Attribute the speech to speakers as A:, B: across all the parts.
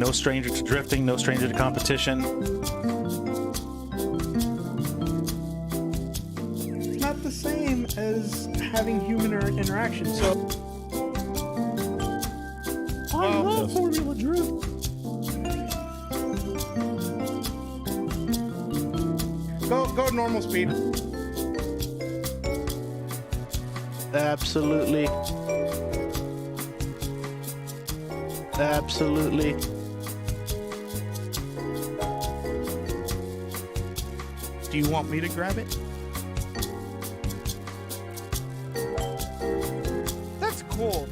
A: No stranger to drifting, no stranger to competition.
B: Not the same as having human interaction. So I love Formula Drift. Go normal speed.
A: Absolutely. Absolutely.
B: Do you want me to grab it? That's cool.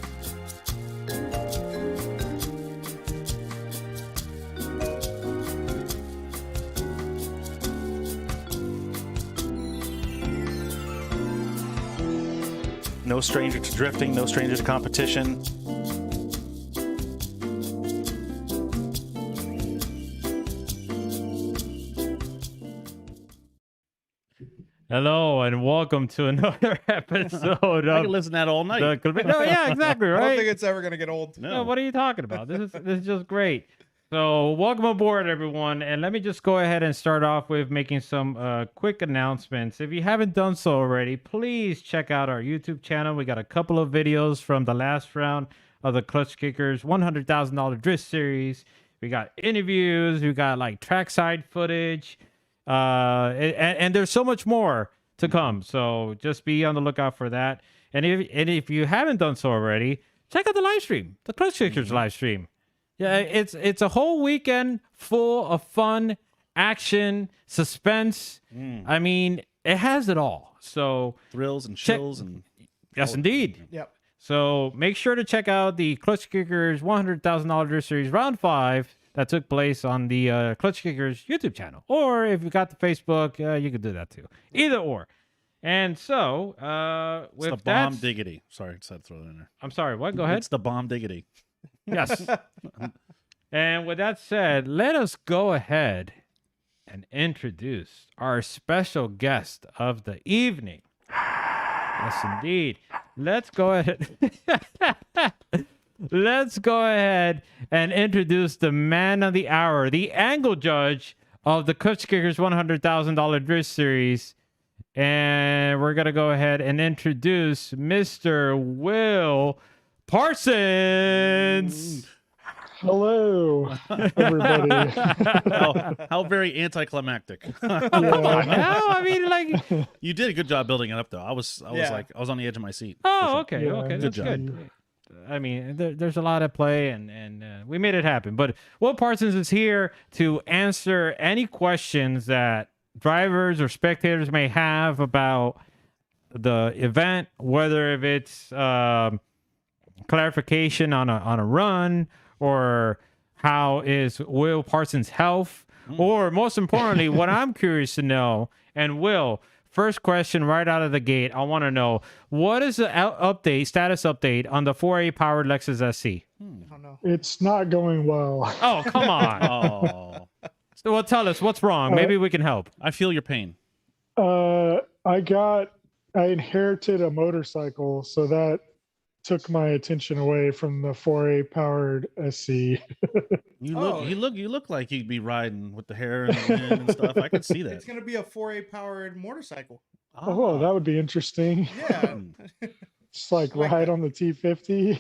A: No stranger to drifting, no stranger to competition.
C: Hello and welcome to another episode of
D: I can listen to that all night.
C: No, yeah, exactly,
B: I don't
C: right?
B: think it's ever gonna get old.
C: No, what are you talking about? This is just great. So, welcome aboard, everyone. And let me just go ahead and start off with making some quick announcements. If you haven't done so already, please check out our YouTube channel. We got a couple of videos from the last round of the Klutch Kickers $100,000 Drift Series. We got interviews. We got like trackside footage. And there's so much more to come. So just be on the lookout for that. And if you haven't done so already, check out the live stream, the Klutch Kickers live stream. Yeah, it's a whole weekend full of fun, action, suspense. I mean, it has it all. So
D: Thrills and chills and
C: yes, indeed.
B: Yep.
C: So make sure to check out the Klutch Kickers $100,000 Drift Series Round 5 that took place on the Klutch Kickers YouTube channel. Or if you got the Facebook, you could do that too. Either or. And so,
D: it's the
C: with
D: bomb
C: that...
D: diggity. Sorry, just had to throw that in there.
C: I'm sorry, what? Go ahead.
D: It's the bomb diggity.
C: Yes. And with that said, let us go ahead and introduce our special guest of the evening. Yes, indeed. Let's go ahead. Let's go ahead and introduce the man of the hour, the angle judge of the Klutch Kickers $100,000 Drift Series. And we're going to go ahead and introduce Mr. Will Parsons.
E: Hello, everybody.
D: How very anticlimactic.
C: Come on now. I mean, like,
D: You did a good job building it up, though. I was
B: Yeah.
D: on the edge of my seat.
C: oh, okay,
E: Yeah,
C: okay,
E: good
C: that's
D: job.
C: good. I mean, there's a lot at play, and we made it happen. But Will Parsons is here to answer any questions that drivers or spectators may have about the event, whether if it's clarification on a run, or how is Will Parsons' health, or most importantly, what I'm curious to know, and Will, first question right out of the gate, I want to know, what is the status update on the 4A powered Lexus SC?
B: I don't know.
E: It's not going well.
C: Oh, come on.
D: Oh,
C: So, well, tell us what's wrong. Maybe we can help.
D: I feel your pain.
E: I inherited a motorcycle, so that took my attention away from the 4A powered SC.
D: You look like you'd be riding with the hair and the wind and stuff. I could see that.
B: It's gonna be a 4A powered motorcycle.
E: Oh, that would be interesting.
B: Yeah.
E: Just like ride on the T50.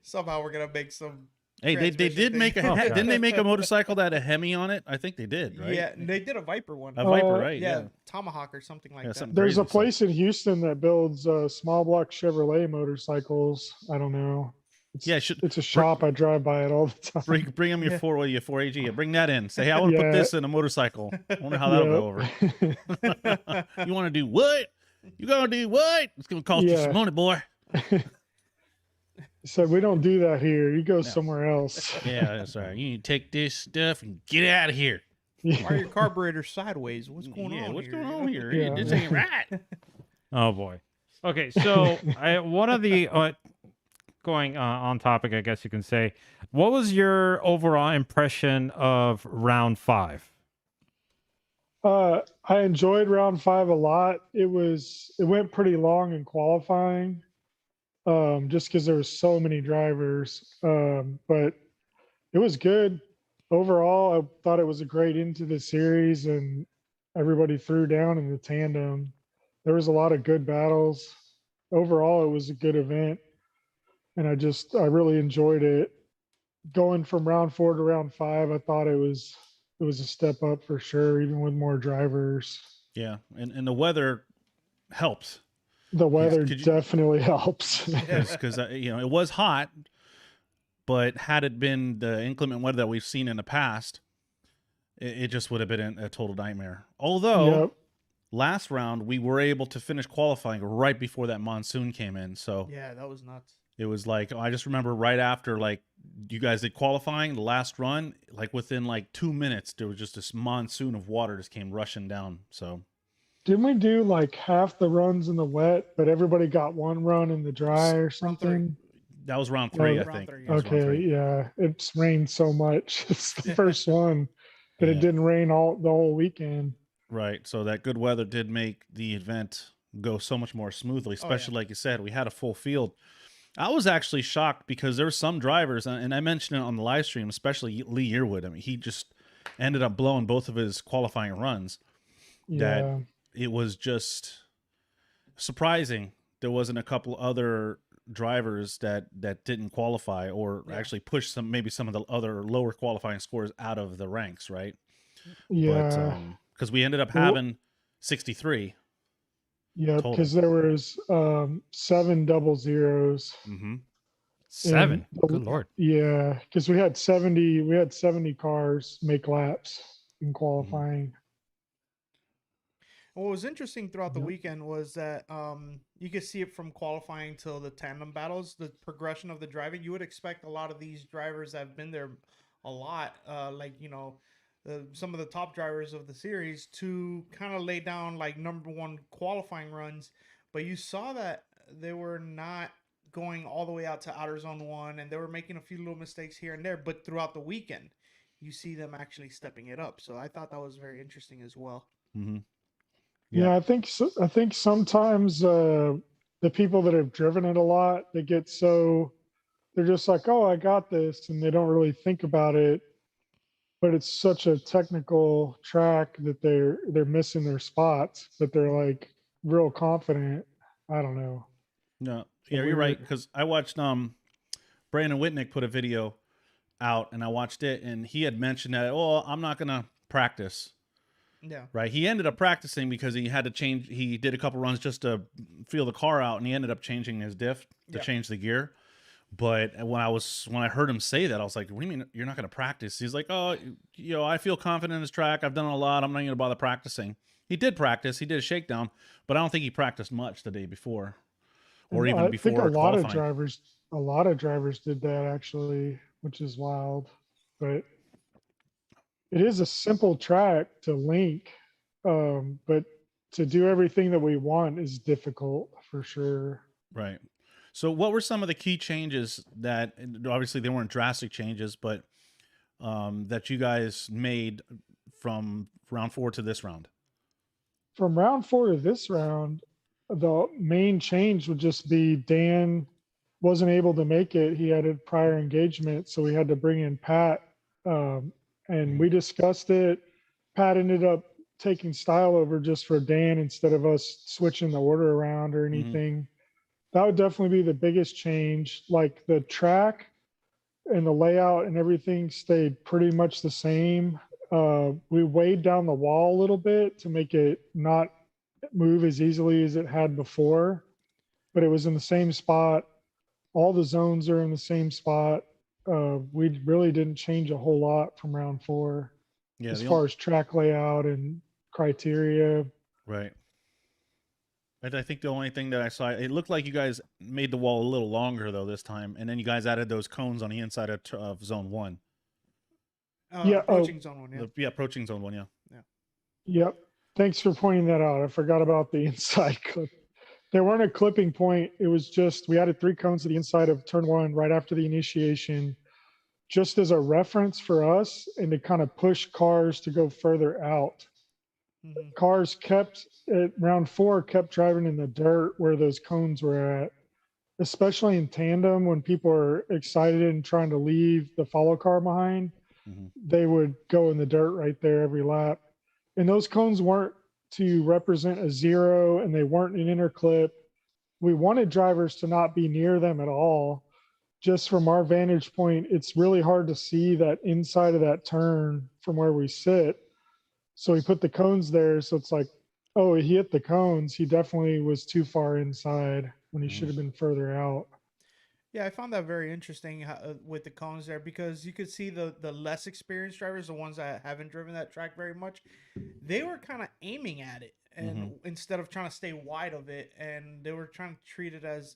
B: Somehow we're gonna make some.
D: Hey, they did make a
C: Okay.
D: didn't they make a motorcycle that had a Hemi on it? I think they did, right?
B: Yeah, they did a Viper one.
D: A Viper,
E: Uh,
D: right?
B: yeah, Tomahawk or something like
D: Yeah,
B: that.
D: something
E: There's a
D: crazy.
E: place in Houston that builds small block Chevrolet motorcycles. I don't know.
D: Yeah,
E: It's a shop. I drive by it all the time.
D: bring them your 4AG. Yeah, bring that in. Say, hey, I want to put
E: Yeah.
D: this in a motorcycle. I wonder how that'll go over. You want to do what? You gonna do what? It's gonna cost you
E: Yeah.
D: some money, boy.
E: So we don't do that here. You go somewhere else.
D: Yeah, that's all right. You need to take this stuff and get out of here.
B: Why are your carburetors sideways? What's going on?
D: What's
B: here?
D: going on here?
E: Yeah.
D: This ain't right.
C: Oh, boy. Okay, so one of the going on topic, I guess you can say, what was your overall impression of round 5?
E: I enjoyed round 5 a lot. It went pretty long in qualifying, just because there were so many drivers. But it was good. Overall, I thought it was a great into the series, and everybody threw down in the tandem. There was a lot of good battles. Overall, it was a good event, and I really enjoyed it. Going from round 4 to round 5, I thought it was a step up for sure, even with more drivers.
D: Yeah, and the weather helps.
E: The weather
D: Could you-
E: definitely helps.
D: Because you know, it was hot, but had it been the inclement weather that we've seen in the past, it just would have been a total nightmare. Although
E: Yep.
D: last round we were able to finish qualifying right before that monsoon came in, so
B: Yeah, that was nuts.
D: it was like, I just remember right after, like, you guys did qualifying, the last run, like within like 2 minutes, there was just this monsoon of water just came rushing down. So
E: Didn't we do like half the runs in the wet, but everybody got one run in the dry or
B: Round 3.
E: something?
D: that was round 3, I
B: round
D: think.
B: 3,
D: That was round
E: Okay,
D: 3.
E: yeah. It's rained so much. It's the first one, but it
D: Yeah.
E: didn't rain the whole weekend.
D: Right. So that good weather did make the event go so much more smoothly, especially like you said, we had a full field. I was actually shocked because there were some drivers, and I mentioned it on the live stream, especially Lee Yearwood. I mean, he just ended up blowing both of his qualifying runs.
E: Yeah.
D: It was just surprising there wasn't a couple other drivers that didn't qualify or actually push maybe some of the other lower qualifying scores out of the ranks, right?
E: Yeah.
D: But because we ended up
E: Well-
D: having 63.
E: Yeah,
D: total.
E: because there was 7 double zeros.
D: Mm-hmm.
C: 7.
E: the-
C: Good lord.
E: Yeah, because we had 70 cars make laps in qualifying.
B: What was interesting throughout the
E: Yep.
B: weekend was that you could see it from qualifying till the tandem battles, the progression of the driving. You would expect a lot of these drivers that have been there a lot, like, you know, some of the top drivers of the series to kind of lay down like number 1 qualifying runs. But you saw that they were not going all the way out to outer zone 1, and they were making a few little mistakes here and there. But throughout the weekend, you see them actually stepping it up. So I thought that was very interesting as well.
D: Mm-hmm.
E: Yeah, I think I think sometimes the people that have driven it a lot, they get they're just like, oh, I got this, and they don't really think about it. But it's such a technical track that they're missing their spots, but they're like real confident. I don't know.
D: No, yeah, you're right. Because I watched Brandon Whitnick put a video out, and I watched it, and he had mentioned that, oh, I'm not gonna practice.
B: Yeah.
D: Right. He ended up practicing because he had to change. He did a couple runs just to feel the car out, and he ended up changing his diff to change the gear. But when I heard him say that, I was like, "What do you mean you're not going to practice?" He's like, "Oh, you know, I feel confident in this track. I've done it a lot. I'm not going to bother practicing." He did practice. He did a shakedown, but I don't think he practiced much the day before, or even before
E: I think a
D: qualifying.
E: lot of drivers did that actually, which is wild. But it is a simple track to link, but to do everything that we want is difficult for sure.
D: Right. So, what were some of the key changes that, obviously they weren't drastic changes, but that you guys made from round 4 to this round?
E: From round 4 to this round, the main change would just be Dan wasn't able to make it. He had a prior engagement, so we had to bring in Pat, and we discussed it. Pat ended up taking style over just for Dan instead of us switching the order around or anything. That would definitely be the biggest change. Like the track and the layout and everything stayed pretty much the same. We weighed down the wall a little bit to make it not move as easily as it had before, but it was in the same spot. All the zones are in the same spot. We really didn't change a whole lot from round 4 as far as track layout and criteria.
D: Right. I think the only thing that I saw, it looked like you guys made the wall a little longer though this time, and then you guys added those cones on the inside of zone 1.
B: Approaching zone 1, yeah.
D: Approaching zone 1, yeah.
E: Yep. Thanks for pointing that out. I forgot about the inside clip. There weren't a clipping point. It was just, we added 3 cones to the inside of turn 1 right after the initiation, just as a reference for us and to kind of push cars to go further out. Cars kept at round 4, kept driving in the dirt where those cones were at. especially in tandem when people are excited and trying to leave the follow car behind,
D: Mhm.
E: they would go in the dirt right there every lap. And those cones weren't to represent a zero and they weren't an inner clip. We wanted drivers to not be near them at all. Just from our vantage point, it's really hard to see that inside of that turn from where we sit. So we put the cones there. So it's like, oh, he hit the cones. He definitely was too far inside when he should have been further out.
B: Yeah, I found that very interesting with the cones there because you could see the less experienced drivers, the ones that haven't driven that track very much, they were kind of aiming at it, and instead of trying to stay wide of it, and they were trying to treat it as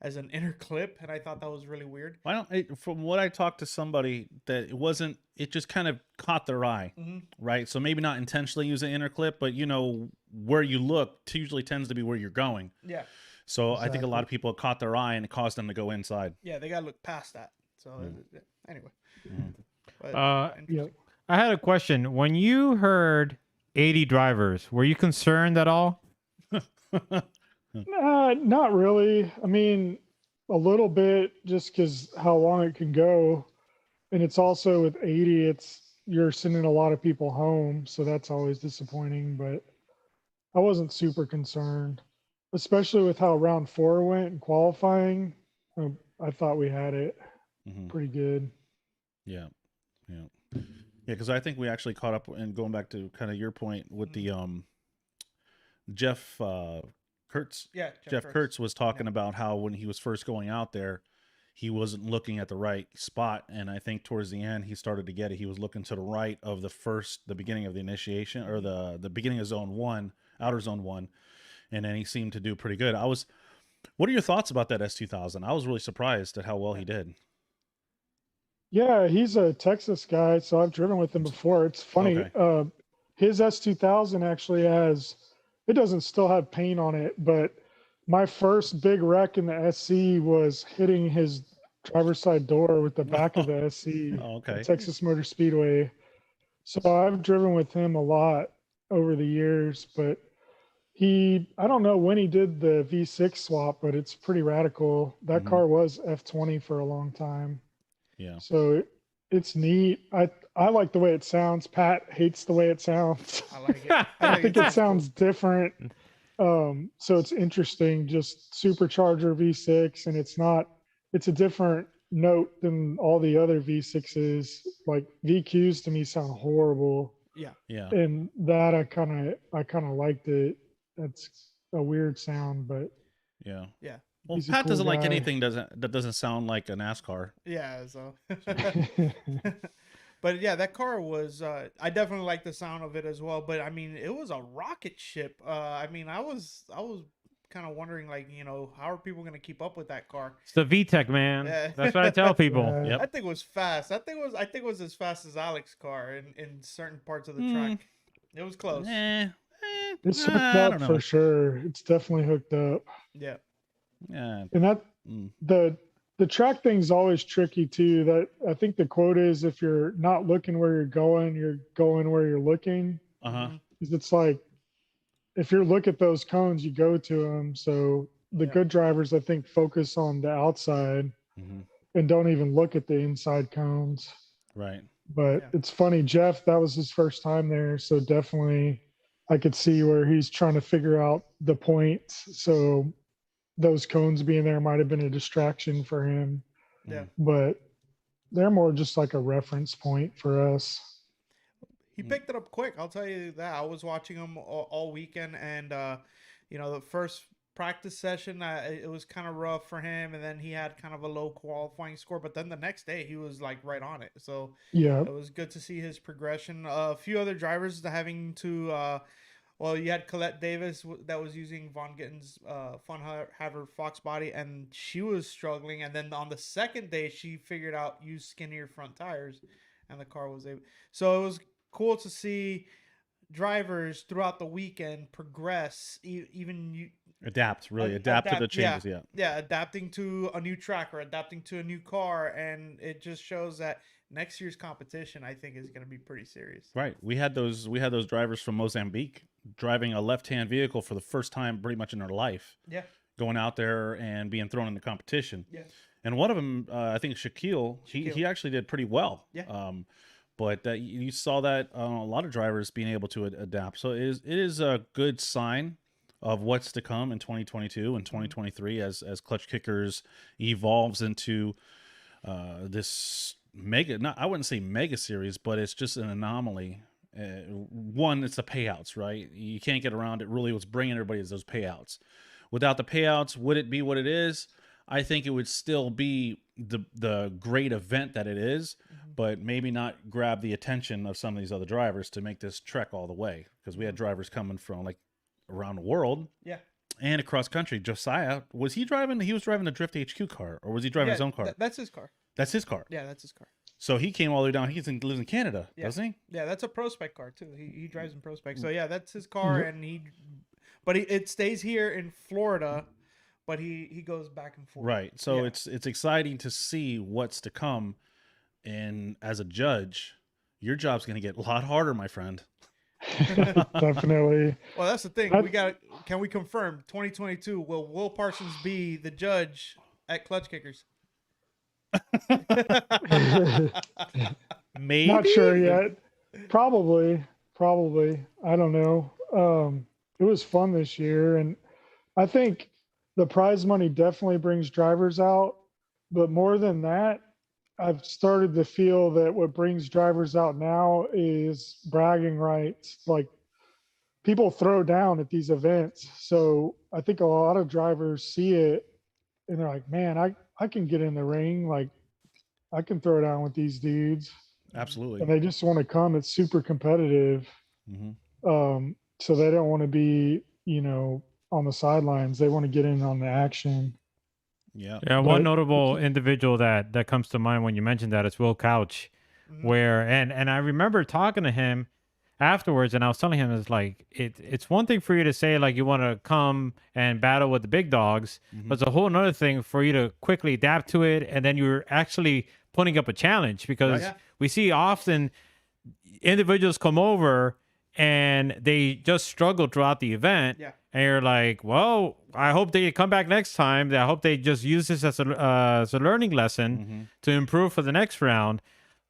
B: as an inner clip, and I thought that was really weird.
D: Why don't from what I talked to somebody that it wasn't, it just kind of caught their eye, right? So maybe not intentionally use an inner clip, but you know where you look usually tends to be where you're going.
B: Yeah,
D: So I think a lot of people caught their eye and it caused them to go inside.
B: yeah, they gotta look past that. So anyway, but,
E: Yeah.
B: interesting.
C: I had a question. When you heard 80 drivers, were you concerned at all?
E: Not really. I mean, a little bit just because how long it can go. And it's also with 80, you're sending a lot of people home. So that's always disappointing. But I wasn't super concerned, especially with how round 4 went in qualifying. I thought we had it pretty good.
D: Yeah. Because I think we actually caught up, and going back to kind of your point with the Jeff Kurtz.
B: Yeah,
D: Jeff Kurtz was talking about how when he was first going out there, he wasn't looking at the right spot, and I think towards the end he started to get it. He was looking to the right of the beginning of the initiation, or the beginning of zone 1, outer zone 1, and then he seemed to do pretty good. What are your thoughts about that S2000? I was really surprised at how well he did.
E: Yeah, he's a Texas guy, so I've driven with him before. It's funny.
D: Okay.
E: His S2000 actually it doesn't still have paint on it, but my first big wreck in the SC was hitting his driver's side door with the back of the SC at Texas Motor Speedway. So I've driven with him a lot over the years, but I don't know when he did the V6 swap, but it's pretty radical. That car was F20 for a long time.
D: Yeah.
E: So it's neat. I like the way it sounds. Pat hates the way it sounds.
B: I like it.
E: I think it sounds different. So it's interesting. Just supercharger V6, and it's a different note than all the other V6s. Like VQs to me sound horrible.
D: Yeah.
E: And that I kind of liked it. That's a weird sound, but
D: Yeah.
B: Yeah.
D: Well,
E: he's a
D: Pat
E: cool
D: doesn't like
E: guy.
D: anything that doesn't sound like a NASCAR.
B: Yeah, so but yeah, that car was I definitely like the sound of it as well, but I mean it was a rocket ship. I mean I was kind of wondering, like, you know, how are people going to keep up with that car?
C: It's the VTEC, man.
B: Yeah.
C: That's what I tell people.
E: Yeah.
B: That thing was fast. I think it was as fast as Alex's car in certain parts of the track. It was close.
E: It's hooked
D: I
E: up
D: don't know.
E: for sure. It's definitely hooked up.
B: Yeah.
D: Yeah.
E: And that the track thing's always tricky too. That I think the quote is, if you're not looking where you're going where you're looking. Because it's like, if you look at those cones, you go to them. So the good drivers, I think, focus on the outside and don't even look at the inside cones.
D: Right.
E: But it's funny, Jeff, that was his first time there. So definitely I could see where he's trying to figure out the points. So those cones being there might have been a distraction for him.
B: Yeah.
E: But they're more just like a reference point for us.
B: He picked it up quick. I'll tell you that. I was watching him all weekend, and you know, the first practice session, it was kind of rough for him, and then he had kind of a low qualifying score. But then the next day, he was like right on it. So
E: yeah,
B: it was good to see his progression. A few other drivers having to. Well, you had Colette Davis that was using Von Gitten's Fun Haver Fox body, and she was struggling. And then on the second day, she figured out use skinnier front tires, and the car was able. So it was cool to see drivers throughout the weekend progress,
D: Adapt to the changes.
B: Yeah, adapting to a new track or adapting to a new car, and it just shows that next year's competition, I think, is going to be pretty serious.
D: Right. We had those drivers from Mozambique driving a left-hand vehicle for the first time pretty much in their life.
B: Yeah.
D: going out there and being thrown into competition.
B: Yeah.
D: And one of them, I think Shaquille, he actually did pretty well.
B: Yeah.
D: But you saw that a lot of drivers being able to adapt. So it is a good sign of what's to come in 2022 and 2023 as Klutch Kickers evolves into this mega, I wouldn't say mega series, but it's just an anomaly. One, it's the payouts, right? You can't get around it. Really, what's bringing everybody is those payouts. Without the payouts, would it be what it is? I think it would still be the great event that it is, but maybe not grab the attention of some of these other drivers to make this trek all the way, because we had drivers coming from like around the world, and across country. Josiah, was he driving? He was driving the Drift HQ car, or was he driving his own car?
B: That's his car.
D: That's his car.
B: Yeah, that's his car.
D: So he came all the way down. He lives in Canada, doesn't he?
B: Yeah, that's a Prospect car too. He drives in Prospect. So yeah, that's his car, and it stays here in Florida, but he goes back and forth.
D: Right. So it's exciting to see what's to come, and as a judge, your job's going to get a lot harder, my friend.
E: Definitely.
B: Well, that's the thing. Can we confirm 2022? Will Will Parsons be the judge at Klutch Kickers?
D: Maybe.
E: Not sure yet. Probably. I don't know. It was fun this year, and I think the prize money definitely brings drivers out. But more than that, I've started to feel that what brings drivers out now is bragging rights. Like, people throw down at these events. So I think a lot of drivers see it and they're like, man, I can get in the ring. Like, I can throw down with these dudes.
D: Absolutely.
E: And they just want to come. It's super competitive. So they don't want to be, on the sidelines. They want to get in on the action.
C: Yeah. One notable individual that comes to mind when you mentioned that is Will Couch, where and I remember talking to him afterwards, and I was telling him, it's like it's one thing for you to say like you want to come and battle with the big dogs, but it's a whole another thing for you to quickly adapt to it, and then you're actually putting up a challenge, because we see often individuals come over and they just struggle throughout the event. And you're like, well, I hope they come back next time. I hope they just use this as a learning lesson to improve for the next round.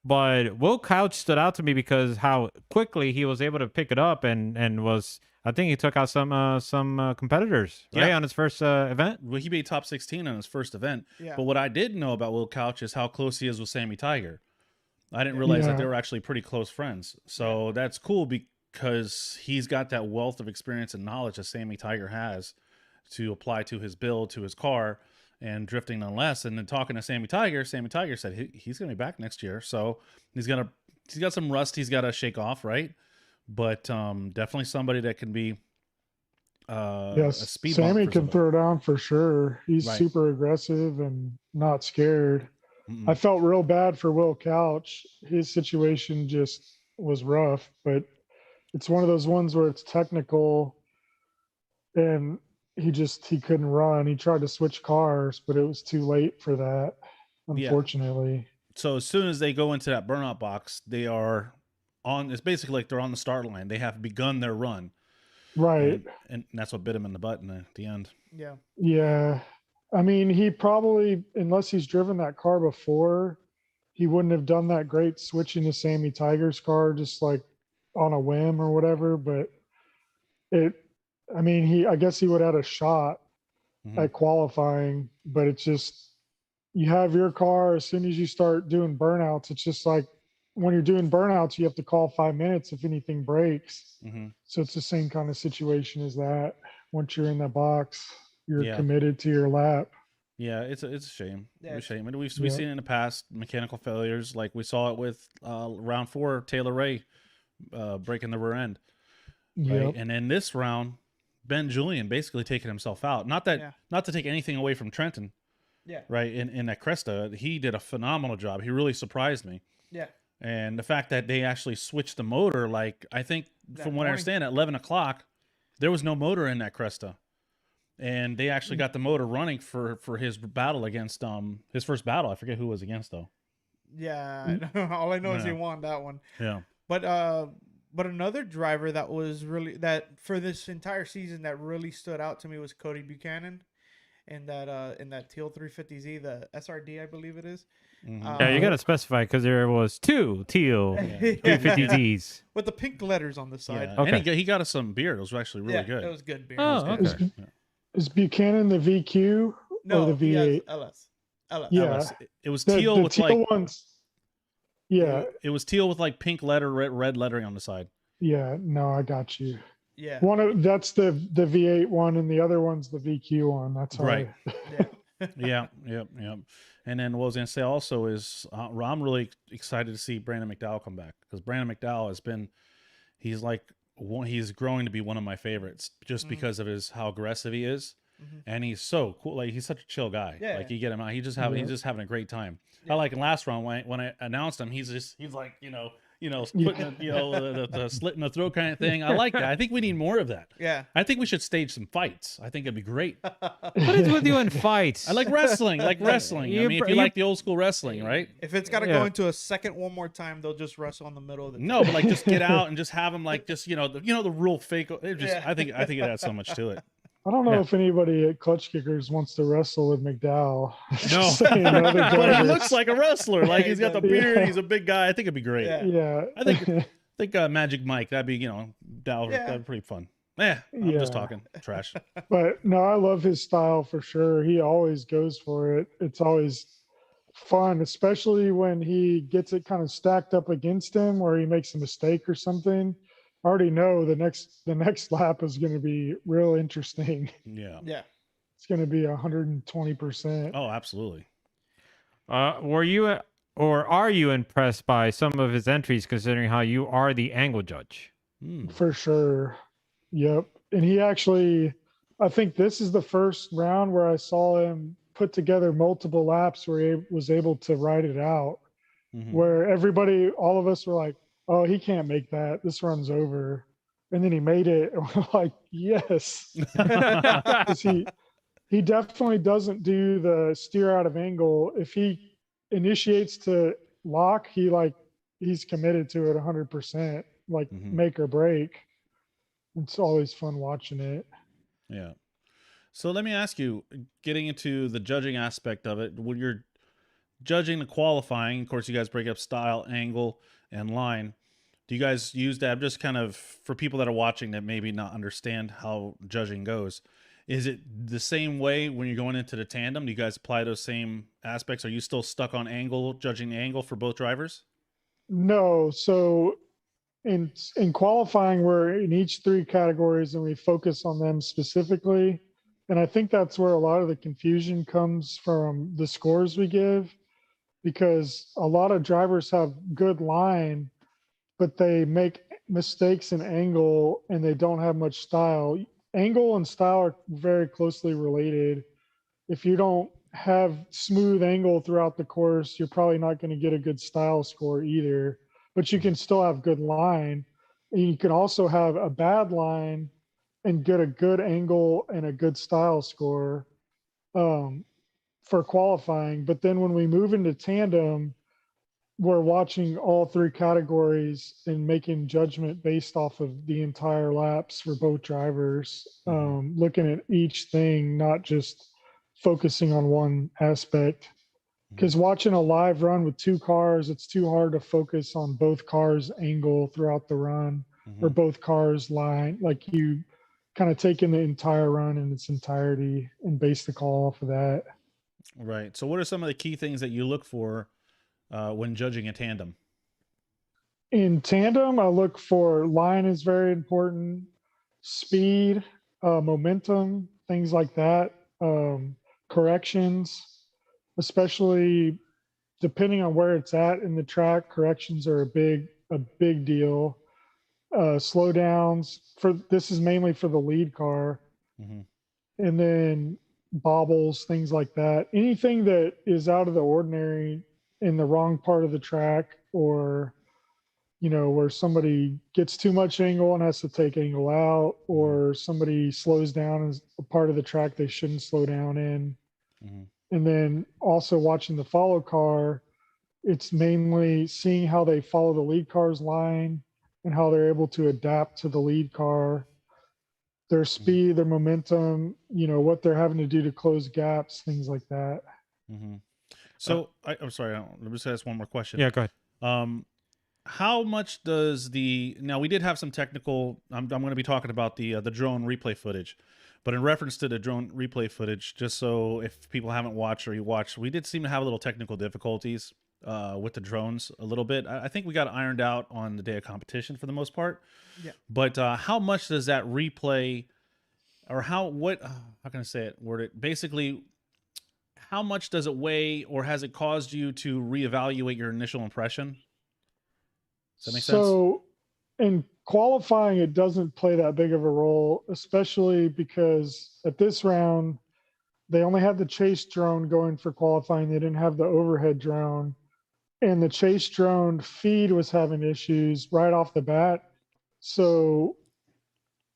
C: But Will Couch stood out to me because how quickly he was able to pick it up and was, I think he took out some competitors, right, on his first event.
D: Well, he made top 16 on his first event. But what I did know about Will Couch is how close he is with Sammy Tiger. I didn't realize that they were actually pretty close friends. So that's cool because he's got that wealth of experience and knowledge that Sammy Tiger has to apply to his build, to his car, and drifting nonetheless. And then talking to Sammy Tiger said he's going to be back next year. So he's got some rust he's got to shake off, right? But definitely somebody that can be a speed bump.
E: Sammy can throw down for sure. He's super aggressive and not scared. I felt real bad for Will Couch. His situation just was rough, but it's one of those ones where it's technical, and he couldn't run. He tried to switch cars, but it was too late for that, unfortunately.
D: So as soon as they go into that burnout box, they are on. It's basically like they're on the start line. They have begun their run,
E: right?
D: And that's what bit him in the butt at the end.
E: Yeah. I mean, he probably, unless he's driven that car before, he wouldn't have done that great switching to Sammy Tiger's car just like on a whim or whatever. But I guess he would have had a shot at qualifying, but it's just, you have your car, as soon as you start doing burnouts, it's just like when you're doing burnouts, you have to call 5 minutes if anything breaks. So it's the same kind of situation as that. Once you're in the box, you're committed to your lap.
D: Yeah, it's a shame. It's a shame. And we've seen it in the past, mechanical failures. Like we saw it with round 4, Taylor Ray breaking the rear end. Right? And in this round, Ben Julian basically taking himself out. Not to take anything away from Trenton. Right. In that Cresta, he did a phenomenal job. He really surprised me. And the fact that they actually switched the motor, like I think from what I understand, at 11 o'clock, there was no motor in that Cresta. And they actually got the motor running for his battle against his first battle. I forget who it was against though.
B: All I know is he won that one. But another driver that was really, that for this entire season that really stood out to me was Cody Buchanan. in that teal 350Z, the SRD, I believe it is.
C: Yeah, you gotta specify because there was 2 teal 350Ds.
B: with the pink letters on the side.
D: Yeah.
C: Okay.
D: And he got us some beer. It was actually really good.
B: It was good beer.
C: Oh,
B: It was good.
C: okay.
E: Is Buchanan the VQ
B: No,
E: or the
B: he has
E: V8?
B: LS. LS.
E: Yeah.
D: Ellis. It was
E: The
D: teal with
E: teal
D: like
E: ones. Yeah,
D: it was teal with like pink red lettering on the side.
E: yeah. No, I got you.
B: Yeah.
E: That's the V8 one, and the other one's the VQ one. That's how
D: Right.
B: Yeah.
D: Yep. And then what I was gonna say also is I'm really excited to see Brandon McDowell come back, because Brandon McDowell he's growing to be one of my favorites just because of how aggressive he is, and he's so cool. Like, he's such a chill guy.
B: Yeah.
D: Like, you get him out, he's just having a great time. I like in last round when I announced him, he's like putting the slit in the throat kind of thing. I like that. I think we need more of that.
B: Yeah.
D: I think we should stage some fights. I think it'd be great.
C: What is with you in fights?
D: I like wrestling. I mean, if you like the old school wrestling, right?
B: If it's got to go into a second one more time, they'll just wrestle in the middle of the.
D: No, but like, just get out and just have them like the real fake. I think it adds so much to it.
E: I don't know if anybody at Klutch Kickers wants to wrestle with McDowell.
D: No, but he looks like a wrestler. Like, he's got the beard.
E: Yeah.
D: He's a big guy. I think it'd be great.
B: Yeah.
E: Yeah.
D: I think Magic Mike. That'd be that'd be pretty fun. I'm just talking trash.
E: But no, I love his style for sure. He always goes for it. It's always fun, especially when he gets it kind of stacked up against him, where he makes a mistake or something. I already know the next lap is going to be real interesting.
D: Yeah.
E: It's going to be 120%.
D: Oh, absolutely.
C: Were you or are you impressed by some of his entries, considering how you are the angle judge?
E: For sure. Yep. And he actually, I think this is the first round where I saw him put together multiple laps where he was able to ride it out, where all of us were like, oh, he can't make that. This run's over. And then he made it. And we're like, yes. 'Cause he definitely doesn't do the steer out of angle. If he initiates to lock, he's committed to it 100%, like make or break. It's always fun watching it.
D: Yeah. So let me ask you, getting into the judging aspect of it, when you're judging the qualifying, of course, you guys break up style, angle, and line. Do you guys use that? Just kind of for people that are watching that maybe not understand how judging goes. Is it the same way when you're going into the tandem? Do you guys apply those same aspects? Are you still stuck on angle, judging the angle for both drivers?
E: No. So in qualifying, we're in each 3 categories and we focus on them specifically. And I think that's where a lot of the confusion comes from, the scores we give, because a lot of drivers have good line, but they make mistakes in angle and they don't have much style. Angle and style are very closely related. If you don't have smooth angle throughout the course, you're probably not going to get a good style score either, but you can still have good line. And you can also have a bad line and get a good angle and a good style score for qualifying. But then when we move into tandem, we're watching all 3 categories and making judgment based off of the entire laps for both drivers, looking at each thing, not just focusing on one aspect. Because watching a live run with 2 cars, it's too hard to focus on both cars' angle throughout the run or both cars' line. Like, you kind of take in the entire run in its entirety and base the call off of that.
D: Right. So what are some of the key things that you look for when judging a tandem?
E: In tandem, I look for line is very important, speed, momentum, things like that, corrections, especially depending on where it's at in the track. Corrections are a big deal. Slowdowns, this is mainly for the lead car, and then bobbles, things like that. Anything that is out of the ordinary in the wrong part of the track, or where somebody gets too much angle and has to take angle out, or somebody slows down as a part of the track they shouldn't slow down in. And then also watching the follow car, it's mainly seeing how they follow the lead car's line and how they're able to adapt to the lead car. their speed, their momentum, what they're having to do to close gaps, things like that.
D: Mm-hmm. So I'm sorry. Let me just ask one more question.
C: Yeah, go ahead.
D: How much does now we did have some technical, I'm going to be talking about the drone replay footage, but in reference to the drone replay footage, just so if people haven't watched or you watched, we did seem to have a little technical difficulties with the drones a little bit. I think we got ironed out on the day of competition for the most part.
B: Yeah.
D: But how much does that replay, or how can I say it, word it? Basically, how much does it weigh, or has it caused you to reevaluate your initial impression? Does that make sense?
E: So in qualifying, it doesn't play that big of a role, especially because at this round, they only had the chase drone going for qualifying. They didn't have the overhead drone. And the chase drone feed was having issues right off the bat. So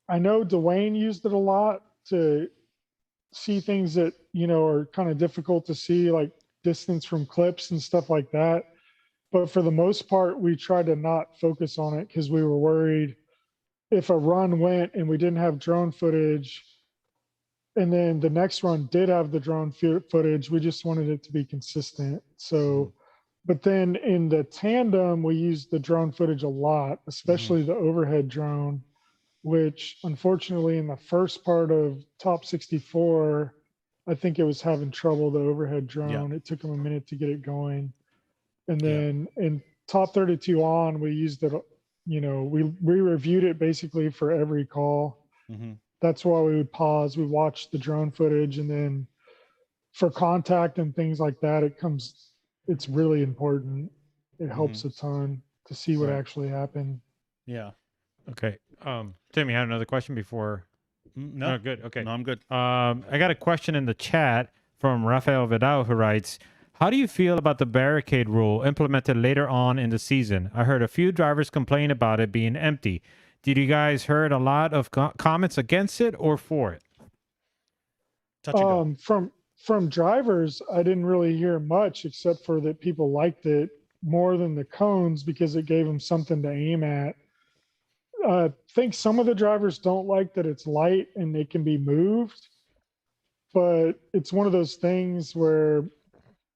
E: I know Dwayne used it a lot to see things that, are kind of difficult to see, like distance from clips and stuff like that. But for the most part, we tried to not focus on it because we were worried if a run went and we didn't have drone footage, and then the next run did have the drone footage, we just wanted it to be consistent. So, but then in the tandem, we used the drone footage a lot, especially the overhead drone, which unfortunately in the first part of top 64, I think it was having trouble, the overhead drone. It took them a minute to get it going. And then in top 32 on, we used it, we reviewed it basically for every call.
D: Mm-hmm.
E: That's why we would pause. We watched the drone footage, and then for contact and things like that, it's really important. It helps a ton to see what actually happened.
D: Yeah.
C: Okay. Tim, you had another question before?
D: No.
C: Oh, good. Okay.
D: No, I'm good.
C: I got a question in the chat from Rafael Vidal, who writes, how do you feel about the barricade rule implemented later on in the season? I heard a few drivers complain about it being empty. Did you guys heard a lot of comments against it or for it?
E: From drivers, I didn't really hear much, except for that people liked it more than the cones because it gave them something to aim at. I think some of the drivers don't like that it's light and it can be moved, but it's one of those things where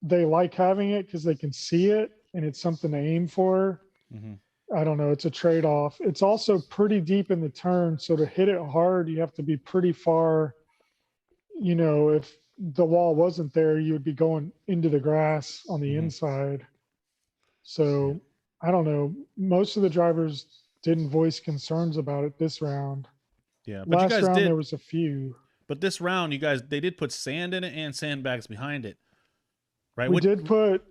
E: they like having it because they can see it and it's something to aim for.
D: Mm-hmm.
E: I don't know. It's a trade-off. It's also pretty deep in the turn. So to hit it hard, you have to be pretty far. If the wall wasn't there, you would be going into the grass on the inside. So I don't know. Most of the drivers didn't voice concerns about it this round.
D: Yeah. But
E: last
D: you guys
E: round,
D: did.
E: there was a few.
D: But this round, they did put sand in it and sandbags behind it. Right.
E: We did put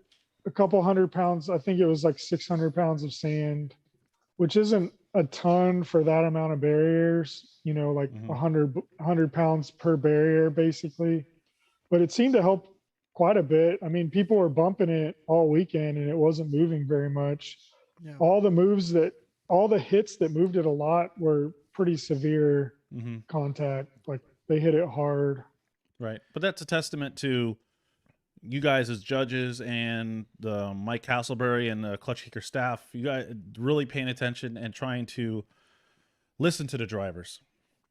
E: a couple 100 pounds. I think it was like 600 pounds of sand, which isn't a ton for that amount of barriers, like 100 pounds per barrier, basically. But it seemed to help quite a bit. I mean, people were bumping it all weekend and it wasn't moving very much.
B: Yeah.
E: All the hits that moved it a lot were pretty severe contact. Like they hit it hard.
D: Right. But that's a testament to you guys as judges and the Mike Castleberry and the Klutch Kicker staff. You guys really paying attention and trying to listen to the drivers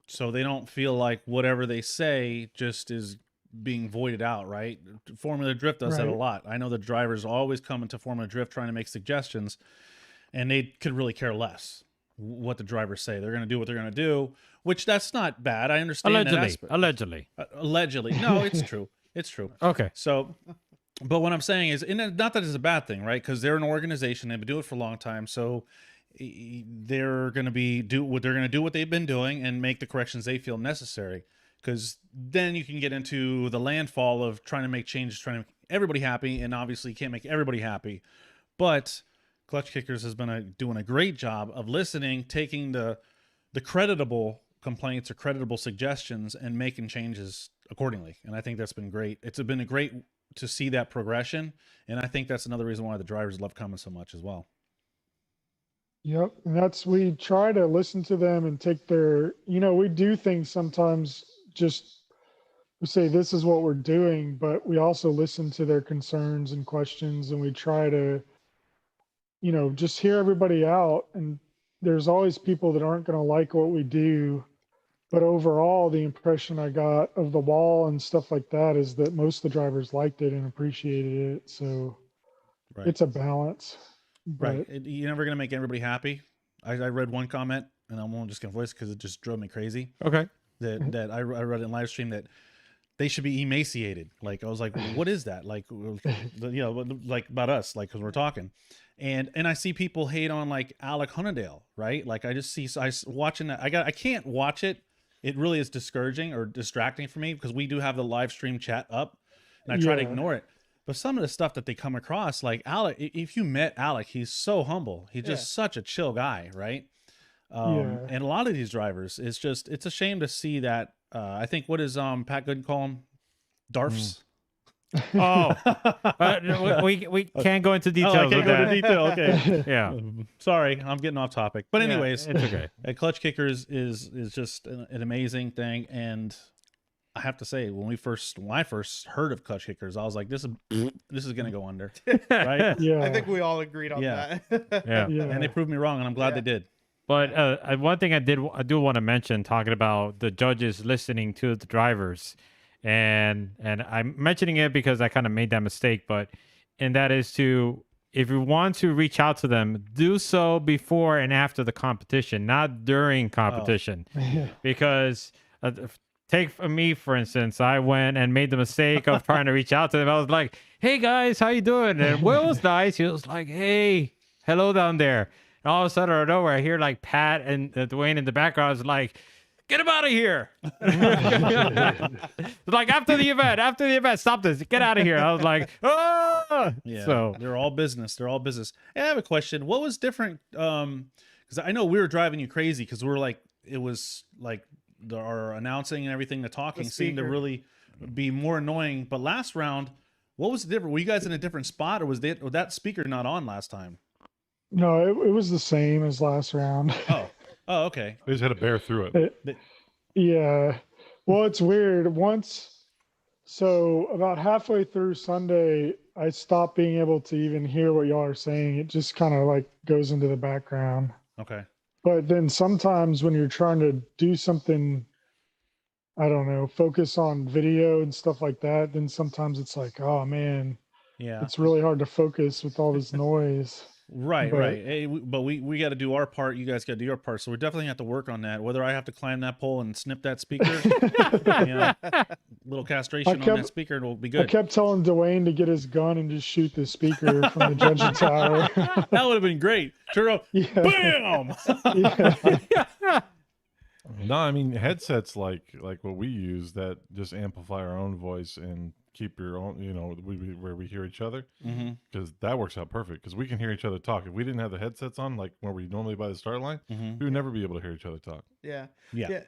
D: so they don't feel like whatever they say just is being voided out, right? Formula Drift does that a lot. I know the drivers always come into Formula Drift trying to make suggestions, and they could really care less what the drivers say. They're going to do what they're going to do, which that's not bad. I understand
C: Allegedly.
D: Allegedly. No, it's true. It's true.
C: Okay.
D: So, but what I'm saying is, and not that it's a bad thing, right? Because they're an organization, they've been doing it for a long time, so they're going to do what they've been doing and make the corrections they feel necessary. Because then you can get into the landfall of trying to make changes, trying to make everybody happy, and obviously you can't make everybody happy. But Klutch Kickers has been doing a great job of listening, taking the creditable complaints or creditable suggestions and making changes accordingly. And I think that's been great. It's been great to see that progression. And I think that's another reason why the drivers love coming so much as well.
E: Yep. And we try to listen to them and take their, we do things sometimes just we say this is what we're doing, but we also listen to their concerns and questions, and we try to, just hear everybody out. And there's always people that aren't going to like what we do. But overall, the impression I got of the wall and stuff like that is that most of the drivers liked it and appreciated it. So
D: Right.
E: it's a balance.
D: Right.
E: But
D: You're never going to make everybody happy. I read one comment, and I'm just going to voice because it just drove me crazy.
C: Okay.
D: That I read in live stream that they should be emaciated. Like, I was like, what is that? Like, like about us, like, because we're talking. And I see people hate on like Alec Hunnadale, right? Like, I just see, watching that. I can't watch it. It really is discouraging or distracting for me because we do have the live stream chat up and I try to ignore it. But some of the stuff that they come across, like Alec, if you met Alec, he's so humble. He's just such a chill guy, right? And a lot of these drivers, it's a shame to see that. I think what is Pat Gooden call them? Darfs.
C: Oh, we can't go into details.
D: I can't
C: with
D: go
C: that.
D: into detail. Okay.
C: Yeah,
D: Sorry, I'm getting off topic. But anyways,
C: it's okay.
D: Klutch Kickers is just an amazing thing, and I have to say, when I first heard of Klutch Kickers, I was like, this is gonna go under, right?
E: yeah,
B: I think we all agreed on that.
C: Yeah.
D: And they proved me wrong, and I'm glad they did.
C: But one thing I do want to mention, talking about the judges listening to the drivers, and I'm mentioning it because I kind of made that mistake, and that is to, if you want to reach out to them, do so before and after the competition, not during competition, because take me for instance, I went and made the mistake of trying to reach out to them. I was like, "Hey guys, how you doing?" And Will was nice. He was like, "Hey, hello down there." And all of a sudden, out of nowhere, I hear like Pat and Dwayne in the background is like, "Get him out of here!" Like after the event, stop this, get out of here. I was like, "Oh!"
D: Yeah.
C: So
D: they're all business. Hey, I have a question. What was different? Because I know we were driving you crazy because we were like, it was like our announcing and everything, the talking seemed to really be more annoying. But last round, what was the difference? Were you guys in a different spot, or was that speaker not on last time?
E: no, it was the same as last round.
D: Oh, okay.
F: They just had to bear through it.
E: Yeah. Well, it's weird. So about halfway through Sunday, I stopped being able to even hear what y'all are saying. It just kind of like goes into the background.
D: Okay.
E: But then sometimes when you're trying to do something, I don't know, focus on video and stuff like that, then sometimes it's like, oh man,
D: Yeah.
E: it's really hard to focus with all this noise.
D: Right,
E: But-
D: right. Hey, but we got to do our part. You guys got to do your part. So we're definitely have to work on that. Whether I have to climb that pole and snip that speaker, little castration on that speaker, it'll be
E: I
D: good.
E: kept telling Dwayne to get his gun and just shoot the speaker from the judging tower.
D: That would have been great. Turo, bam!
E: Yeah.
F: No, I mean headsets like what we use that just amplify our own voice and keep your own, where we hear each other, because that works out perfect. Because we can hear each other talk. If we didn't have the headsets on, like where we normally by the start line, we would never be able to hear each other talk.
B: Yeah.
D: Yeah.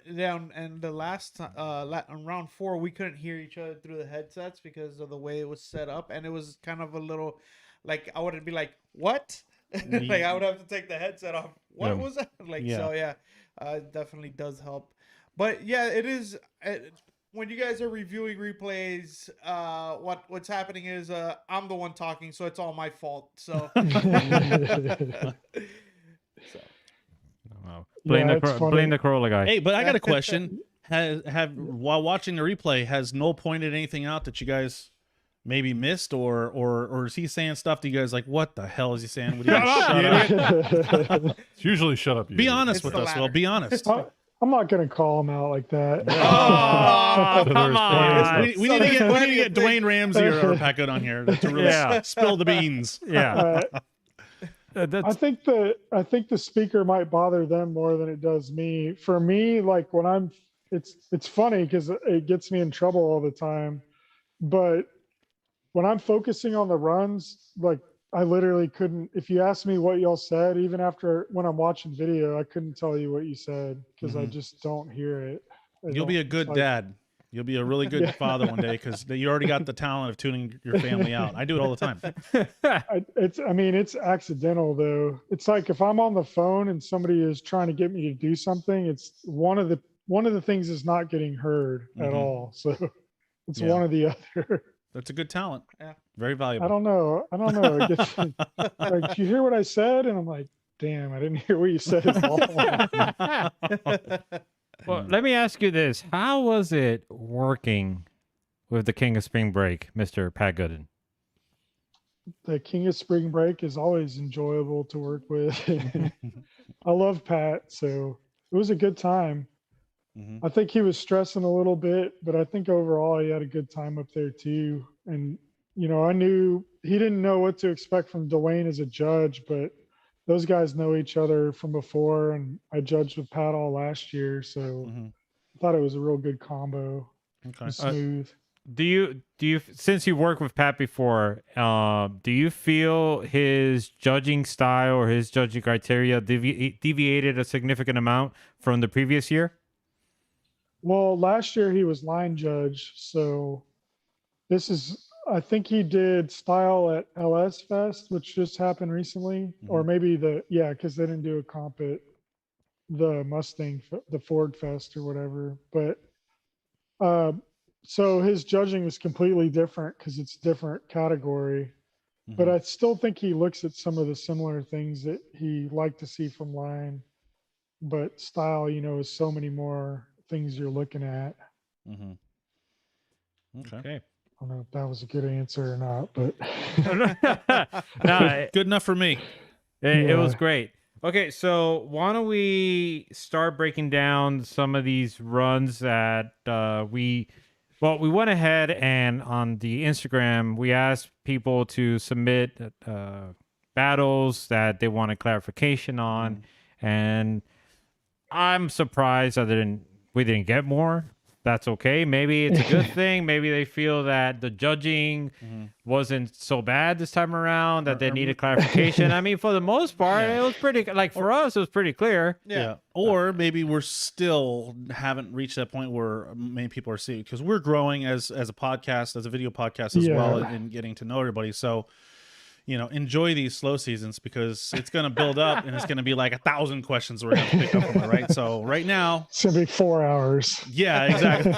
B: And the last time, on round 4, we couldn't hear each other through the headsets because of the way it was set up, and it was kind of a little, like I would be like, "What?" Like I would have to take the headset off. What was that? Like so, it definitely does help. But yeah, it is. When you guys are reviewing replays, what's happening is I'm the one talking, so it's all my fault. So.
C: blame
E: Yeah, it's funny.
C: the Corolla guy.
D: Hey, but I got a question. While watching the replay, has Noel pointed anything out that you guys maybe missed, or is he saying stuff to you guys like, what the hell is he saying? Would you guys shut up?
F: It's usually shut up.
D: Be
F: you.
D: honest
B: It's
D: with
B: the
D: us, Noel.
B: latter.
D: Be honest.
E: I'm not gonna call him out like that.
C: Oh, come on.
D: We need to get Dwayne Ramsey or Pat Good on here to really spill the beans.
C: Yeah.
E: I think the speaker might bother them more than it does me. For me, like when it's funny because it gets me in trouble all the time. But when I'm focusing on the runs, like I literally couldn't. If you asked me what y'all said, even when I'm watching video, I couldn't tell you what you said because I just don't hear it.
D: You'll be a good dad. You'll be a really good father one day because you already got the talent of tuning your family out. I do it all the time.
E: It's accidental though. It's like if I'm on the phone and somebody is trying to get me to do something, it's one of the things is not getting heard at all. So it's one or the other.
D: That's a good talent.
B: Yeah.
D: Very valuable.
E: I don't know. It gets, like, did you hear what I said? And I'm like, damn, I didn't hear what you said at all.
C: Well, let me ask you this: how was it working with the King of Spring Break, Mr. Pat Gooden?
E: The King of Spring Break is always enjoyable to work with. I love Pat, so it was a good time.
D: Mhm.
E: I think he was stressing a little bit, but I think overall he had a good time up there too. And I knew he didn't know what to expect from Dwayne as a judge, but those guys know each other from before, and I judged with Pat all last year, so
D: Mhm.
E: I thought it was a real good combo.
D: Okay.
E: Smooth.
C: Do you since you worked with Pat before, do you feel his judging style or his judging criteria deviated a significant amount from the previous year?
E: Well, last year he was line judge, so I think he did style at LS Fest, which just happened recently, or maybe because they didn't do a comp at the the Ford Fest or whatever. But so his judging was completely different because it's different category. But I still think he looks at some of the similar things that he liked to see from line. But style, is so many more things you're looking at.
D: Mhm. Okay.
C: Okay.
E: I don't know if that was a good answer or not, but
C: No,
D: Good enough for me.
C: it was
E: Yeah.
C: great. Okay, so why don't we start breaking down some of these runs that we went ahead and on the Instagram, we asked people to submit battles that they wanted clarification on. And I'm surprised we didn't get more. That's okay. Maybe it's a good thing. Maybe they feel that the judging wasn't so bad this time around, that they needed clarification. I mean, for the most part, it was pretty, like for us, it was pretty clear.
D: Yeah. Or maybe we're still haven't reached that point where many people are seeing, because we're growing as a podcast, as a video podcast as well, and getting to know everybody. So, enjoy these slow seasons, because it's going to build up and it's going to be like 1,000 questions we're going to pick up from it, right? So right now,
E: it's gonna be 4 hours.
D: yeah, exactly.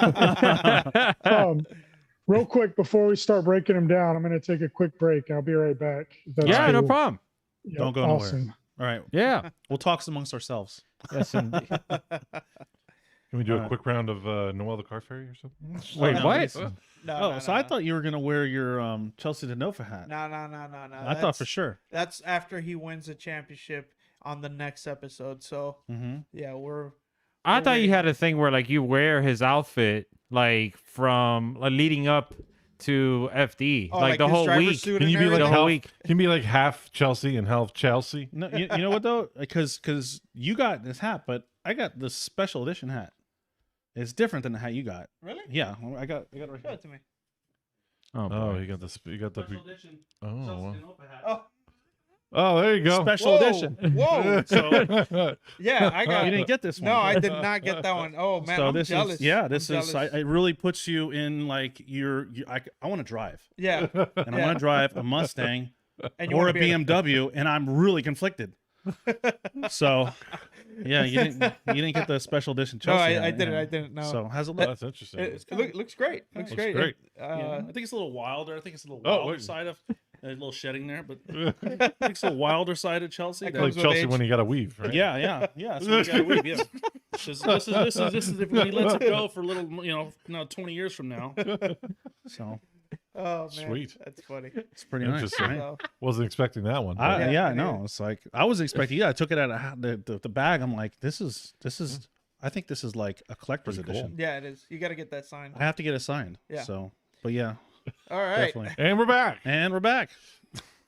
E: Real quick before we start breaking them down, I'm gonna take a quick break. I'll be right back. if that's
C: Yeah, no
E: cool.
C: problem.
E: Yep,
D: Don't go nowhere.
E: awesome.
D: All right.
C: Yeah.
D: We'll talk amongst ourselves.
C: Yes, indeed.
F: Can we do a quick round of Noel the Car Fairy or something?
C: Wait,
D: no,
C: what?
D: I thought you were going to wear your Chelsea DeNova hat.
B: No.
D: I thought for sure.
B: That's after he wins the championship on the next episode. So yeah,
C: I thought you had a thing where like you wear his outfit like from leading up to FD, like the
B: his
C: whole
B: driver's
C: week.
B: suit
F: Can
B: and
F: you be like
B: everything?
C: whole
F: half,
C: week.
F: Can you be like half Chelsea and half Chelsea?
D: No, you know what though? Because you got this hat, but I got the special edition hat. It's different than the hat you got.
B: Really?
D: Yeah, I got it right
B: Show
D: here.
B: it to me.
C: Oh,
F: Oh,
C: boy.
F: you got the.
D: edition.
F: Oh, wow.
B: Oh,
F: Oh, there you go.
D: Special edition.
B: Whoa.
D: So
B: Yeah, I got.
D: you didn't get this one.
B: No, I did not get that one. Oh man,
D: So
B: I'm
D: this
B: jealous.
D: is
B: I'm
D: this is
B: jealous.
D: it really puts you in like I want to drive,
B: Yeah,
D: and I want to drive a Mustang
B: and you
D: or
B: wanna
D: a
B: be
D: BMW, and I'm really conflicted. So yeah, you didn't get the special edition
B: No,
D: Chelsea.
B: I
D: hat,
B: didn't.
D: yeah.
B: I didn't know.
D: So how's it
F: Oh,
D: look?
F: that's interesting.
B: Looks great. Looks
F: Looks
B: great.
F: great.
D: I think it's a little wilder. I think it's a little
F: Oh,
D: wilder
F: wait.
D: side of a little shedding there, but I think it's a wilder side of Chelsea.
B: That
D: that-
F: like
B: comes with
F: Chelsea
B: age.
F: when you got to weave, right?
D: Yeah. So we gotta weave, yeah. This is if he lets it go for a little, 20 years from now. So
B: Oh man,
F: Sweet.
B: That's funny.
D: it's pretty nice.
F: Interesting.
D: Right?
B: So,
F: Wasn't expecting that one.
D: I,
B: Yeah,
D: yeah,
B: I
D: I know. It's like I was expecting. Yeah, I took it out of the bag. I'm like, this is. I think this is like a collector's
F: Pretty cool.
D: edition.
B: yeah, it is. You got to get that signed.
D: I have to get it signed.
B: Yeah.
D: So, but yeah,
B: All right.
D: definitely.
F: And we're back.
D: And we're back.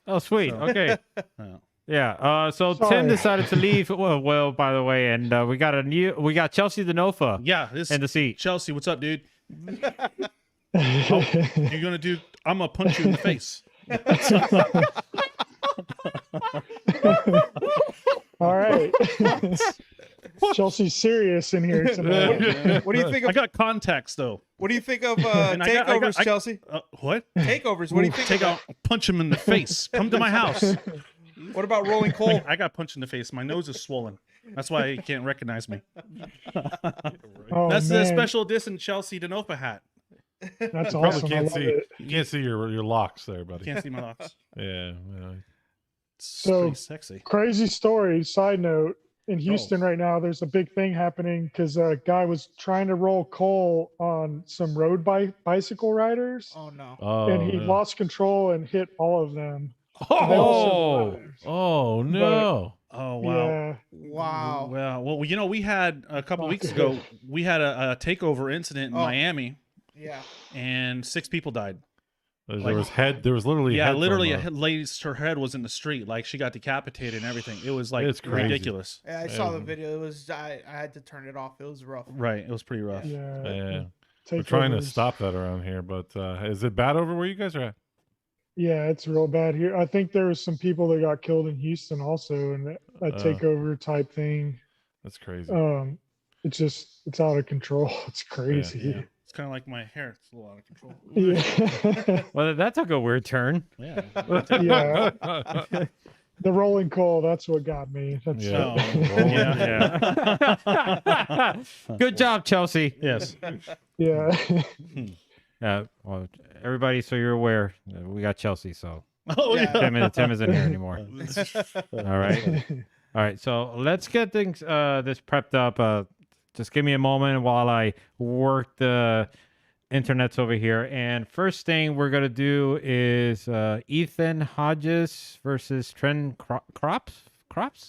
C: Oh, sweet.
D: So-
C: Okay.
D: Yeah.
C: Yeah. So Tim
E: Sorry.
C: decided to leave. Well, by the way, and we got Chelsea DeNova
D: Yeah. This
C: in the seat.
D: Chelsea. What's up, dude? You're gonna do. I'm gonna punch you in the face.
E: All right. Chelsea's serious in here tonight.
B: What do you think
D: I
B: of?
D: got context though.
B: What do you think of
D: And I got-
B: takeovers,
D: I-
B: Chelsea?
D: What?
B: Takeovers. What do you think?
D: Take out. Punch him in the face. Come to my house.
B: What about rolling coal?
D: I got punched in the face. My nose is swollen. That's why he can't recognize me.
E: Oh,
D: That's
E: man.
D: the special edition Chelsea DeNova hat.
E: That's
F: Probably
E: awesome. I
F: can't
E: love
F: see.
E: it.
F: You can't see your locks there, buddy.
D: Can't see my locks.
F: Yeah.
D: It's
E: So-
D: pretty sexy.
E: Crazy story. Side note. in Houston right now, there's a big thing happening because a guy was trying to roll coal on some road bicycle riders,
B: Oh no.
E: and he
F: yeah.
E: lost control and hit all of them. And they all
F: Oh,
E: survived.
F: oh no.
D: Oh wow.
E: Yeah.
B: Wow.
D: Well, you know, we had a couple
E: Not
D: weeks
E: good.
D: ago, we had a takeover incident in
B: Oh.
D: Miami,
B: Yeah.
D: and 6 people died.
F: There
D: Like-
F: was literally
D: Yeah,
F: heads
D: literally,
F: on the-
D: lady's her head was in the street, like she got decapitated and everything. It was like
F: It's crazy.
D: ridiculous.
B: Yeah, I saw the video. It was I had to turn it off. It was rough.
D: Right, it was pretty rough.
E: Yeah.
F: Yeah. We're trying to
E: takeovers.
F: stop that around here, but is it bad over where you guys are at?
E: Yeah, it's real bad here. I think there was some people that got killed in Houston also in a takeover type thing.
F: That's crazy.
E: It's out of control. It's crazy.
D: Yeah. It's kind of like my hair. It's a little out of control.
E: Yeah.
C: Well, that took a weird turn.
D: Yeah.
E: Yeah. The rolling coal, that's what got me. That's
F: Yeah.
D: Yeah.
C: Good job, Chelsea.
D: Yes.
E: yeah.
C: Well, everybody, so you're aware, we got Chelsea. So
D: Oh
B: Yeah.
D: yeah.
C: Tim isn't here anymore. All right. All right. So let's get things this prepped up. Just give me a moment while I work the internets over here. And first thing we're gonna do is Ethan Hodges versus Trent Crops.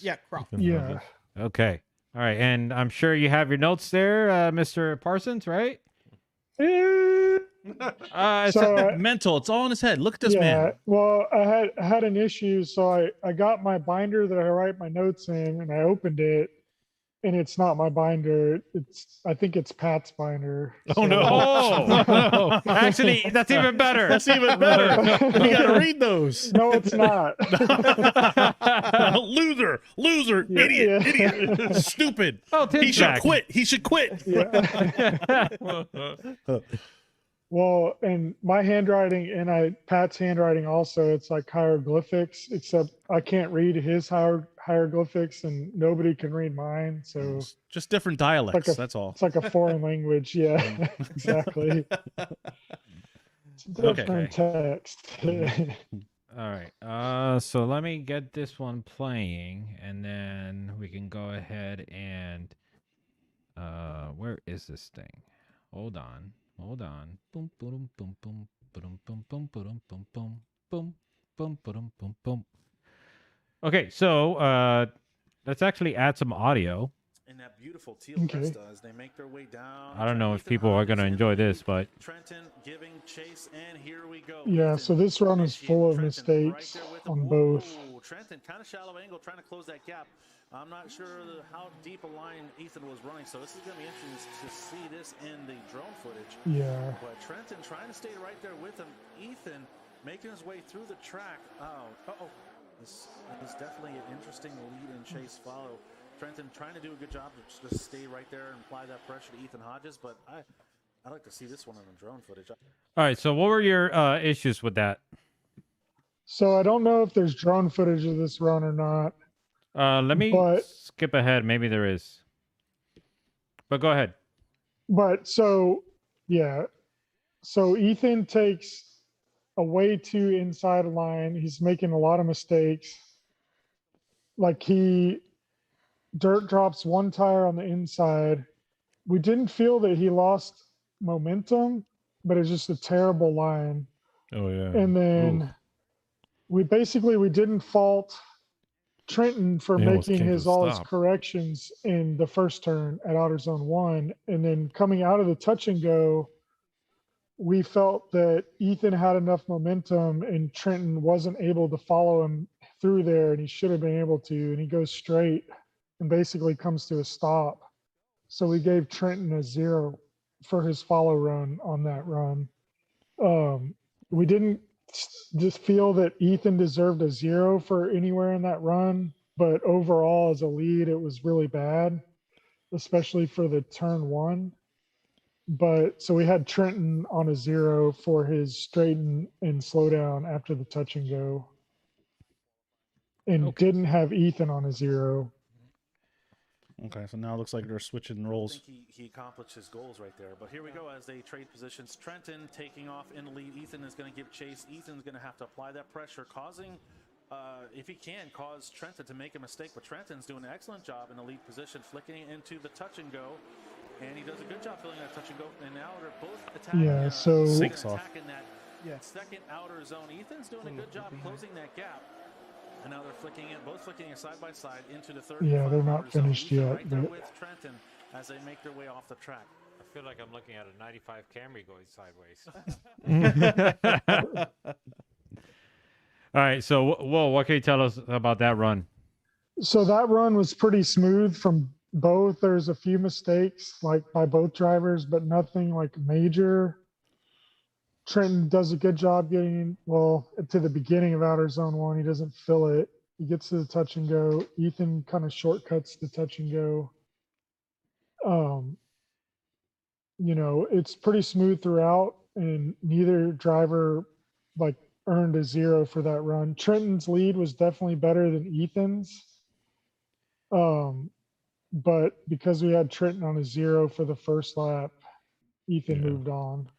B: Yeah, crop.
E: Yeah.
C: Okay. All right. And I'm sure you have your notes there, Mr. Parsons, right?
E: So,
D: Mental. It's all in his head. Look at this
E: yeah.
D: man.
E: Well, I had an issue, so I got my binder that I write my notes in, and I opened it, and it's not my binder. I think it's Pat's binder.
F: Oh no!
C: Oh, actually, that's even better.
D: That's even better. You got to read those.
E: No, it's not.
D: Loser,
E: Yeah.
D: idiot, stupid.
C: Oh, Tim's
D: He should
C: back.
D: quit. He should quit.
E: Yeah. Well, and my handwriting and Pat's handwriting also, it's like hieroglyphics, except I can't read his hieroglyphics and nobody can read mine. So
D: Just different dialects.
E: Like
D: That's all.
E: it's like a foreign language. Yeah, exactly. It's a different text.
C: All right. So let me get this one playing, and then we can go ahead and where is this thing? Hold on. Boom, boom, boom, boom, boom, boom, boom, boom, boom, boom, boom, boom, boom, boom, boom. Okay, so let's actually add some audio.
A: In that beautiful teal
E: Okay.
A: Cresta as they make their way down.
C: I don't know if
A: Ethan
C: people are
A: Hodges
C: going to
A: in
C: enjoy
A: the
C: this,
A: lead.
C: but
A: Trenton giving chase, and here we go.
E: Yeah,
A: Ethan
E: so this run is
A: initiating
E: full of
A: Trenton
E: mistakes
A: right there with
E: on
A: him.
E: both.
A: Ooh, Trenton kind of shallow angle, trying to close that gap. I'm not sure how deep a line Ethan was running, so this is going to be interesting to see this in the drone footage.
E: Yeah.
A: But Trenton trying to stay right there with him. Ethan making his way through the track. This is definitely an interesting lead and chase follow. Trenton trying to do a good job to just stay right there and apply that pressure to Ethan Hodges, but I'd like to see this one in the drone footage.
C: all right. So what were your issues with that?
E: So I don't know if there's drone footage of this run or not.
C: Let me
E: But-
C: skip ahead. Maybe there is, but go ahead.
E: But so Ethan takes a way too inside line. He's making a lot of mistakes. Like he dirt drops one tire on the inside. We didn't feel that he lost momentum, but it's just a terrible line.
F: Oh yeah.
E: And then we didn't fault Trenton for
F: He almost
E: making
F: came to
E: his
F: a
E: all his
F: stop.
E: corrections in the first turn at outer zone 1, and then coming out of the touch and go, we felt that Ethan had enough momentum and Trenton wasn't able to follow him through there, and he should have been able to, and he goes straight and basically comes to a stop. So we gave Trenton a 0 for his follow run on that run. We didn't just feel that Ethan deserved a 0 for anywhere in that run, but overall as a lead, it was really bad, especially for the turn 1. But so we had Trenton on a 0 for his straighten and slow down after the touch and go, and didn't have Ethan on a 0.
D: Okay, so now it looks like they're switching
A: I
D: roles.
A: think he accomplished his goals right there. But here we go as they trade positions. Trenton taking off in the lead. Ethan is going to give chase. Ethan's going to have to apply that pressure, causing if he can, cause Trenton to make a mistake. But Trenton's doing an excellent job in the lead position, flicking it into the touch and go. And he does a good job filling that touch and go. And now they're both attacking.
E: Yeah, so
D: Sinks off.
A: Attacking that second outer zone. Ethan's doing a good job closing that gap. And now they're both flicking it side by side into the third.
E: Yeah, they're
A: outer
E: not
A: zone.
E: finished
A: Ethan
E: yet.
A: right there
E: But
A: with Trenton as they make their way off the track.
G: I feel like I'm looking at a 95 Camry going sideways.
C: All right, so Will, what can you tell us about that run?
E: so that run was pretty smooth from both. There's a few mistakes like by both drivers, but nothing like major. Trenton does a good job getting to the beginning of outer zone 1. He doesn't fill it. He gets to the touch and go. Ethan kind of shortcuts the touch and go. It's pretty smooth throughout, and neither driver like earned a 0 for that run. Trenton's lead was definitely better than Ethan's. But because we had Trenton on a 0 for the first lap, Ethan moved on.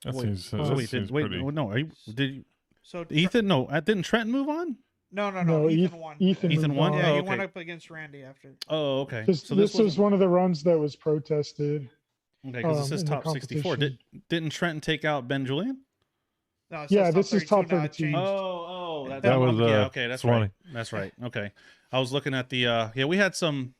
F: That
D: Wait,
F: seems,
D: so
F: that
D: wait,
F: seems
D: wait,
F: pretty.
D: no, did you,
B: So
D: Ethan? No, didn't Trenton move on?
B: no. Ethan won.
E: Ethan
D: Ethan
E: moved
D: won?
E: on.
B: Yeah,
D: Oh,
B: he
D: okay.
B: went up against Randy after.
D: Oh, okay.
E: So this was one of the runs that was protested.
D: Okay, because this is
E: in the
D: top 64.
E: competition.
D: Didn't Trenton take out Ben Julian?
B: No, it
E: Yeah,
B: says
E: this is top
B: now, it
E: 32.
B: changed.
D: Oh,
F: That was,
D: yeah. Okay, that's
F: 20.
D: right. That's right. Okay, I was looking at the. We had some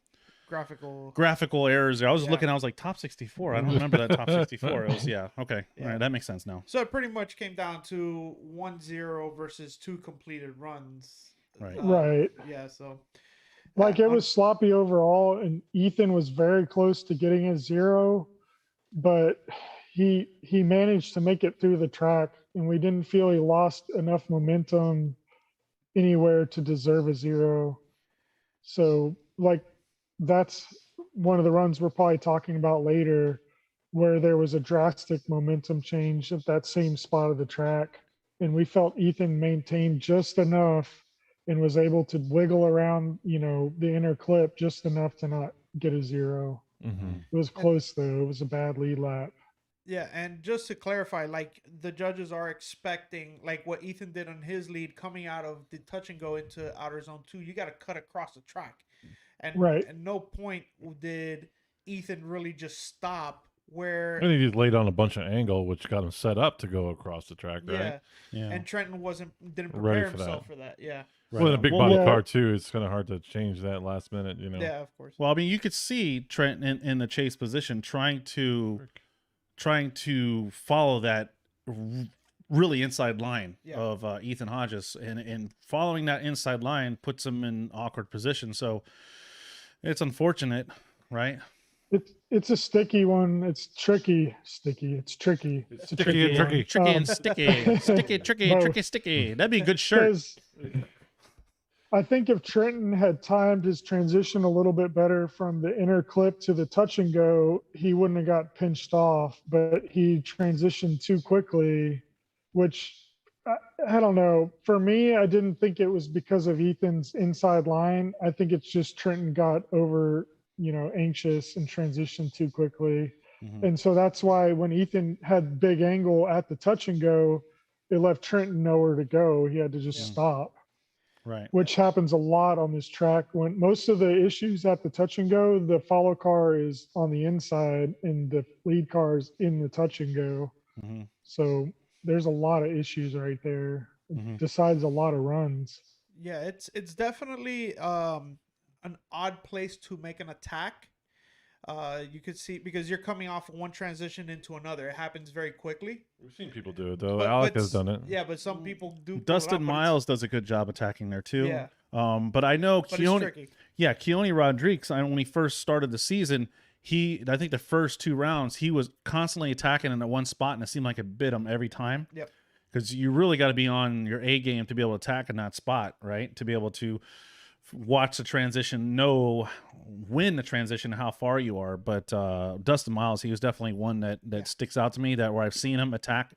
B: graphical
D: errors there. I was
B: Yeah.
D: looking. I was like top 64. I don't remember that top 64. It was okay. All
B: Yeah.
D: right, that makes sense now.
B: So it pretty much came down to 1-0 versus 2 completed runs.
D: Right.
E: Right.
B: Yeah. So
E: Like it was sloppy overall, and Ethan was very close to getting a 0, but he managed to make it through the track, and we didn't feel he lost enough momentum anywhere to deserve a 0. So like that's one of the runs we're probably talking about later, where there was a drastic momentum change at that same spot of the track, and we felt Ethan maintained just enough and was able to wiggle around, the inner clip just enough to not get a 0.
F: Mm-hmm.
E: It was close though. It was a bad lead lap.
B: yeah, and just to clarify, like the judges are expecting, like what Ethan did on his lead coming out of the touch and go into outer zone 2, you got to cut across the track, and
E: Right.
B: at no point did Ethan really just stop where.
F: And he just laid on a bunch of angle, which got him set up to go across the track,
B: Yeah,
F: right?
D: Yeah.
B: and Trenton didn't
F: Ready
B: prepare
F: for
B: himself
F: that.
B: for that. Yeah,
F: Well, in a big
D: Well,
F: body
E: yeah.
F: car too, it's kind of hard to change that last minute,
B: yeah, of course.
D: Well, I mean, you could see Trent in the chase position trying to follow that really inside line
B: Yeah.
D: of Ethan Hodges, and following that inside line puts him in awkward position. So it's unfortunate, right?
E: It's a sticky one. It's tricky. Sticky. It's tricky. It's a
F: Sticky and
E: one.
F: tricky.
D: Tricky and sticky, sticky, tricky,
E: Both.
D: tricky, sticky. That'd be a good shirt.
E: 'Cause I think if Trenton had timed his transition a little bit better from the inner clip to the touch and go, he wouldn't have got pinched off, but he transitioned too quickly, which I don't know. For me, I didn't think it was because of Ethan's inside line. I think it's just Trenton got over, anxious and transitioned too quickly.
D: Mhm.
E: And so that's why when Ethan had big angle at the touch and go, it left Trenton nowhere to go. He had to just stop,
D: Right.
E: which happens a lot on this track. When most of the issues at the touch and go, the follow car is on the inside and the lead car is in the touch and go.
D: Mhm.
E: So there's a lot of issues right there.
D: Mhm.
E: Decides a lot of runs.
B: Yeah, it's definitely an odd place to make an attack. You could see because you're coming off one transition into another. It happens very quickly.
F: We've seen people do it though.
B: But-
F: Alec
B: but
F: has done it.
B: Yeah, but some people do. pull it
D: Dustin
B: off, but it's-
D: Miles does a good job attacking there too.
B: Yeah.
D: But I know
B: But it's
D: Keone,
B: tricky.
D: yeah, Keone Rodriguez, when he first started the season, I think the first 2 rounds, he was constantly attacking in that one spot, and it seemed like it bit him every time.
B: Yep.
D: Because you really got to be on your A game to be able to attack in that spot, right? To be able to watch the transition, know when the transition, how far you are. But Dustin Miles, he was definitely one that sticks out to me, that where I've seen him attack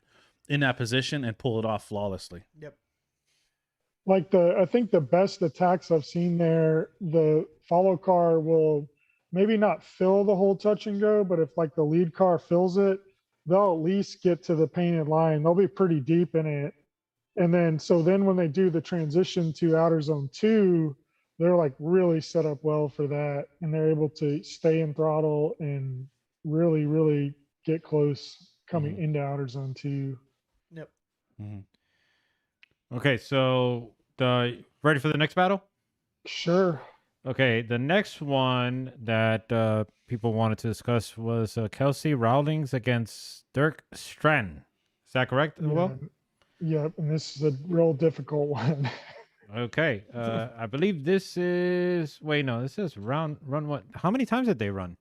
D: in that position and pull it off flawlessly.
B: Yep.
E: Like I think the best attacks I've seen there, the follow car will maybe not fill the whole touch and go, but if like the lead car fills it, they'll at least get to the painted line. They'll be pretty deep in it. And then, so then when they do the transition to outer zone 2, they're like really set up well for that. And they're able to stay in throttle and really, really get close coming into outer zone 2.
B: Yep.
C: Okay, so ready for the next battle?
E: Sure.
C: Okay, the next one that people wanted to discuss was Kelsey Rawlings against Dirk Stratton. Is that correct? Well,
E: Yep. And this is a real difficult one.
C: okay. I believe this is. Wait, no, this is run what? How many times did they run?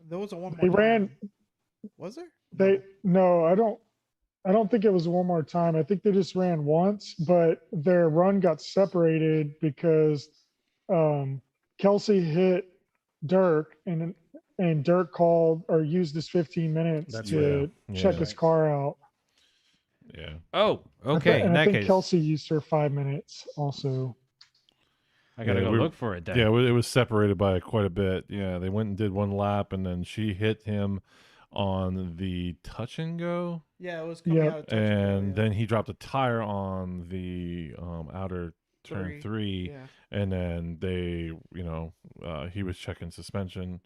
B: There was a one more
E: They
B: time.
E: ran.
B: Was there?
E: I don't think it was one more time. I think they just ran once, but their run got separated because Kelsey hit Dirk and Dirk called or used his 15 minutes
D: That's
E: to
F: right.
E: check
F: Yeah.
E: his car out.
F: Yeah.
C: Oh, okay.
E: And
C: In
E: I
C: that
E: think
C: case,
E: Kelsey used her 5 minutes also.
C: I gotta
F: Yeah,
C: go
F: we-
C: look for it then.
F: Yeah, it was separated by quite a bit. Yeah, they went and did one lap, and then she hit him on the touch and go,
B: Yeah, it was coming
E: Yep.
B: out of touch and go,
F: and
B: yeah.
F: then he dropped a tire on the outer turn 3,
B: Yeah.
F: and then they, he was checking suspension,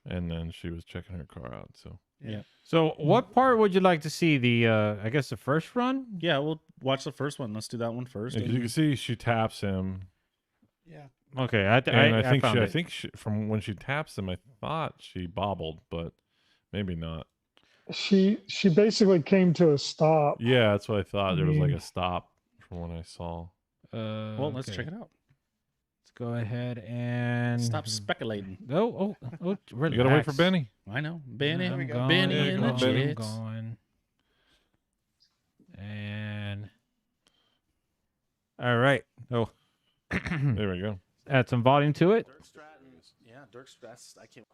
F: and then she was checking her car out. So
C: So, what part would you like to see? The I guess the first run.
D: Yeah, we'll watch the first one. Let's do that one first.
F: as you can see, she taps him,
B: Yeah.
C: Okay,
F: and I think
C: found
F: she, I
C: it.
F: think she, from when she taps him, I thought she bobbled, but maybe not.
E: She basically came to a stop.
F: Yeah, that's what I thought. There was like
E: Mm.
F: a stop from what I saw.
D: Well, let's
C: Okay.
D: check it out.
C: Let's go ahead and
D: Stop speculating.
C: Oh, relax.
F: You gotta wait for Benny.
D: I know. Benny,
B: There we go.
D: Benny
F: Yeah,
D: and
F: go
D: the
F: on, Benny.
D: Jets.
C: Going. And all right. Oh,
F: There we go.
C: add some volume to it.
A: Dirk Stratton, yeah, Dirk Stratton. I can't.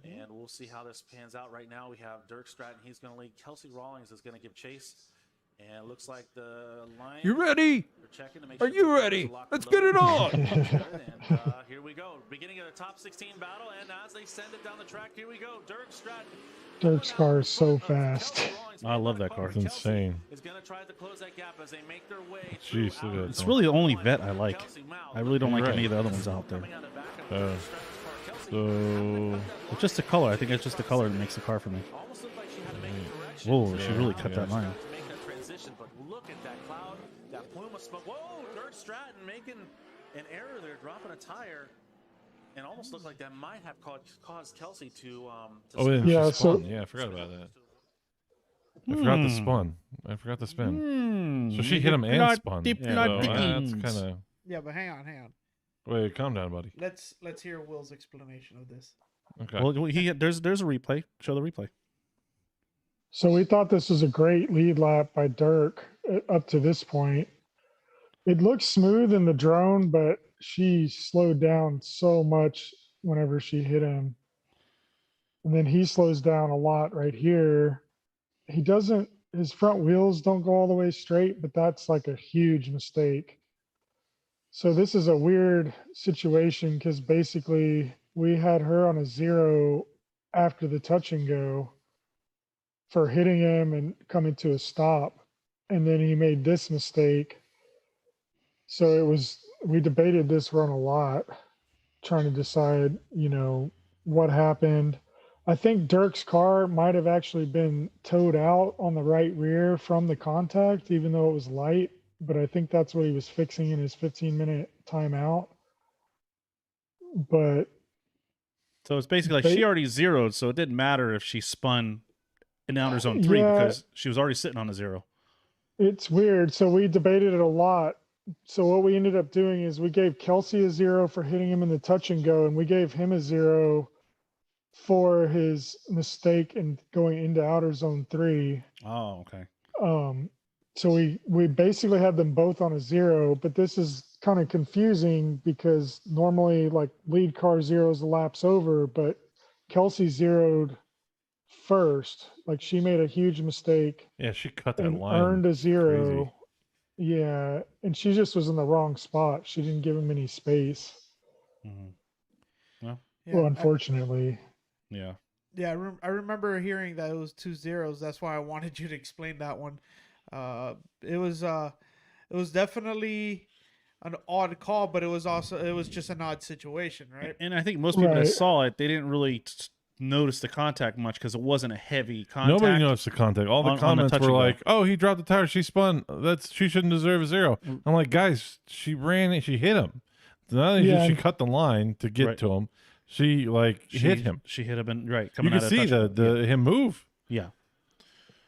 A: And we'll see how this pans out. Right now, we have Dirk Stratton. He's going to lead. Kelsey Rawlings is going to give chase. And it looks like the line.
C: You ready?
A: They're checking to make
C: Are
A: sure
C: you
A: the cars
C: ready?
A: are locked
C: Let's
A: and
C: get it
A: loaded.
C: on.
A: And here we go. Beginning of the top 16 battle. And as they send it down the track, here we go. Dirk Stratton.
E: Dirk's car is so fast.
D: I love that car.
F: It's insane.
A: Is going to try to close that gap as they make their way.
F: Jeez,
A: through
F: look at that
D: It's
F: thing.
D: really the only vet I like.
A: Kelsey, wow.
D: I really don't like
F: Right.
D: any of the other ones out there.
A: Coming out of back of
F: Uh,
A: Dirk Stratton's car. Kelsey,
F: So
D: It's just the color. I think it's just the color that makes the car for me.
A: almost looked like she had to make a correction.
D: Whoa, she really
F: Yeah,
D: cut
F: yeah.
D: that line.
A: To make that transition, but look at that cloud, that plume of smoke. Whoa, Dirk Stratton making an error there, dropping a tire, and almost looked like that might have caused Kelsey to
F: oh, yeah,
E: Yeah,
F: she
E: so-
F: spun. Yeah, I forgot about that. I forgot the spun. I forgot the spin. So she hit him and spun.
D: Deep
F: So,
D: plot
F: that's
D: thickens.
F: kind of.
B: Yeah, but hang on.
F: Wait, calm down, buddy.
B: Let's hear Will's explanation of this.
F: Okay.
D: Well, there's a replay. Show the replay.
E: So we thought this was a great lead lap by Dirk up to this point. It looked smooth in the drone, but she slowed down so much whenever she hit him. And then he slows down a lot right here. His front wheels don't go all the way straight, but that's like a huge mistake. So this is a weird situation because basically we had her on a 0 after the touch and go for hitting him and coming to a stop. And then he made this mistake. So we debated this run a lot, trying to decide, what happened. I think Dirk's car might have actually been towed out on the right rear from the contact, even though it was light. But I think that's what he was fixing in his 15-minute timeout. But
D: So it's basically like
E: They-
D: she already zeroed, so it didn't matter if she spun in outer zone 3
E: Yeah.
D: because she was already sitting on a 0.
E: it's weird. So we debated it a lot. So what we ended up doing is we gave Kelsey a 0 for hitting him in the touch and go, and we gave him a 0 for his mistake in going into outer zone 3.
D: Oh, okay.
E: So we basically had them both on a 0, but this is kind of confusing because normally like lead car zeros the laps over, but Kelsey zeroed first. Like she made a huge mistake
F: Yeah, she cut that
E: and
F: line.
E: earned a 0.
F: Crazy.
E: Yeah, and she just was in the wrong spot. She didn't give him any space.
D: Mhm.
B: Yeah,
E: Well, unfortunately.
D: Yeah.
B: I remember hearing that it was 2 zeros. That's why I wanted you to explain that one. It was it was definitely an odd call, but it was just an odd situation, right?
D: And I think most people that
E: Right.
D: saw it, they didn't really notice the contact much because it wasn't a heavy contact.
F: Nobody noticed the contact. All the
D: on the
F: comments
D: touch
F: were
D: and go.
F: like, "Oh, he dropped the tire. She spun. She shouldn't deserve a 0." I'm like, guys, she ran and she hit him. Not only did she cut the line to get
D: Right.
F: to him, she hit him.
D: She hit him, and right.
F: You
D: Coming
F: could
D: out of
F: see
D: touch-
F: the him move.
D: yeah.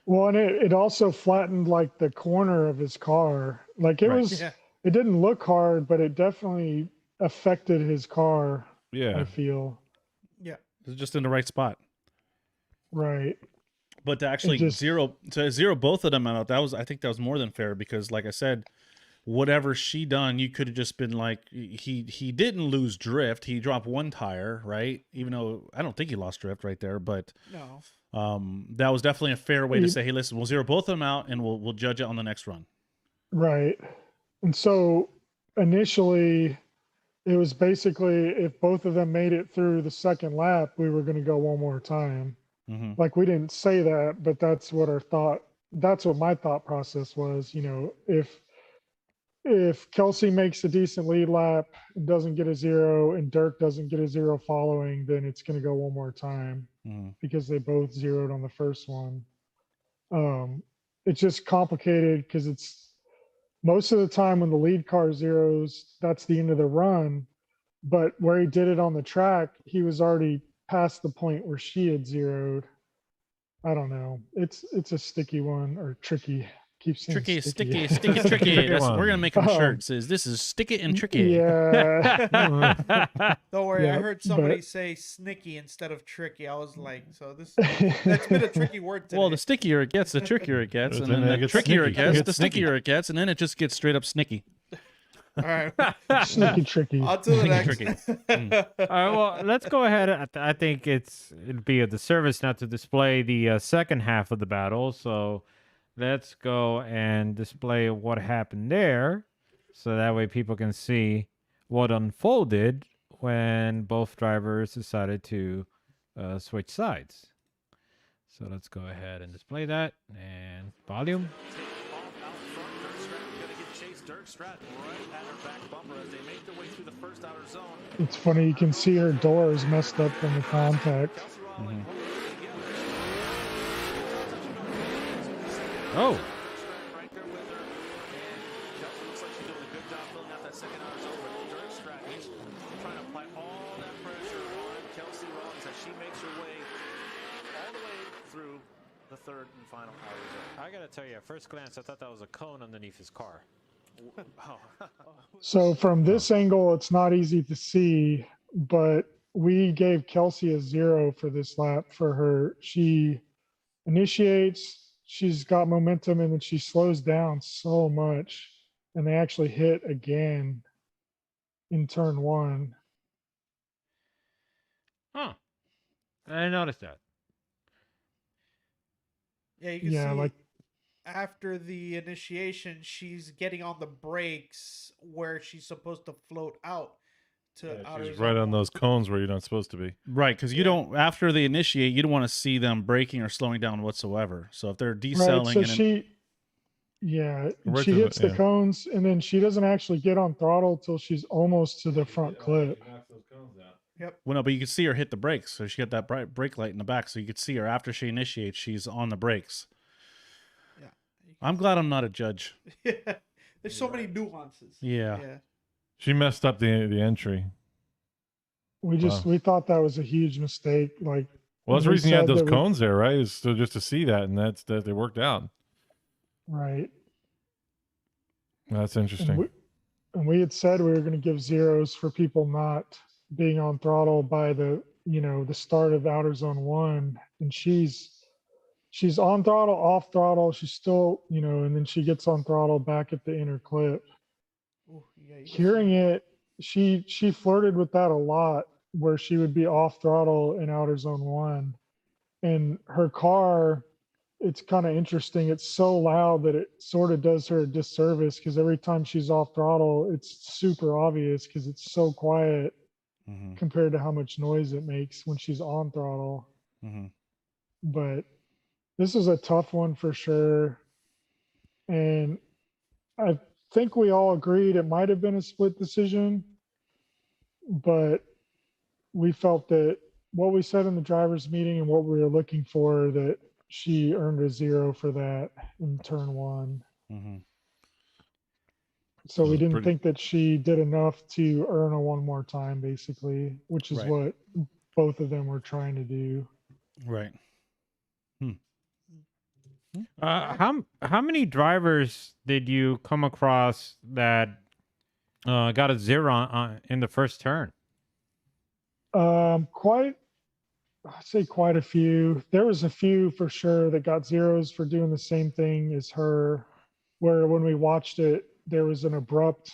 E: Well, and it also flattened like the corner of his car. Like it
D: Right.
E: was,
B: Yeah.
E: it didn't look hard, but it definitely affected his car.
F: Yeah.
E: I feel.
B: Yeah.
D: It's just in the right spot.
E: Right.
D: But to actually zero both of them out, I think that was more than fair because, like I said, whatever she done, you could have just been like, he didn't lose drift. He dropped one tire, right? Even though I don't think he lost drift right there, but
B: No.
D: that was definitely a fair way to say, hey, listen, we'll zero both of them out and we'll judge it on the next run.
E: Right. And so initially it was basically if both of them made it through the second lap, we were going to go one more time.
D: Mm-hmm.
E: Like we didn't say that, but that's what my thought process was. You know, if Kelsey makes a decent lead lap and doesn't get a 0 and Dirk doesn't get a 0 following, then it's going to go one more time because they both zeroed on the first one. It's just complicated because it's most of the time when the lead car zeros, that's the end of the run. But where he did it on the track, he was already past the point where she had zeroed. I don't know. It's a sticky one or tricky. Keep saying
D: Tricky,
E: sticky.
D: sticky, tricky.
F: Tricky
D: We're
F: one.
D: gonna make him a shirt. It says this is stick it and tricky.
E: Yeah.
B: Don't worry, I
E: Yeah,
B: heard somebody
E: but-
B: say snicky instead of tricky. I was like, so that's been a tricky word today.
D: Well, the stickier it gets, the trickier it gets, and
F: Then
D: then
F: it
D: the
F: gets
D: trickier
F: sneaky.
D: it gets,
F: It
D: the
F: gets sneaky.
D: stickier it gets, and then it just gets straight up snicky.
B: All right.
E: Sneaky tricky.
B: On to the next.
D: Tricky.
C: All right, well, let's go ahead. I think it'd be a disservice not to display the second half of the battle. So let's go and display what happened there, so that way people can see what unfolded when both drivers decided to switch sides. So let's go ahead and display that and volume.
A: Dirk Stratton right at her back bumper as they make their way through the first outer zone.
E: It's funny. You can see her door is messed up from the contact.
C: Oh,
A: Right there with her. And Kelsey looks like she's doing a good job filling out that second outer zone. But Dirk Stratton, he's trying to apply all that pressure on Kelsey Rollins as she makes her way all the way through the third and final outer zone.
G: I gotta tell you, at first glance, I thought that was a cone underneath his car.
E: So from this angle, it's not easy to see, but we gave Kelsey a 0 for this lap for her. She initiates, she's got momentum, and then she slows down so much. And they actually hit again in turn 1.
C: huh. I didn't notice that.
B: Yeah, you can
E: Yeah,
B: see
E: like
B: after the initiation, she's getting on the brakes where she's supposed to float out to outer
F: She's
B: zone
F: right on
B: one.
F: those cones where you're not supposed to be.
D: Right, because you don't, after they initiate, you don't want to see them braking or slowing down whatsoever. So if they're decelling,
E: right, so
D: and
E: she
F: Right
E: she
F: to the-
E: hits the
F: yeah.
E: cones, and then she doesn't actually get on throttle till she's almost to the front clip.
D: well, no, but you can see her hit the brakes. So she got that bright brake light in the back, so you could see her after she initiates. She's on the brakes.
B: Yeah.
D: I'm glad I'm not a judge.
B: There's so many nuances.
D: Yeah.
B: Yeah.
F: She messed up the entry.
E: We thought that was a huge mistake. Like,
F: Well, that's the
E: we
F: reason you had
E: said
F: those
E: that we-
F: cones there, right? Is so just to see that, and that they worked out.
E: right.
F: That's interesting.
E: And we had said we were going to give 0s for people not being on throttle by the start of outer zone 1. And she's on throttle, off throttle. She's still, and then she gets on throttle back at the inner clip.
B: Ooh, yeah, you can
E: Hearing it, she flirted with that a lot, where she would be off throttle in outer zone 1. And her car, it's kind of interesting. It's so loud that it sort of does her a disservice, because every time she's off throttle, it's super obvious because it's so quiet
D: Mm-hmm.
E: compared to how much noise it makes when she's on throttle.
D: Mm-hmm.
E: But this is a tough one for sure. And think we all agreed it might have been a split decision, but we felt that what we said in the drivers' meeting and what we were looking for, that she earned a 0 for that in turn 1.
D: Mm-hmm.
E: So
F: This
E: we
F: is
E: didn't
F: pretty-
E: think that she did enough to earn a 1 more time, basically, which is
D: Right.
E: what both of them were trying to do.
D: Right.
C: How many drivers did you come across that got a 0 in the first turn?
E: I'd say quite a few. There was a few for sure that got 0s for doing the same thing as her, where when we watched it, there was an abrupt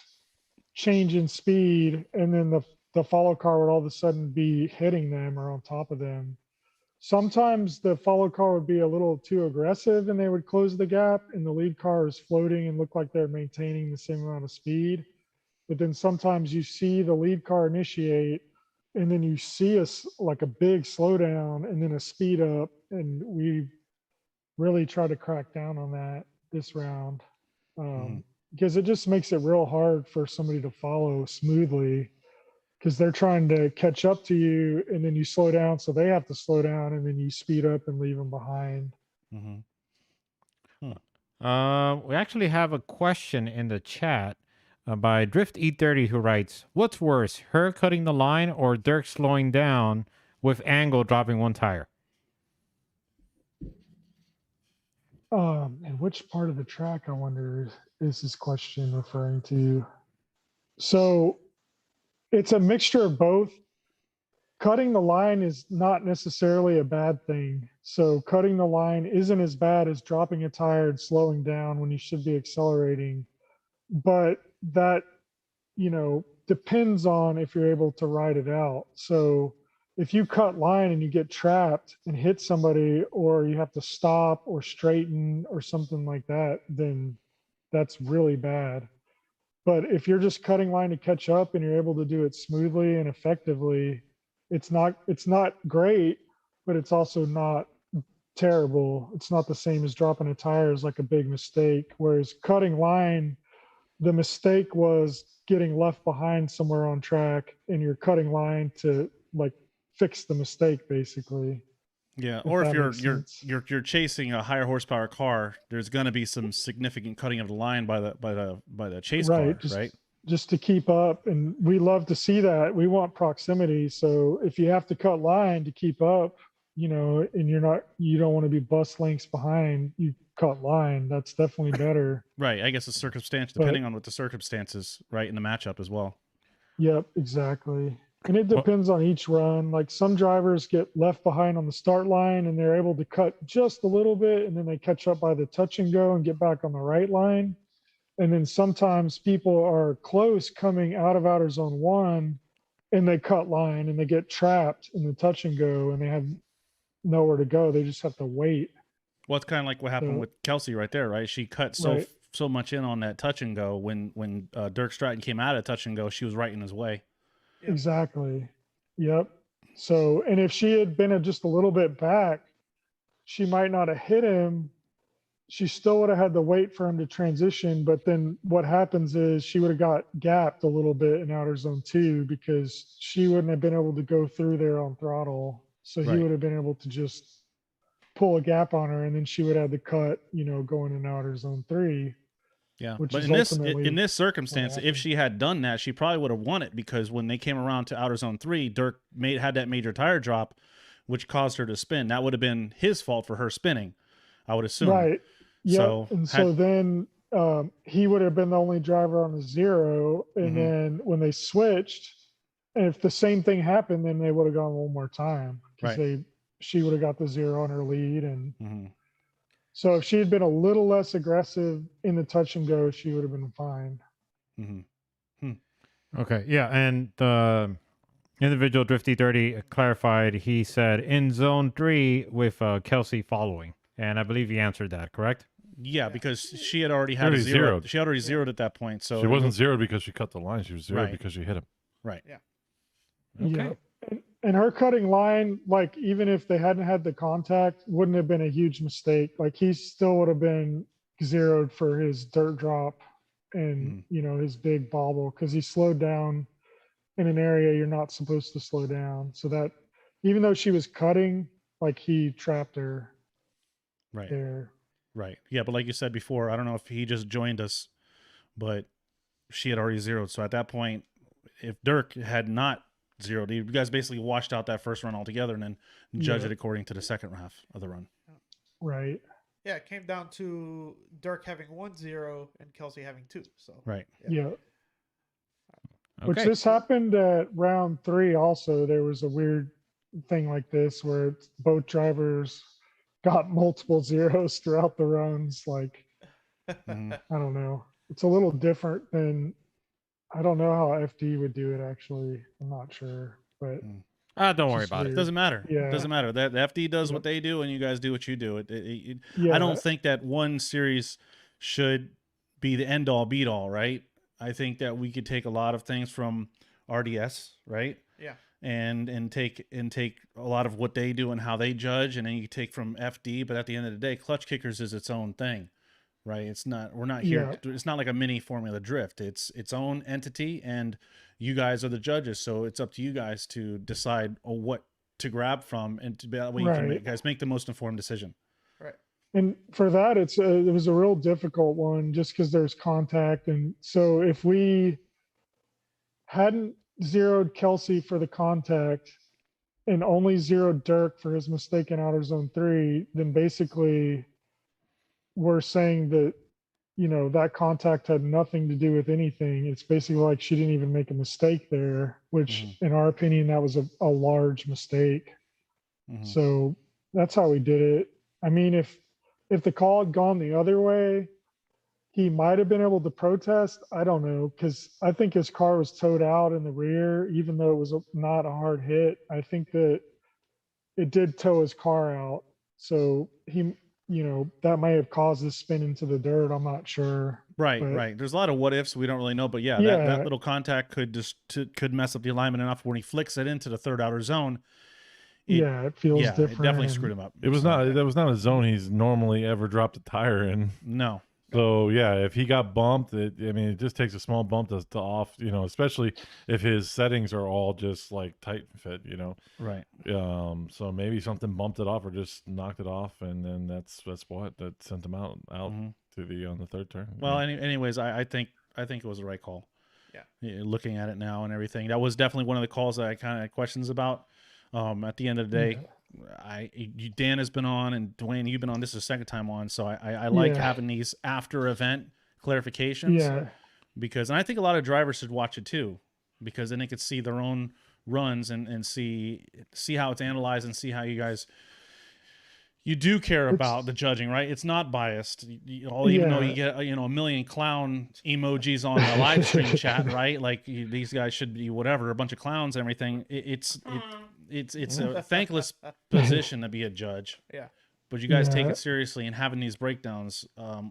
E: change in speed, and then the follow car would all of a sudden be hitting them or on top of them. Sometimes the follow car would be a little too aggressive and they would close the gap, and the lead car is floating and look like they're maintaining the same amount of speed. But then sometimes you see the lead car initiate, and then you see like a big slowdown and then a speed up. And we really try to crack down on that this round, because it just makes it real hard for somebody to follow smoothly, because they're trying to catch up to you, and then you slow down, so they have to slow down, and then you speed up and leave them behind.
D: Mm-hmm.
C: We actually have a question in the chat by Drift E30 who writes, "What's worse, her cutting the line or Dirk slowing down with angle dropping 1 tire?"
E: And which part of the track, I wonder, is this question referring to? So it's a mixture of both. Cutting the line is not necessarily a bad thing. So cutting the line isn't as bad as dropping a tire and slowing down when you should be accelerating. But that, depends on if you're able to ride it out. So if you cut line and you get trapped and hit somebody, or you have to stop or straighten or something like that, then that's really bad. But if you're just cutting line to catch up and you're able to do it smoothly and effectively, it's not great, but it's also not terrible. It's not the same as dropping a tire is like a big mistake. Whereas cutting line, the mistake was getting left behind somewhere on track, and you're cutting line to like fix the mistake, basically.
D: Yeah,
E: If
D: or if
E: that
D: you're
E: makes sense.
D: you're chasing a higher horsepower car, there's going to be some significant cutting of the line by the chase car, right?
E: Just to keep up, and we love to see that. We want proximity. So if you have to cut line to keep up, and you don't want to be bus lengths behind, you cut line. That's definitely better.
D: Right. I guess the circumstance, depending on what the circumstances, right, in the matchup as well.
E: Yep, exactly. And it depends on each run. Like some drivers get left behind on the start line and they're able to cut just a little bit, and then they catch up by the touch and go and get back on the right line. And then sometimes people are close coming out of outer zone 1 and they cut line and they get trapped in the touch and go, and they have nowhere to go. They just have to wait.
D: Well, it's kind of like what happened with Kelsey right there, right? She cut so much in on that touch and go. When Dirk Stratton came out of touch and go, she was right in his way.
E: Exactly. Yep. So, and if she had been just a little bit back, she might not have hit him. She still would have had to wait for him to transition. But then what happens is she would have got gapped a little bit in outer zone 2, because she wouldn't have been able to go through there on throttle. So he would have been able to just pull a gap on her, and then she would have to cut, going in outer zone 3.
D: Yeah,
E: which
D: but
E: is
D: in this circumstance, if she had done that, she probably would have won it, because when they came around to outer zone 3, Dirk had that major tire drop, which caused her to spin. That would have been his fault for her spinning, I would assume.
E: Right. Yeah.
D: So,
E: so then he would have been the only driver on the 0, and then when they switched, and if the same thing happened, then they would have gone one more time, because she would have got the 0 on her lead, and so if she had been a little less aggressive in the touch and go, she would have been fine.
C: Okay, yeah, and the individual Drifty 30 clarified. He said in zone 3 with Kelsey following, and I believe he answered that, correct?
D: Yeah, because she had already had a 0. She already zeroed at that point. So
F: she wasn't zeroed because she cut the line. She was zeroed
D: Right.
F: because she hit him.
D: Right.
C: Yeah. Okay.
E: Yeah. And her cutting line, like even if they hadn't had the contact, wouldn't have been a huge mistake. Like he still would have been zeroed for his dirt drop, and, his big bobble, because he slowed down in an area you're not supposed to slow down. So that even though she was cutting, like he trapped her
D: Right.
E: there.
D: Right. Yeah, but like you said before, I don't know if he just joined us, but she had already zeroed. So at that point, if Dirk had not zeroed, you guys basically washed out that first run altogether and then judged it according to the second half of the run.
E: Right.
B: Yeah, it came down to Dirk having 1-0 and Kelsey having 2. So
D: Right.
E: Yeah.
C: Okay.
E: Which this happened at round 3 also. There was a weird thing like this where both drivers got multiple zeros throughout the runs. Like,
D: Mhm.
E: I don't know. It's a little different than, I don't know how FD would do it actually. I'm not sure. But
C: Don't worry
E: just
C: about
D: It
C: it.
E: weird.
D: doesn't matter.
E: Yeah.
D: It doesn't matter. The FD does
E: Yep.
D: what they do and you guys do what you do. I
E: Yeah.
D: don't think that one series should be the end all beat all, right? I think that we could take a lot of things from RDS, right?
B: yeah,
D: And take a lot of what they do and how they judge, and then you take from FD. But at the end of the day, Klutch Kickers is its own thing, right? It's not. We're not here.
E: Yeah.
D: It's not like a mini Formula Drift. It's its own entity, and you guys are the judges. So it's up to you guys to decide what to grab from, and to be that way you can
E: Right.
D: make the most informed decision.
B: right.
E: And for that, it was a real difficult one just because there's contact. And so if we hadn't zeroed Kelsey for the contact and only zeroed Dirk for his mistake in outer zone 3, then basically we're saying that, that contact had nothing to do with anything. It's basically like she didn't even make a mistake there, which in our opinion, that was a large mistake. So that's how we did it. I mean, if the call had gone the other way, he might have been able to protest. I don't know, because I think his car was towed out in the rear, even though it was not a hard hit. I think that it did tow his car out. So he, that might have caused this spin into the dirt. I'm not sure.
D: Right,
E: But-
D: right. There's a lot of what ifs we don't really know, but yeah,
E: Yeah.
D: that little contact could mess up the alignment enough when he flicks it into the third outer zone.
E: It feels
D: Yeah,
E: different.
D: it definitely
E: and-
D: screwed him up.
F: It was not. That was not a zone he's normally ever dropped a tire in.
D: No.
F: So yeah, if he got bumped, it just takes a small bump to off. Especially if his settings are all just like tight fit.
D: Right.
F: So maybe something bumped it off or just knocked it off, and then that's what that sent him out to the on the third turn.
D: Well, anyways, I think it was the right call.
B: Yeah.
D: Looking at it now and everything, that was definitely one of the calls that I kind of had questions about. At the end of the day, Dan has been on, and Dwayne, you've been on. This is the second time on, so I like having these after event clarifications.
E: Yeah.
D: Because, and I think a lot of drivers should watch it too, because then they could see their own runs and see how it's analyzed and see how you do care about the judging, right? It's not biased. Even though you get a million clown emojis on the live stream chat, right? Like these guys should be whatever, a bunch of clowns and everything. It's a thankless position to be a judge.
B: Yeah.
D: But you guys take
E: Yeah.
D: it seriously, and having these breakdowns,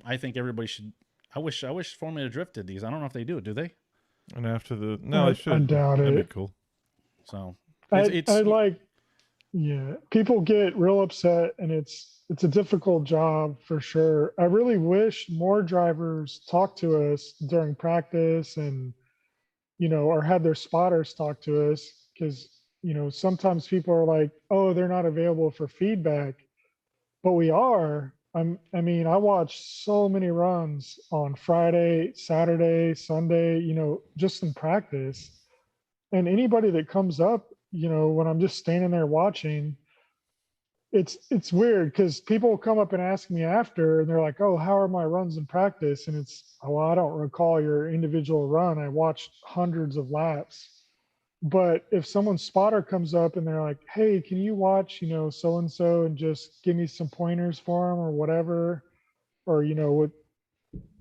D: I think everybody should. I wish Formula Drift did these. I don't know if they do it. Do they?
F: And after
E: I
F: they should.
E: doubt
F: That'd
E: it.
F: be cool.
D: So
E: people get real upset, and it's a difficult job for sure. I really wish more drivers talk to us during practice and, or had their spotters talk to us, because, sometimes people are like, oh, they're not available for feedback, but we are. I watched so many runs on Friday, Saturday, Sunday, just in practice. And anybody that comes up, when I'm just standing there watching, it's weird because people come up and ask me after, and they're like, oh, how are my runs in practice? And it's, well, I don't recall your individual run. I watched hundreds of laps. But if someone's spotter comes up and they're like, hey, can you watch, so-and-so and just give me some pointers for them or whatever, or, with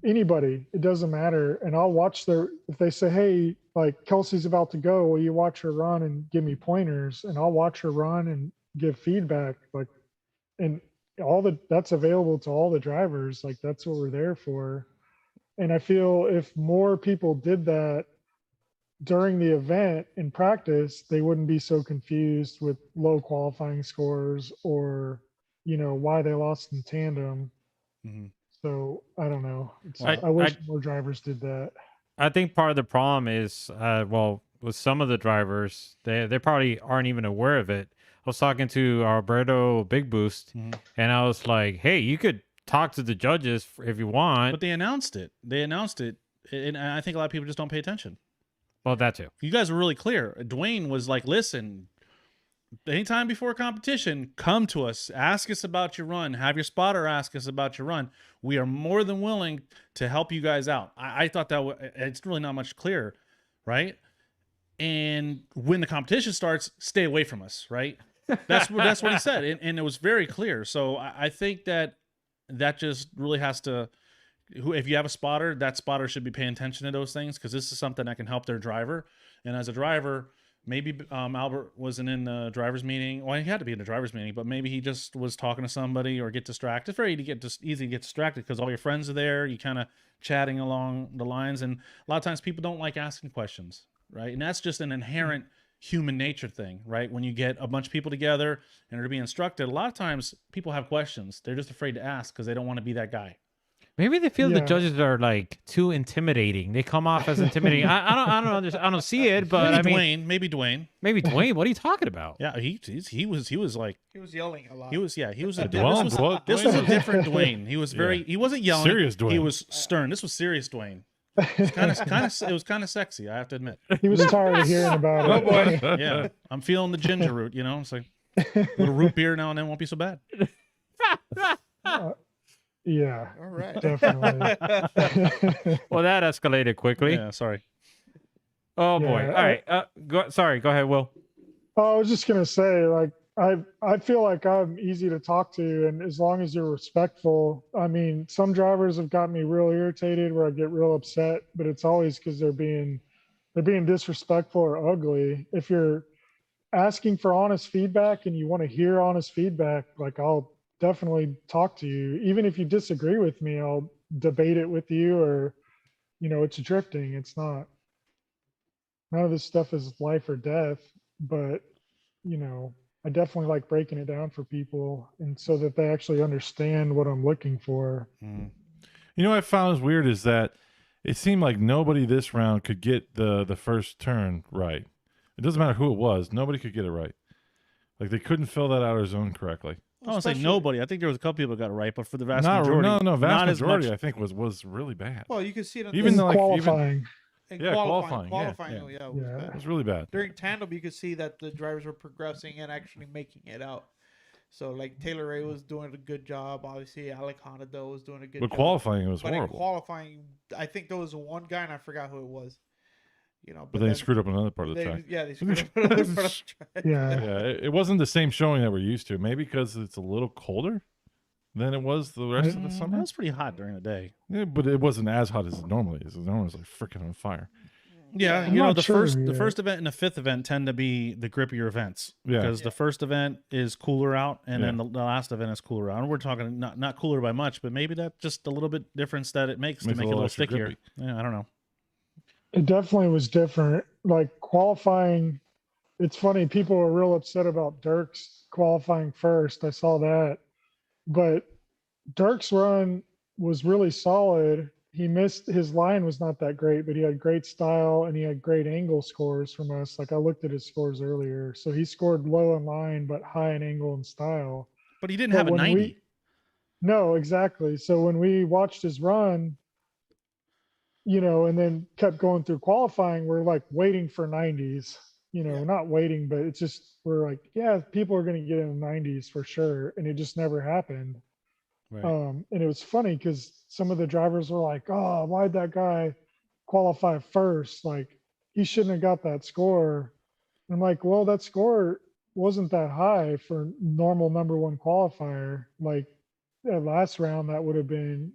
E: anybody, it doesn't matter. And I'll watch if they say, hey, like Kelsey's about to go, will you watch her run and give me pointers? And I'll watch her run and give feedback. Like, and that's available to all the drivers. Like, that's what we're there for. And I feel if more people did that during the event in practice, they wouldn't be so confused with low qualifying scores or, why they lost in tandem.
D: Mhm.
E: So I don't know.
C: I-
E: I wish
C: I-
E: more drivers did that.
C: I think part of the problem is, well, with some of the drivers, they probably aren't even aware of it. I was talking to Alberto Big Boost, and I was like, "Hey, you could talk to the judges if you want."
D: But they announced it. And I think a lot of people just don't pay attention.
C: Well, that too.
D: You guys were really clear. Dwayne was like, "Listen, anytime before a competition, come to us, ask us about your run, have your spotter ask us about your run. We are more than willing to help you guys out." I thought that it's really not much clearer, right? And when the competition starts, stay away from us, right? That's what he said, and it was very clear. So I think that just really has to. If you have a spotter, that spotter should be paying attention to those things, because this is something that can help their driver. And as a driver, maybe Albert wasn't in the driver's meeting. Well, he had to be in the driver's meeting, but maybe he just was talking to somebody or get distracted. It's very easy to get distracted because all your friends are there. You kind of chatting along the lines, and a lot of times people don't like asking questions, right? And that's just an inherent human nature thing, right? When you get a bunch of people together and they're being instructed, a lot of times people have questions. They're just afraid to ask because they don't want to be that guy.
C: Maybe they feel the
E: Yeah.
C: judges are like too intimidating. They come off as intimidating. I don't understand. I don't see it, but I mean,
D: Maybe Dwayne.
C: maybe Dwayne. What are you talking about?
D: Yeah, he was like
B: He was yelling a lot.
D: he was a
F: Dwayne
D: this was a different Dwayne. He was he wasn't yelling.
F: Serious Dwayne.
D: He was stern. This was serious Dwayne. It was kind of sexy, I have to admit.
E: He was tired of hearing about it.
B: boy.
D: Yeah, I'm feeling the ginger root. You know, it's like a little root beer now and then won't be so bad.
E: Yeah,
B: All right.
E: definitely.
C: Well, that escalated quickly.
D: Yeah, sorry.
C: Oh boy.
E: Yeah,
C: All right. Sorry. Go ahead, Will.
E: I was just gonna say, like, I feel like I'm easy to talk to, and as long as you're respectful. I mean, some drivers have got me real irritated where I get real upset, but it's always because they're being disrespectful or ugly. If you're asking for honest feedback and you want to hear honest feedback, like, I'll definitely talk to you. Even if you disagree with me, I'll debate it with you, or, it's drifting. It's not, none of this stuff is life or death, but, I definitely like breaking it down for people, and so that they actually understand what I'm looking for.
F: You know what I found is weird is that it seemed like nobody this round could get the first turn right. It doesn't matter who it was. Nobody could get it right. Like, they couldn't fill that outer zone correctly.
D: I don't say nobody. I think there was a couple people that got it right, but for the vast
F: Not,
D: majority,
F: no, vast
D: not as
F: majority,
D: much.
F: I think was really bad.
B: Well, you can see it in
F: Even
E: In
F: though, like,
E: qualifying,
F: Yeah, qualifying,
B: Qualifying,
F: yeah.
B: yeah, it was
E: Yeah.
B: bad.
F: It was really bad.
B: During tandem, you could see that the drivers were progressing and actually making it out. So, like, Taylor Ray was doing a good job. Obviously, Alec Honda was doing a good
F: But
B: job.
F: qualifying, it was
B: But in
F: horrible.
B: qualifying, I think there was one guy, and I forgot who it was.
F: But then he screwed up another part of the
B: they,
F: track.
B: Yeah, they screwed up another part of the track.
E: yeah.
F: Yeah, it wasn't the same showing that we're used to. Maybe because it's a little colder than it was the rest of the
D: It
F: summer.
D: was pretty hot during the day.
F: Yeah, but it wasn't as hot as it normally is. It normally is like freaking on fire.
D: Yeah,
E: I'm
D: you know,
E: not
D: the
E: sure
D: first
E: yet.
D: event and the fifth event tend to be the grippier events.
F: Yeah.
D: Because the first event is cooler out, and then
F: Yeah.
D: the last event is cooler out. And we're talking not cooler by much, but maybe that's just a little bit difference that it makes to
F: Makes it
D: make
F: a
D: it a
F: little
D: little
F: extra
D: stickier.
F: grippy.
D: Yeah, I don't know.
E: It definitely was different. Like, qualifying, it's funny, people were real upset about Dirk's qualifying first. I saw that. But Dirk's run was really solid. He missed, his line was not that great, but he had great style and he had great angle scores from us. Like, I looked at his scores earlier. So he scored low in line, but high in angle and style.
D: But he didn't
E: But
D: have a
E: when
D: 90.
E: No, exactly. So when we watched his run, and then kept going through qualifying, we're like waiting for 90s,
B: Yeah.
E: not waiting, but it's just, we're like, yeah, people are going to get in the 90s for sure. And it just never happened.
D: Right.
E: And it was funny because some of the drivers were like, oh, why'd that guy qualify first? Like, he shouldn't have got that score. I'm like, well, that score wasn't that high for normal number one qualifier. Like, last round, that would have been,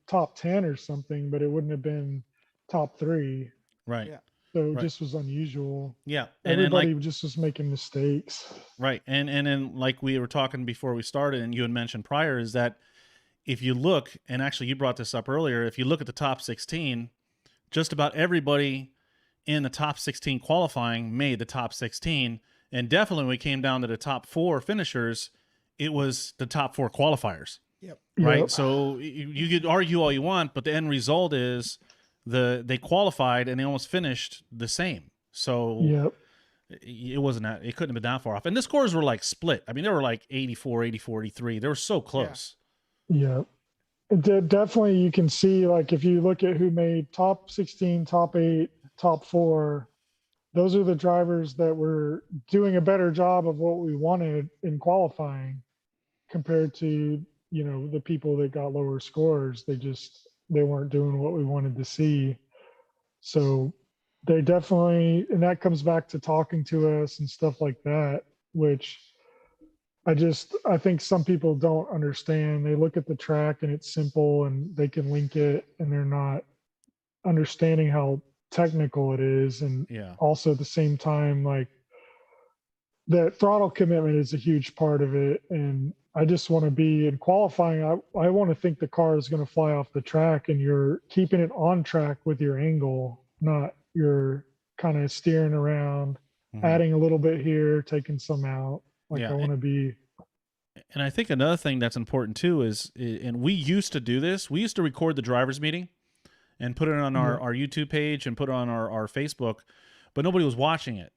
E: top 10 or something, but it wouldn't have been top 3.
D: Right.
B: Yeah.
E: So it
D: Right.
E: just was unusual.
D: Yeah. And then
E: Everybody
D: like
E: just was making mistakes.
D: right. And then like we were talking before we started and you had mentioned prior is that if you look, and actually you brought this up earlier, if you look at the top 16, just about everybody in the top 16 qualifying made the top 16. And definitely when we came down to the top 4 finishers, it was the top 4 qualifiers. right?
E: Yep.
D: So you could argue all you want, but the end result is they qualified and they almost finished the same. So
E: Yep.
D: it wasn't that, it couldn't have been that far off. And the scores were like split. I mean, they were like 84, 84, 83. They were so close.
E: Yep. Definitely, you can see, like, if you look at who made top 16, top 8, top 4, those are the drivers that were doing a better job of what we wanted in qualifying compared to, the people that got lower scores. They weren't doing what we wanted to see. So they definitely, and that comes back to talking to us and stuff like that, which I think some people don't understand. They look at the track and it's simple and they can link it, and they're not understanding how technical it is. And also at the same time, like, that throttle commitment is a huge part of it. And I just want to be in qualifying. I want to think the car is going to fly off the track, and you're keeping it on track with your angle, not you're kind of steering around, adding a little bit here, taking some out. Like, I want to be.
D: And I think another thing that's important too is, and we used to do this, we used to record the driver's meeting and put it on our YouTube page and put it on our Facebook, but nobody was watching it.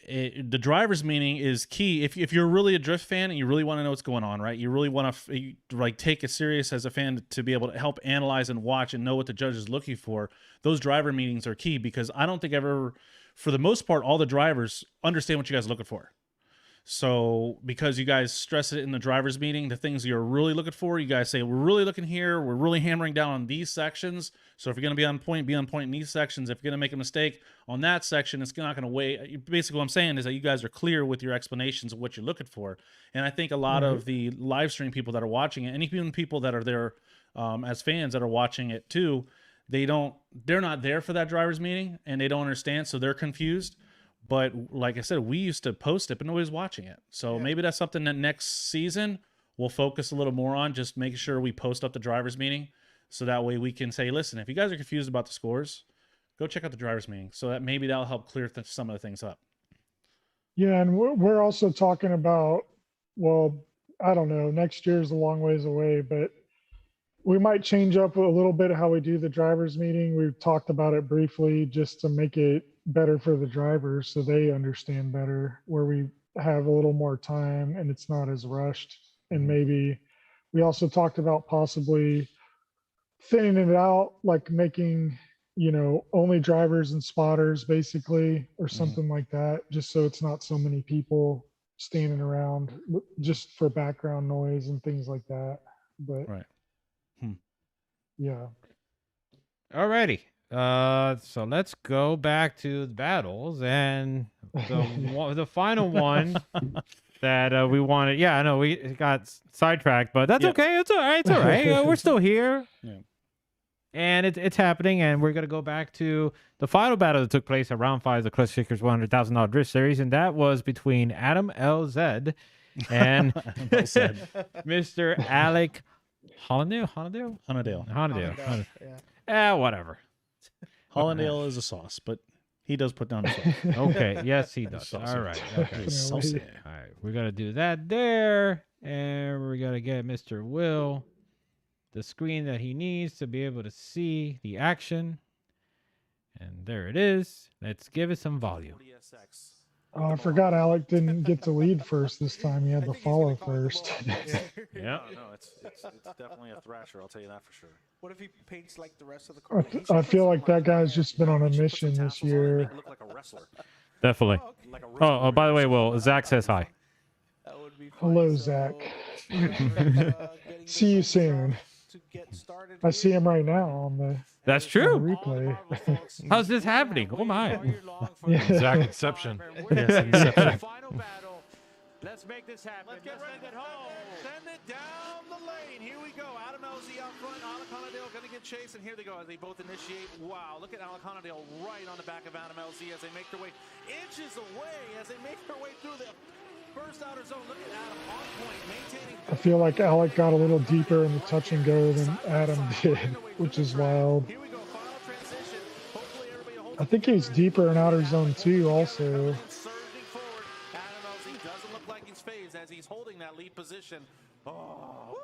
D: The driver's meeting is key. If you're really a drift fan and you really want to know what's going on, right? You really want to like take it serious as a fan to be able to help analyze and watch and know what the judge is looking for. Those driver meetings are key, because I don't think ever, for the most part, all the drivers understand what you guys are looking for. So because you guys stress it in the driver's meeting, the things you're really looking for, you guys say, we're really looking here, we're really hammering down on these sections. So if you're going to be on point in these sections. If you're going to make a mistake on that section, it's not going to weigh. Basically what I'm saying is that you guys are clear with your explanations of what you're looking for. And I think a lot of the live stream people that are watching it, and even people that are there as fans that are watching it too, they're not there for that driver's meeting, and they don't understand, so they're confused. But like I said, we used to post it, but nobody's watching it. So maybe that's something that next season we'll focus a little more on, just making sure we post up the driver's meeting. So that way we can say, listen, if you guys are confused about the scores, go check out the driver's meeting. So that maybe that'll help clear some of the things up.
E: Yeah, and we're also talking about, well, I don't know, next year's a long ways away, but we might change up a little bit how we do the driver's meeting. We've talked about it briefly, just to make it better for the drivers so they understand better, where we have a little more time and it's not as rushed. And maybe we also talked about possibly thinning it out, like making, only drivers and spotters basically, or something like that, just so it's not so many people standing around just for background noise and things like that. But yeah.
C: Alrighty. So let's go back to the battles, and the final one that we wanted. Yeah, I know we got sidetracked, but that's okay. It's all right. It's all right. We're still here.
D: Yeah.
C: And it's happening, and we're gonna go back to the final battle that took place at round 5 of the Klutch Kickers $100,000 Drift Series, and that was between Adam LZ and Mr. Alec Hollandale. Yeah. Whatever.
D: Hollandale is a sauce, but he does put down a sauce.
C: Okay. Yes, he does.
D: Saucy.
C: All right. Okay.
D: Saucy.
C: All right. We're gonna do that there, and we're gonna get Mr. Will the screen that he needs to be able to see the action. And there it is. Let's give it some volume.
E: I forgot Alec didn't get to lead first this time. He had to follow first.
C: Yeah.
A: No, it's definitely a thrasher. I'll tell you that for sure.
B: What if he paints like the rest of the car?
E: I feel like that guy's just been on a mission this year.
A: Look like a wrestler.
C: Definitely.
A: Like a
C: Oh, by the way, Will, Zach says hi.
B: That would be
E: Hello, Zach. See you soon. I see him right now on the
C: That's true.
E: replay.
C: How's this happening? Oh my.
F: Zach Inception.
D: Yes, Inception.
G: Final battle. Let's make this happen. Let's get ready to home.
A: Send it down the lane. Here we go. Adam LZ out front. Alec Hollandale going to get chased. And here they go as they both initiate. Wow. Look at Alec Hollandale right on the back of Adam LZ as they make their way inches away as they make their way through the first outer zone. Look at Adam on point, maintaining.
E: I feel like Alec got a little deeper in the touch and go than Adam did, which is wild.
A: Here we go. Final transition. Hopefully everybody holds.
E: I think he's deeper in outer zone 2 also.
A: Surging forward. Adam LZ doesn't look like he's phased as he's holding that lead position. Oh.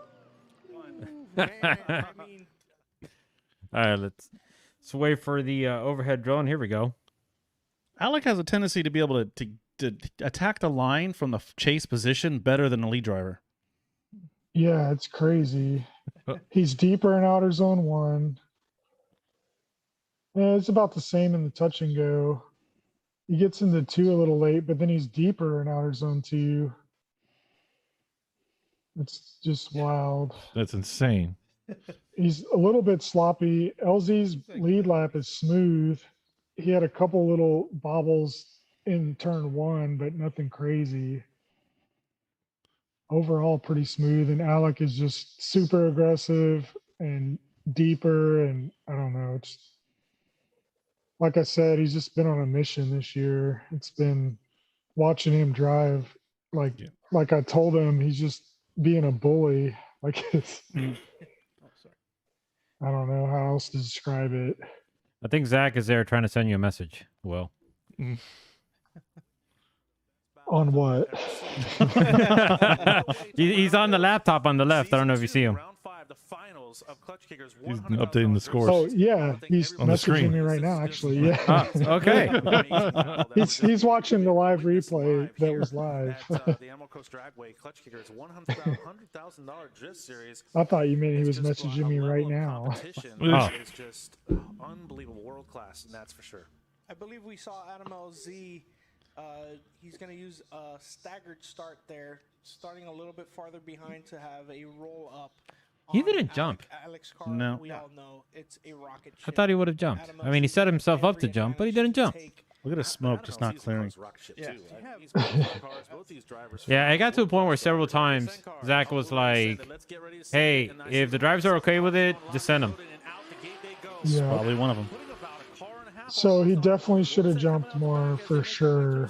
B: Man, I mean,
C: All right, let's wait for the overhead drone. Here we go.
D: Alec has a tendency to be able to attack the line from the chase position better than the lead driver.
E: Yeah, it's crazy. He's deeper in outer zone 1. Yeah, it's about the same in the touch and go. He gets into 2 a little late, but then he's deeper in outer zone 2. It's just wild.
F: That's insane.
E: He's a little bit sloppy. LZ's lead lap is smooth. He had a couple little bobbles in turn 1, but nothing crazy. Overall, pretty smooth. And Alec is just super aggressive and deeper. And I don't know. It's like I said, he's just been on a mission this year. It's been watching him drive. Like I told him, he's just being a bully. Like it's. I don't know how else to describe it.
C: I think Zach is there trying to send you a message. Well,
E: On what?
C: he's on the laptop on the left. I don't know if you see him.
A: Round 5, the finals of Klutch Kickers.
F: He's updating the scores.
E: Oh yeah, he's
F: On the
E: messaging
F: screen.
E: me right now. Actually, yeah.
C: Ah, okay.
E: He's watching the live replay that was live.
A: At, the Emerald Coast Dragway Klutch Kickers $100,000 drift series.
E: I thought you meant he was
A: It's just
E: messaging
A: a
E: me right
A: level of
E: now.
A: competition
C: Oh.
A: that is just unbelievable, world class, and that's for sure.
B: I believe we saw Adam LZ. He's going to use a staggered start there, starting a little bit farther behind to have a roll up.
C: He
B: on
C: didn't jump.
B: Alex Carr,
D: No.
B: we all know it's a rocket
C: I
B: ship.
C: thought he would have jumped.
B: Adam
C: I mean, he
B: LZ
C: set himself up to
B: every
C: jump, but he
B: advantage
C: didn't
B: to
C: jump.
B: take.
D: Look at his smoke just not clearing.
B: Yeah.
C: Yeah, it got to a point where several times Zach was like, "Hey, if the drivers are okay with it, just send them."
E: Yeah.
D: Probably one of them.
E: So he definitely should have jumped more for sure.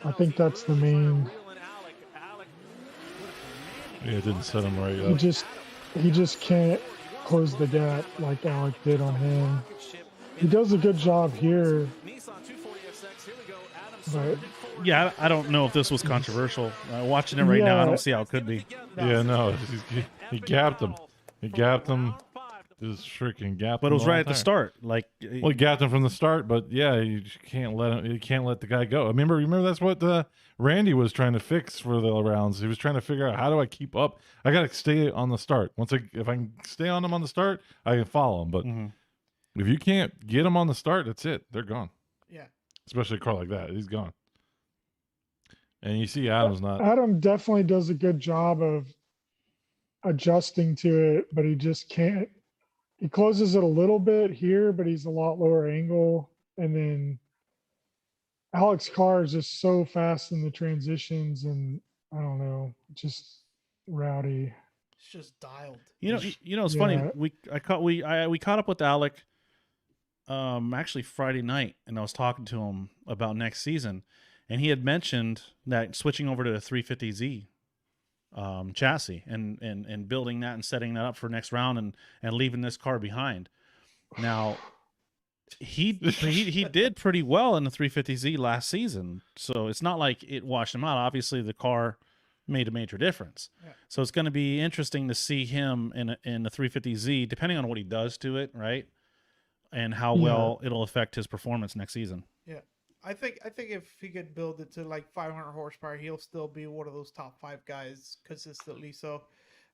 E: I think that's the main.
F: Yeah, it didn't set him right
E: He
F: up.
E: just can't close the gap like Alec did on him. He does a good job here, but
D: Yeah, I don't know if this was controversial. Watching it right now, I
E: Yeah.
D: don't see how it could be.
F: Yeah, no, he gapped him. He gapped him. Just freaking gapped him.
D: But it was
F: the
D: right
F: whole
D: at the
F: time.
D: start. Like,
F: Well, he gapped him from the start, but yeah, you just can't let him. You can't let the guy go. Remember that's what Randy was trying to fix for the rounds. He was trying to figure out, how do I keep up? I got to stay on the start. If I can stay on him on the start, I can follow him. But if you can't get him on the start, that's it. They're gone.
B: Yeah.
F: Especially a car like that, he's gone. And you see, Adam's not.
E: Adam definitely does a good job of adjusting to it, but he just can't. He closes it a little bit here, but he's a lot lower angle. And then Alex Carr is just so fast in the transitions, and I don't know, just rowdy.
B: It's just dialed.
D: you know, it's funny.
E: Yeah.
D: We caught up with Alec, actually Friday night, and I was talking to him about next season, and he had mentioned that switching over to the 350Z chassis and building that and setting that up for next round and leaving this car behind. Now he did pretty well in the 350Z last season, so it's not like it washed him out. Obviously the car made a major difference.
B: Yeah.
D: So it's going to be interesting to see him in the 350Z, depending on what he does to it, right? And how well it'll affect his performance next season.
B: Yeah. I think if he could build it to like 500 horsepower, he'll still be one of those top 5 guys consistently. So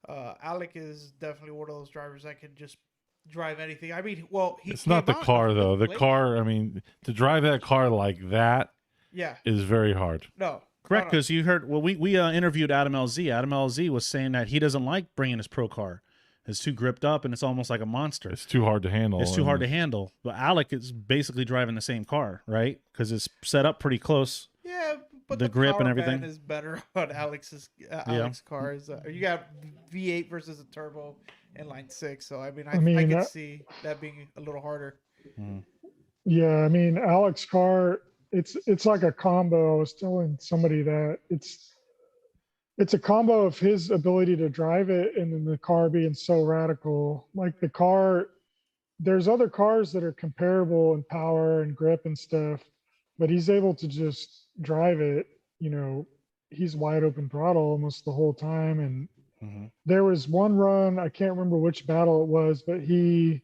B: Alec is definitely one of those drivers that can just drive anything. I mean, well,
F: It's not the car though. The car. I mean, to drive that car like that is very hard.
B: No.
D: Correct, because you heard. Well, we interviewed Adam LZ. Adam LZ was saying that he doesn't like bringing his pro car. It's too gripped up and it's almost like a monster.
F: It's too hard to handle.
D: It's too hard to handle. But Alec is basically driving the same car, right? Because it's set up pretty close.
B: Yeah, but
D: The grip and
B: power
D: everything.
B: band is better on Alex's cars. You got V8 versus a turbo inline 6, so I mean, I can see that being a little harder.
E: Yeah, I mean, Alex Carr, it's like a combo. I was telling somebody that it's a combo of his ability to drive it and then the car being so radical. Like the car, there's other cars that are comparable in power and grip and stuff, but he's able to just drive it. You know, he's wide open throttle almost the whole time, and There was one run, I can't remember which battle it was, but he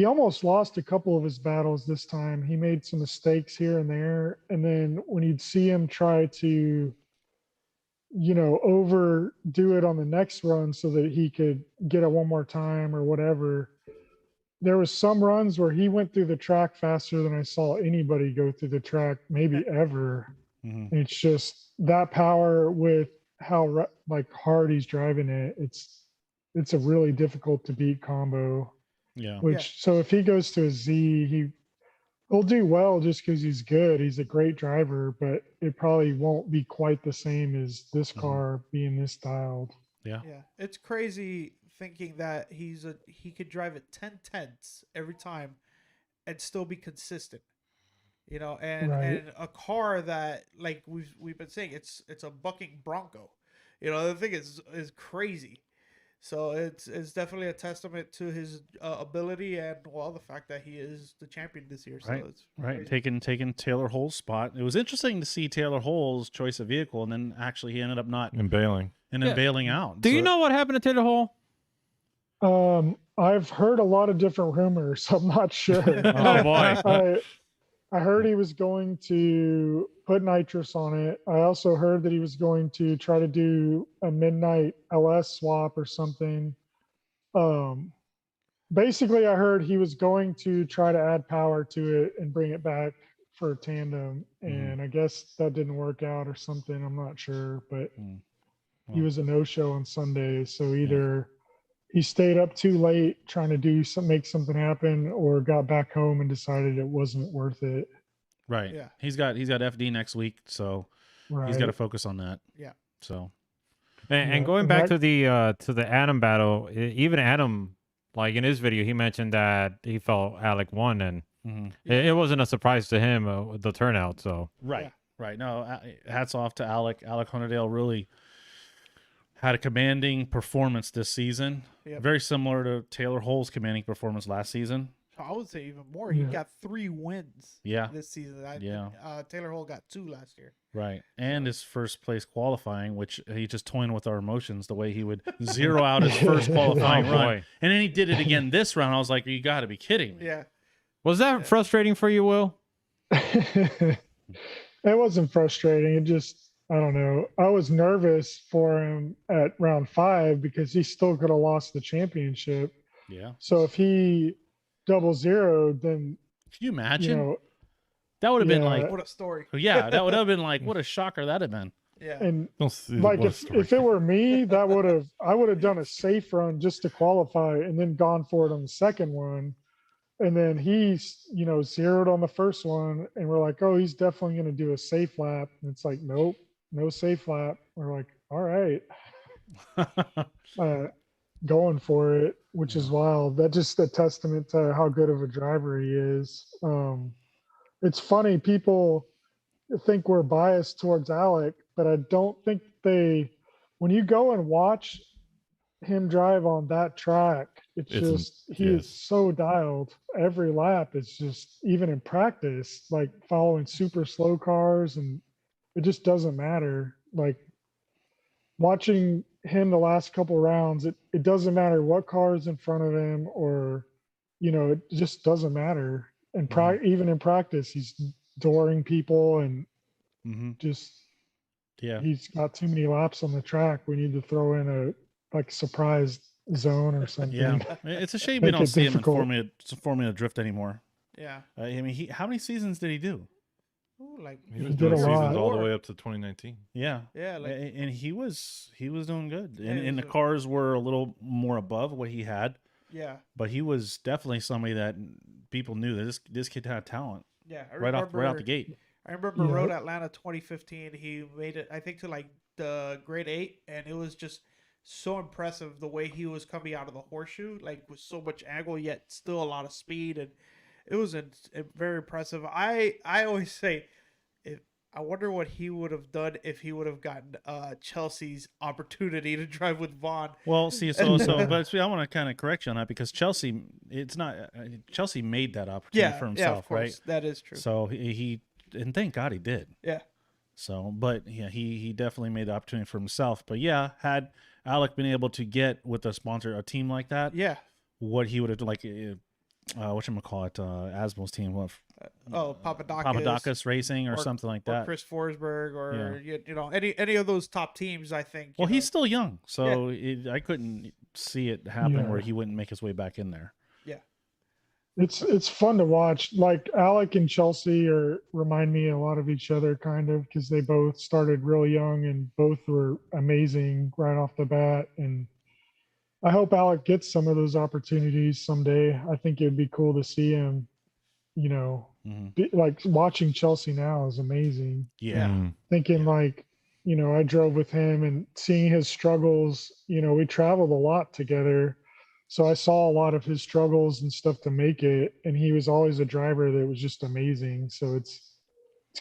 E: almost lost a couple of his battles this time. He made some mistakes here and there. And then when you'd see him try to, overdo it on the next run so that he could get it one more time or whatever, there was some runs where he went through the track faster than I saw anybody go through the track, maybe ever.
D: Mhm.
E: It's just that power with how hard he's driving it. It's a really difficult to beat combo.
D: Yeah.
E: So if he goes to a Z, he'll do well just because he's good. He's a great driver, but it probably won't be quite the same as this car being this dialed.
D: Yeah.
B: Yeah, it's crazy thinking that he could drive at 10/10 every time and still be consistent. And a car that, like we've been saying, it's a bucking Bronco. The thing is crazy. So it's definitely a testament to his ability and the fact that he is the champion this year. So
D: Right.
B: it's
D: Right.
B: crazy.
D: Taking Taylor Hole's spot. It was interesting to see Taylor Hole's choice of vehicle, and then actually he ended up not
F: And bailing.
D: and then bailing out.
C: Do you know what happened to Taylor Hole?
E: I've heard a lot of different rumors. I'm not sure.
C: Oh boy.
E: I heard he was going to put nitrous on it. I also heard that he was going to try to do a midnight LS swap or something. Basically, I heard he was going to try to add power to it and bring it back for Tandem. And I guess that didn't work out or something. I'm not sure, but he was a no-show on Sunday. So either he stayed up too late trying to make something happen, or got back home and decided it wasn't worth it.
D: Right.
B: Yeah.
D: He's got FD next week, so he's got to focus on that.
B: Yeah.
D: So.
C: And going back to the Adam battle, even Adam, like in his video, he mentioned that he felt Alec won, and it wasn't a surprise to him the turnout. So
D: Right. No, hats off to Alec. Alec Hunterdale really had a commanding performance this season.
B: Yep.
D: Very similar to Taylor Hole's commanding performance last season.
B: I would say even more. He got 3 wins this season. Taylor Hole got 2 last year.
D: Right. And his first place qualifying, which he just toying with our emotions, the way he would zero out his first qualifying
C: Oh,
D: run.
C: boy.
D: And then he did it again this round. I was like, you got to be kidding me.
B: Yeah.
C: was that frustrating for you, Will?
E: It wasn't frustrating. It just, I don't know. I was nervous for him at round 5 because he still could have lost the championship.
D: Yeah.
E: So if he double zeroed, then
D: Can you imagine? That would have been like,
B: What a story.
D: yeah, that would have been like, what a shocker that have been.
B: Yeah.
E: and
F: Like
E: if it were me, I would have done a safe run just to qualify and then gone for it on the second one. And then he's, zeroed on the first one, and we're like, oh, he's definitely going to do a safe lap. And it's like, nope, no safe lap. We're like, all right, going for it, which is wild. That's just a testament to how good of a driver he is. It's funny, people think we're biased towards Alec, but I don't think when you go and watch him drive on that track, he is so dialed. Every lap is just, even in practice, like following super slow cars, and it just doesn't matter. Like watching him the last couple rounds, it doesn't matter what car is in front of him, or it just doesn't matter. And even in practice, he's dooring people, and just he's got too many laps on the track. We need to throw in a surprise zone or something.
D: Yeah, it's a shame we don't see him in Formula Drift anymore.
B: Yeah.
D: I mean, how many seasons did he do?
B: Ooh,
F: he was
E: did
F: doing
E: a lot.
F: seasons all the way up to 2019.
D: Yeah,
B: Yeah.
D: and he was doing good,
B: Yeah,
D: and the cars were a little more above what he had.
B: Yeah.
D: But he was definitely somebody that people knew that this kid had talent.
B: Yeah.
D: Right out the gate.
B: I remember Road Atlanta 2015. He made it, I think, to like the grade 8, and it was just so impressive the way he was coming out of the horseshoe, like with so much angle yet still a lot of speed, and it was very impressive. I always say, I wonder what he would have done if he would have gotten Chelsea's opportunity to drive with Vaughn.
D: Well, see, but I want to kind of correct you on that, because Chelsea, it's not Chelsea made that opportunity for himself,
B: of course.
D: right?
B: That is true.
D: So he and thank God he did.
B: Yeah.
D: So, but yeah, he definitely made the opportunity for himself. But yeah, had Alec been able to get with a sponsor, a team like that,
B: Yeah.
D: what he would have what you call it, Asmo's team, what Papadakis Racing or something like
B: or
D: that.
B: Chris Forsberg, or you know, any of those top teams. I think.
D: Well, he's still young, so I couldn't see it happen where he wouldn't make his way back in there.
B: Yeah.
E: It's fun to watch. Like Alec and Chelsea remind me a lot of each other, kind of, because they both started real young and both were amazing right off the bat. And I hope Alec gets some of those opportunities someday. I think it would be cool to see him. You know, like watching Chelsea now is amazing.
D: Yeah.
E: Thinking like, you know, I drove with him and seeing his struggles. You know, we traveled a lot together. So I saw a lot of his struggles and stuff to make it, and he was always a driver that was just amazing. So it's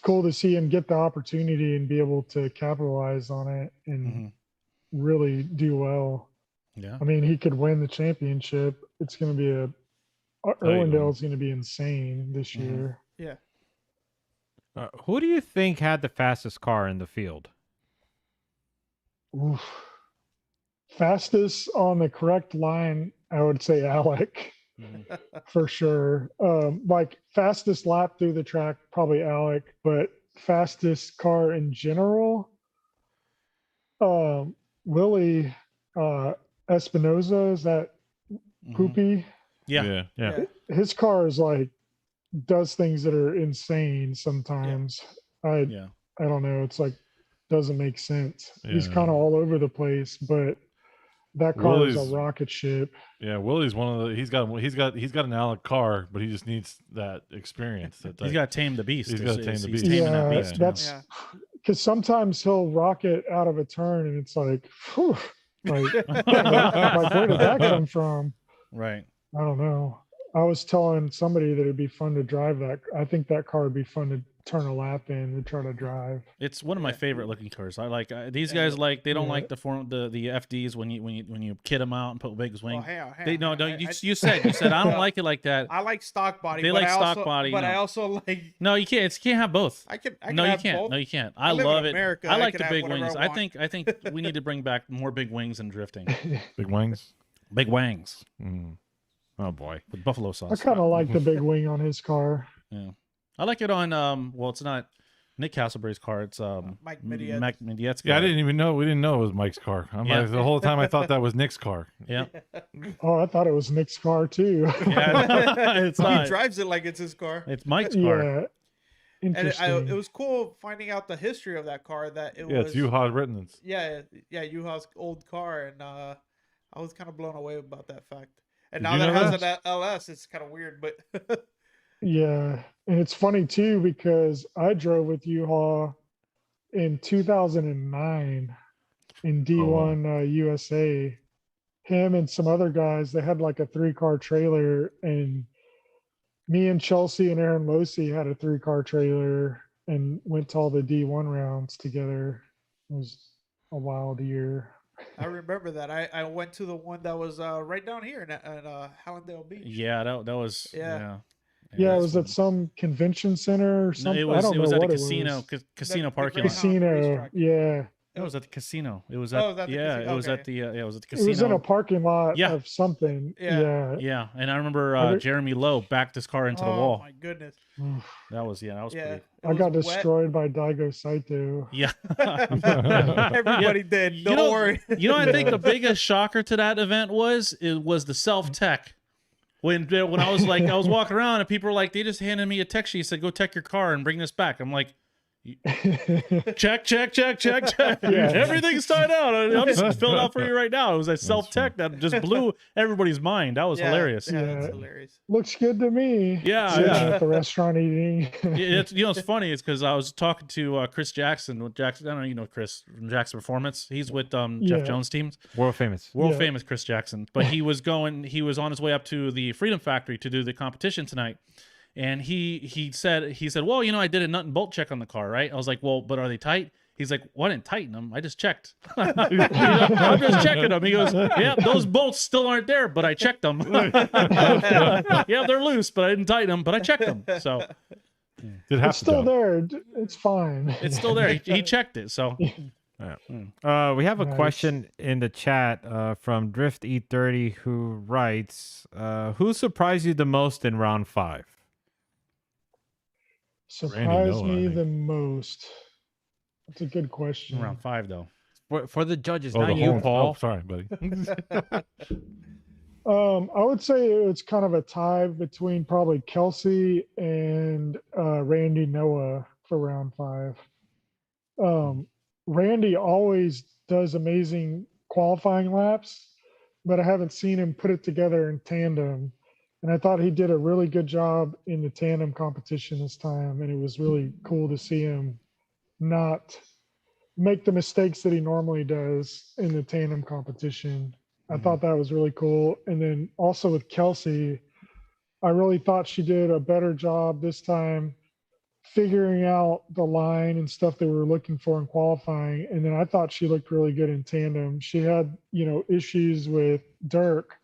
E: cool to see him get the opportunity and be able to capitalize on it and really do well.
D: Yeah.
E: I mean, he could win the championship. It's going to be Irwindale's going to be insane this year.
B: Yeah.
C: Who do you think had the fastest car in the field?
E: Oof. Fastest on the correct line, I would say Alec, for sure. Like fastest lap through the track, probably Alec, but fastest car in general, Willie Espinoza, is that Poopy?
D: Yeah.
E: His car is like, does things that are insane sometimes. I don't know. It's like, doesn't make sense. He's kind of all over the place, but that car is a rocket ship.
F: Yeah, Willie's one of the. He's got an Alec car, but he just needs that experience.
D: He's got to tame the beast.
F: He's got to tame the beast.
D: Taming that beast.
E: That's because sometimes he'll rocket out of a turn, and it's like, whew, like where did that come from?
D: Right.
E: I don't know. I was telling somebody that it'd be fun to drive that. I think that car would be fun to turn a lap in and try to drive.
D: It's one of my favorite looking cars. I like these guys. Like they don't like the FDs when you kit them out and put big wings. You said I don't like it like that.
B: I like stock body.
D: They like stock body,
B: but I also like.
D: No, you can't. You can't have both.
B: I can
D: no, you
B: have
D: can't.
B: both.
D: No, you can't. I love it.
B: America,
D: I like
B: can
D: the big
B: have
D: wings.
B: whatever
D: I think we need to bring back more big wings and drifting.
F: Big wings.
D: Big wangs.
C: Oh boy,
D: with buffalo sauce.
E: I kind of like the big wing on his car.
D: Yeah, I like it on. Well, it's not Nick Castleberry's car. It's
B: Mike
D: Midyet's car.
F: Yeah, I didn't even know. We didn't know it was Mike's car. Like, the whole time I thought that was Nick's car.
D: Yeah.
E: Oh, I thought it was Nick's car too.
D: Yeah, it's not.
B: He drives it like it's his car.
D: It's Mike's car.
E: Yeah. Interesting.
B: It was cool finding out the history of that car. That it was.
F: It's U-Haul Rittenden's.
B: Yeah, U-Haul's old car, and I was kind of blown away about that fact. And
F: Did
B: now
F: you
B: that it
F: know
B: has an LS, it's kind of weird, but
E: yeah, and it's funny too because I drove with U-Haul in 2009 in D1 USA. Him and some other guys, they had like a 3-car trailer, and me and Chelsea and Aaron Losey had a 3-car trailer and went to all the D1 rounds together. It was a wild year.
B: I remember that. I went to the one that was right down here at Hallandale Beach.
D: Yeah, that was.
B: Yeah.
E: Yeah, it was at some convention center or something.
D: No, it was at a
E: casino.
D: Casino parking
B: Grand
D: lot.
E: Casino, yeah.
D: It was at the casino. It was
B: Oh,
D: at
B: was that the
D: yeah.
B: casino?
D: It was
B: Okay.
D: at the it was at the
E: It
D: casino.
E: was in a parking lot of something.
B: Yeah.
D: Yeah, and I remember Jeremy Lowe backed his car into the wall.
B: Oh my goodness.
D: That was pretty.
E: I got destroyed by Daigo Saito.
D: Yeah.
B: Everybody did. Don't worry.
D: You know, I think the biggest shocker to that event was the self tech. When I was like, I was walking around and people were like, they just handed me a tech sheet, said, go tech your car and bring this back. I'm like, check. Everything's tied out. I'm just filling out for you right now. It was a self tech that just blew everybody's mind. That was hilarious.
B: Yeah, that's hilarious.
E: Looks good to me.
D: Yeah,
E: Sitting
D: yeah.
E: at the restaurant eating.
D: It's it's funny. It's because I was talking to Chris Jackson with Jackson. I don't know, you know Chris from Jackson Performance. He's with Jeff Jones' teams.
C: World famous
D: Chris Jackson. But he was on his way up to the Freedom Factory to do the competition tonight. And he said, well, you know, I did a nut and bolt check on the car, right? I was like, well, but are they tight? He's like, well, I didn't tighten them. I just checked. I'm just checking them. He goes, yeah, those bolts still aren't there, but I checked them. Yeah, they're loose, but I didn't tighten them, but I checked them. So
F: Did half
E: It's
F: the
E: still
F: job.
E: there. It's fine.
D: It's still there. He checked it. So
C: We have a
E: Nice.
C: question in the chat from Drift E30 who writes, who surprised you the most in round 5?
E: Surprised
F: Noah, I
E: me
F: think.
E: the most. That's a good question.
D: round 5 though.
C: For the judges,
F: Oh,
C: not you,
F: whole.
C: Paul.
F: Oh, sorry, buddy.
E: I would say it's kind of a tie between probably Kelsey and Randy Noah for round 5. Randy always does amazing qualifying laps, but I haven't seen him put it together in tandem. And I thought he did a really good job in the tandem competition this time. And it was really cool to see him not make the mistakes that he normally does in the tandem competition. I thought that was really cool. And then also with Kelsey, I really thought she did a better job this time figuring out the line and stuff that we were looking for in qualifying. And then I thought she looked really good in tandem. She had, issues with Dirk,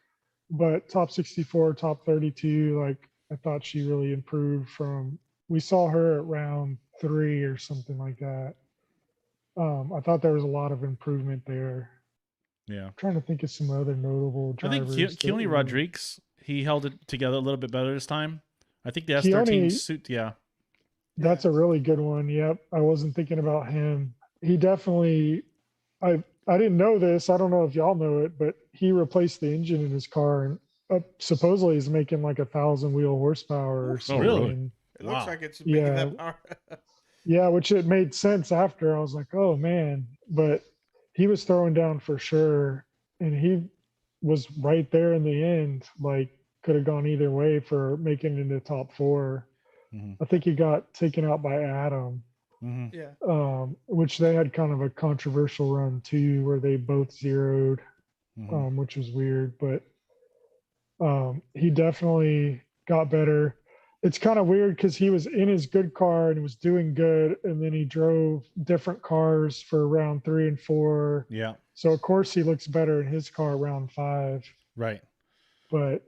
E: but top 64, top 32, like I thought she really improved from, we saw her at round 3 or something like that. I thought there was a lot of improvement there.
D: Yeah.
E: I'm trying to think of some other notable
D: I think
E: drivers.
D: Keone Rodriguez, he held it together a little bit better this time. I think the S13
E: Keone-
D: suit, yeah.
E: That's a really good one. Yep. I wasn't thinking about him. He definitely, I didn't know this. I don't know if y'all know it, but he replaced the engine in his car and supposedly he's making like 1,000 wheel horsepower or something.
D: really?
B: It looks
D: Wow.
B: like it's making
E: Yeah.
B: that power.
E: Yeah, which it made sense after. I was like, oh man, but he was throwing down for sure. And he was right there in the end, like could have gone either way for making it into top 4. I think he got taken out by Adam,
B: Yeah.
E: which they had kind of a controversial run too, where they both zeroed, which was weird, but he definitely got better. It's kind of weird because he was in his good car and was doing good, and then he drove different cars for round 3 and 4.
D: Yeah.
E: So of course he looks better in his car round 5,
D: Right.
E: but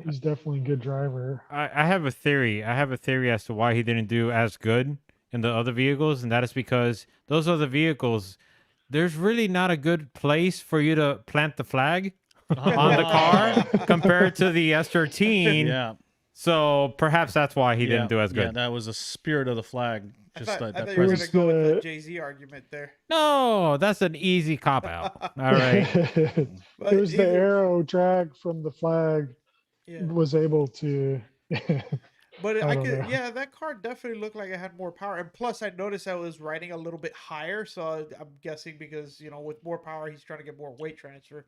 E: he's definitely a good driver.
C: I have a theory. I have a theory as to why he didn't do as good in the other vehicles, and that is because those other vehicles, there's really not a good place for you to plant the flag on the car compared to the S13.
D: Yeah.
C: So perhaps that's why he didn't do as
D: Yeah,
C: good.
D: that was a spirit of the flag.
B: I
D: Just
B: thought,
D: like
B: I
D: that
B: thought you were going
D: presence.
B: to go with the
E: the-
B: Jay-Z argument there.
C: No, that's an easy cop out. All right.
B: But
E: It was the
B: either-
E: arrow drag from the flag
B: Yeah.
E: was able to.
B: But
E: I
B: I
E: don't
B: could,
E: know.
B: yeah, that car definitely looked like it had more power. And plus, I noticed I was riding a little bit higher. So I'm guessing because, with more power, he's trying to get more weight transfer.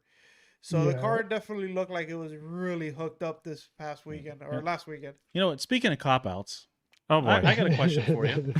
B: So the
E: Yeah.
B: car definitely looked like it was really hooked up this past weekend or last weekend.
D: You know what? Speaking of cop outs,
C: Oh boy.
D: I got a question for you.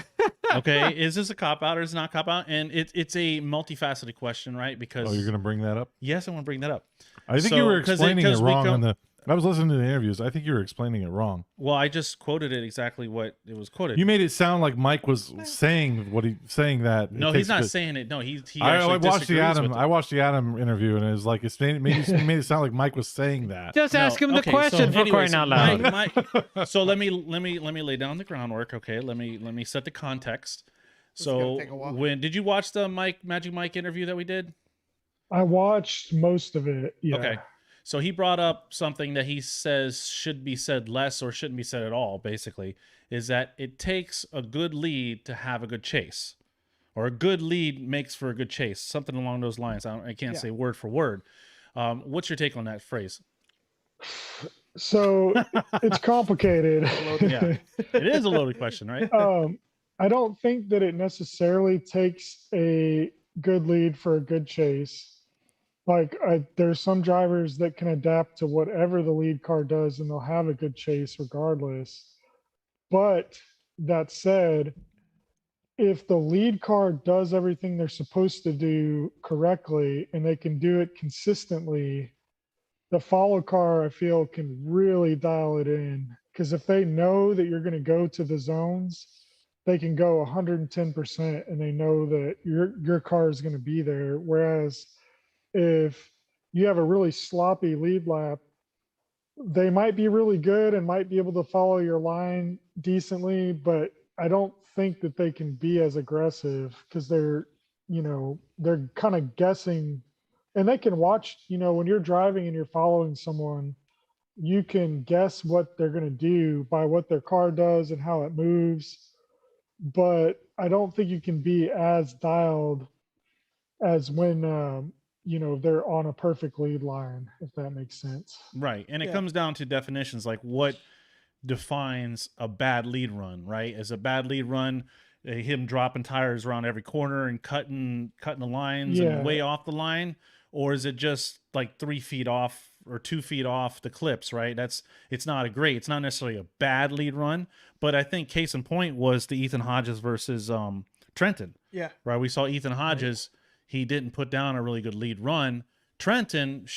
D: Okay, is this a cop out or is it not a cop out? And it's a multifaceted question, right? Because
F: Oh, you're gonna bring that up?
D: yes, I want to bring that up.
F: I think
D: So,
F: you were
D: 'cause
F: explaining it
D: 'cause we
F: wrong
D: go-
F: in the. I was listening to the interviews. I think you were explaining it wrong.
D: Well, I just quoted it exactly what it was quoted.
F: You made it sound like Mike was saying that.
D: no,
F: it
D: he's
F: takes
D: not
F: good-
D: saying it. No, he
F: I
D: actually
F: watched the
D: disagrees
F: Adam.
D: with it.
F: I watched the Adam interview, and it was like he made it sound like Mike was saying that.
C: Just ask him the
D: Okay,
C: question
D: so
C: for crying
D: anyways,
C: out loud.
D: so let me lay down the groundwork. Okay, let me set the context.
B: gonna
D: So
B: take a while.
D: when did you watch the Magic Mike interview that we did?
E: I watched most of it. Yeah.
D: Okay. So he brought up something that he says should be said less or shouldn't be said at all, basically, is that it takes a good lead to have a good chase. Or a good lead makes for a good chase. Something along those lines. I can't say word for word. What's your take on that phrase?
E: So it's complicated.
D: Yeah. It is a loaded question, right?
E: I don't think that it necessarily takes a good lead for a good chase. Like there's some drivers that can adapt to whatever the lead car does and they'll have a good chase regardless. But that said, if the lead car does everything they're supposed to do correctly and they can do it consistently, the follow car, I feel, can really dial it in. Because if they know that you're going to go to the zones, they can go 110% and they know that your car is going to be there. Whereas if you have a really sloppy lead lap, they might be really good and might be able to follow your line decently, but I don't think that they can be as aggressive because they're kind of guessing, and they can watch, when you're driving and you're following someone, you can guess what they're going to do by what their car does and how it moves. But I don't think you can be as dialed as when, they're on a perfect lead line, if that makes sense.
D: Right. And it
B: Yeah.
D: comes down to definitions, like what defines a bad lead run, right? Is a bad lead run him dropping tires around every corner and cutting the lines and way off the line? Or is it just like 3 feet off or 2 feet off the clips, right? It's not necessarily a bad lead run, but I think case in point was the Ethan Hodges versus Trenton.
B: Yeah.
D: Right. We saw Ethan Hodges, he didn't put down a really good lead run. Trenton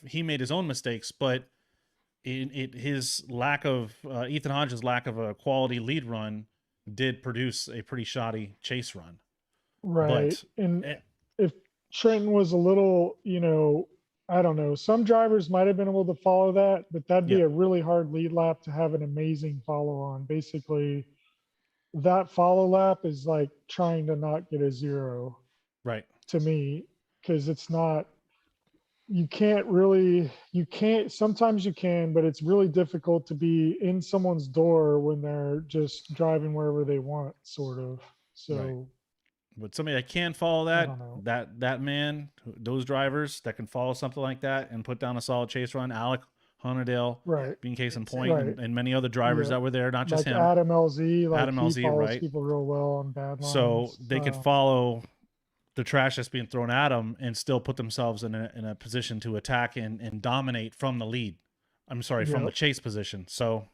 D: he made his own mistakes, but his lack of Ethan Hodges' lack of a quality lead run did produce a pretty shoddy chase run.
E: Right.
D: But,
E: and if Trenton was a little, I don't know, some drivers might have been able to follow that, but that'd be a really hard lead lap to have an amazing follow on. Basically, that follow lap is like trying to not get a 0.
D: Right.
E: To me, because it's not, sometimes you can, but it's really difficult to be in someone's door when they're just driving wherever they want, sort of. So,
D: right. But somebody that can follow that man, those drivers that can follow something like that and put down a solid chase run, Alec Hunnedale,
E: right,
D: being case in point, and many other drivers that were there, not just
E: like
D: him.
E: Adam LZ,
D: Adam LZ,
E: he follows
D: right?
E: people real well on bad lines.
D: So they could follow the trash that's being thrown at them and still put themselves in a position to attack and dominate from the lead. I'm sorry, from the chase position. So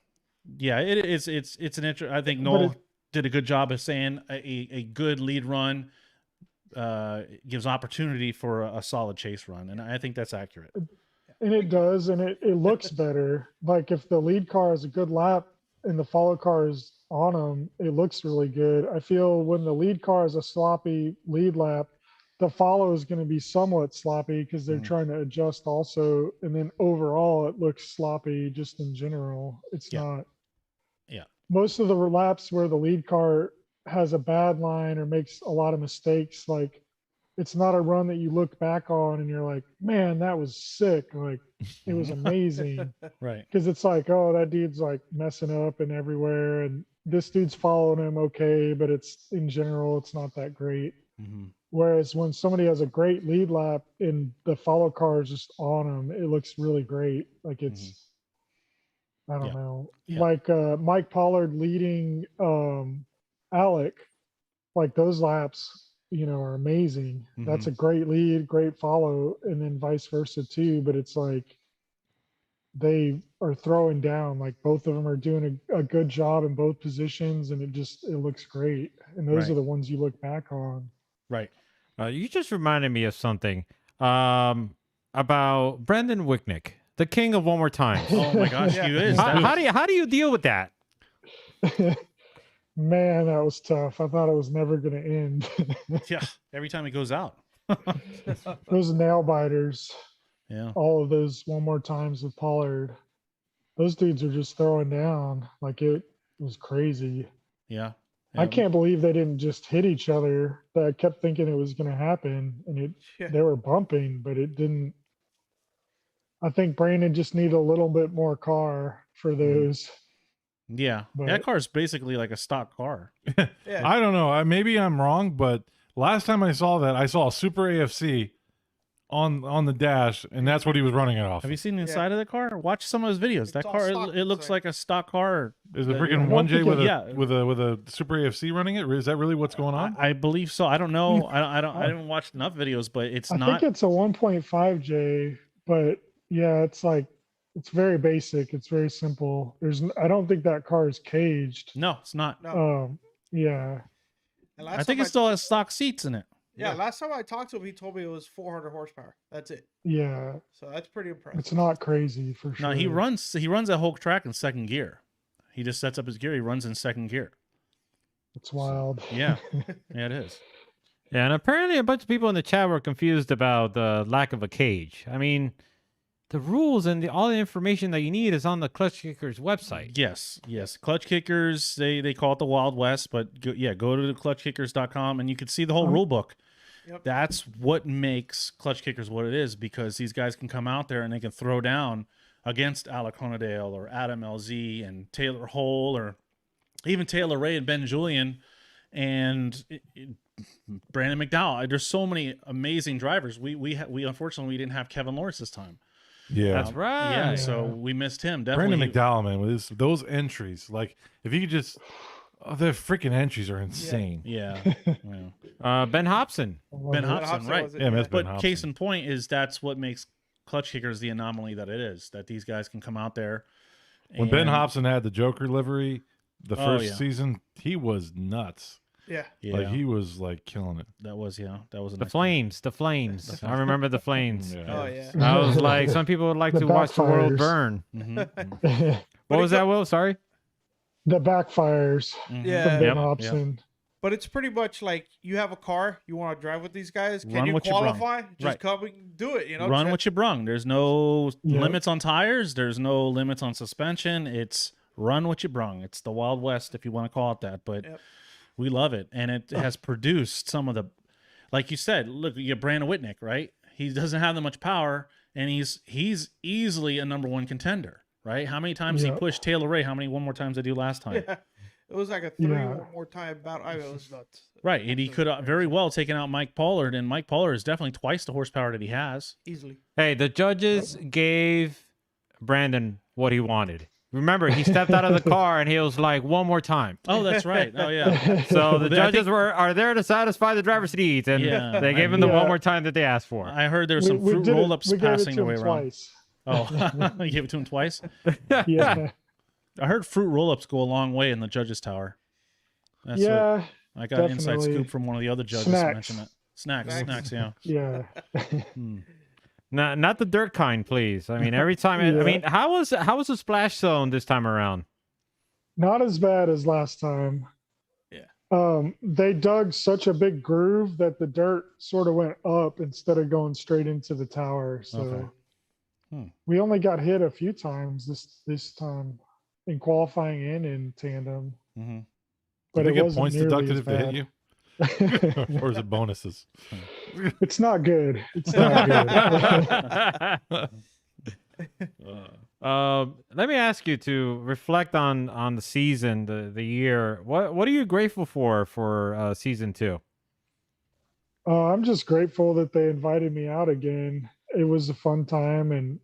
D: yeah, it's an interest. I think Noel did a good job of saying a good lead run gives opportunity for a solid chase run, and I think that's accurate.
E: And it does, and it looks better. Like if the lead car has a good lap and the follow car is on them, it looks really good. I feel when the lead car is a sloppy lead lap, the follow is going to be somewhat sloppy because they're trying to adjust also. And then overall, it looks sloppy just in general. It's not.
D: Yeah.
E: Most of the laps where the lead car has a bad line or makes a lot of mistakes, like it's not a run that you look back on and you're like, man, that was sick. Like it was amazing.
D: Right.
E: Because it's like, oh, that dude's like messing up and everywhere. And this dude's following him okay, but it's in general, it's not that great.
D: Mm-hmm.
E: Whereas when somebody has a great lead lap and the follow car is just on them, it looks really great. Like it's, I don't know, like Mike Pollard leading Alec, like those laps, are amazing. That's a great lead, great follow, and then vice versa too. But it's like they are throwing down, like both of them are doing a good job in both positions, and it looks great. And those are the ones you look back on.
D: Right.
C: You just reminded me of something about Brendan Wicknick, the king of one more time.
D: Oh my gosh, he is.
C: How do you deal with that?
E: Man, that was tough. I thought it was never going to end.
D: Yeah, every time he goes out.
E: Those nail biters.
D: Yeah.
E: All of those one more times with Pollard. Those dudes are just throwing down. Like it was crazy.
D: Yeah.
E: I can't believe they didn't just hit each other. I kept thinking it was going to happen, and they were bumping, but it didn't. I think Brandon just needed a little bit more car for those.
D: Yeah, that car is basically like a stock car.
F: I don't know. Maybe I'm wrong, but last time I saw that, I saw a Super AFC on the dash, and that's what he was running it off.
D: Have you seen the inside of the car? Watch some of his videos. That car, it looks like a stock car.
F: Is it freaking 1J with a Super AFC running it? Is that really what's going on?
D: I believe so. I don't know. I didn't watch enough videos, but it's not.
E: I think it's a 1.5J, but yeah, it's like it's very basic. It's very simple. I don't think that car is caged.
D: No, it's not.
E: Yeah.
D: I think it still has stock seats in it.
B: Yeah, last time I talked to him, he told me it was 400 horsepower. That's it.
E: Yeah.
B: So that's pretty impressive.
E: It's not crazy for sure.
D: No, he runs that whole track in second gear. He just sets up his gear. He runs in second gear.
E: It's wild.
D: Yeah. Yeah, it is.
C: Yeah, and apparently a bunch of people in the chat were confused about the lack of a cage. I mean, the rules and all the information that you need is on the Klutch Kickers website.
D: Yes. Klutch Kickers, they call it the Wild West, but go to clutchkickers.com and you can see the whole rule book.
B: Yep.
D: That's what makes Klutch Kickers what it is, because these guys can come out there and they can throw down against Alec Honadale or Adam LZ and Taylor Hole or even Taylor Ray and Ben Julian and Brandon McDowell. There's so many amazing drivers. We unfortunately we didn't have Kevin Lawrence this time.
F: Yeah,
C: That's right.
D: Yeah, so we missed him. Definitely.
F: Brandon McDowell, man, with those entries, like if you could just, the freaking entries are insane.
D: Yeah.
C: Ben Hobson.
D: Ben Hobson, right?
F: Yeah, man, that's Ben
D: But
F: Hobson.
D: case in point is that's what makes Klutch Kickers the anomaly that it is. That these guys can come out there.
F: When Ben
D: and-
F: Hobson had the Joker livery, the
D: Oh,
F: first
D: yeah.
F: season, he was nuts.
B: Yeah.
D: yeah,
F: Like he was like killing it.
D: that was a
C: The
D: nice
C: Flames. The Flames. I remember the Flames.
F: Yeah.
B: Oh yeah.
C: I was like, some people would like
E: The
C: to watch the world
E: backfires.
C: burn.
D: Mhm.
C: What was that, Will? Sorry.
E: The backfires
B: Yeah.
E: from Ben
C: Yep,
E: Hobson.
B: But it's pretty much like you have a car, you want to drive with these guys. Can
D: Run
B: you
D: what you brung.
B: qualify? Just
D: Right.
B: come and do it. You know,
D: Run
B: Tra-
D: what you brung. There's no
E: Yeah.
D: limits on tires. There's no limits on suspension. It's run what you brung. It's the Wild West, if you want to call it that. But
B: Yep.
D: we love it, and it has produced some of the, like you said. Look, you have Brandon Whitnick, right? He doesn't have that much power, and he's easily a number one contender, right? How many times he
E: Yeah.
D: pushed Taylor Ray? How many one more times did he do last time?
B: Yeah. It was like a three
E: Yeah.
B: one more time battle. I mean, it was nuts.
D: Right, and he could have very well taken out Mike Pollard, and Mike Pollard is definitely twice the horsepower that he has.
B: Easily.
C: Hey, the judges gave Brandon what he wanted. Remember, he stepped out of the car and he was like, one more time.
D: Oh, that's right. Oh, yeah.
C: So the
D: I
C: judges
D: think-
C: are there to satisfy the driver's needs, and
D: Yeah,
C: they gave him the
E: Yeah.
C: one more time that they asked for.
D: I heard there's some
E: We
D: fruit
E: did it-
D: roll-ups
E: we gave it
D: passing
E: to
D: the way
E: him
D: around.
E: twice.
D: Oh, you gave it to him twice?
E: Yeah.
D: I heard fruit roll-ups go a long way in the judges' tower. That's
E: Yeah.
D: what, I got an inside
E: definitely.
D: scoop from one of the other judges
E: Snacks.
D: mentioned it. Snacks, yeah.
E: Yeah.
C: Not the dirt kind, please. I mean, every time. I
E: Yeah.
C: mean, how was the splash zone this time around?
E: Not as bad as last time.
B: Yeah.
E: They dug such a big groove that the dirt sort of went up instead of going straight into the tower. So
D: Okay.
E: we only got hit a few times this time in qualifying and in tandem.
D: Mm-hmm.
E: But
F: Did
E: it
F: they get
E: wasn't
F: points
E: nearly
F: deducted
E: as
F: if they hit
E: bad.
F: you? Or is it bonuses?
E: It's not good. It's not good.
C: Let me ask you to reflect on the season, the year. What are you grateful for season 2?
E: I'm just grateful that they invited me out again. It was a fun time, and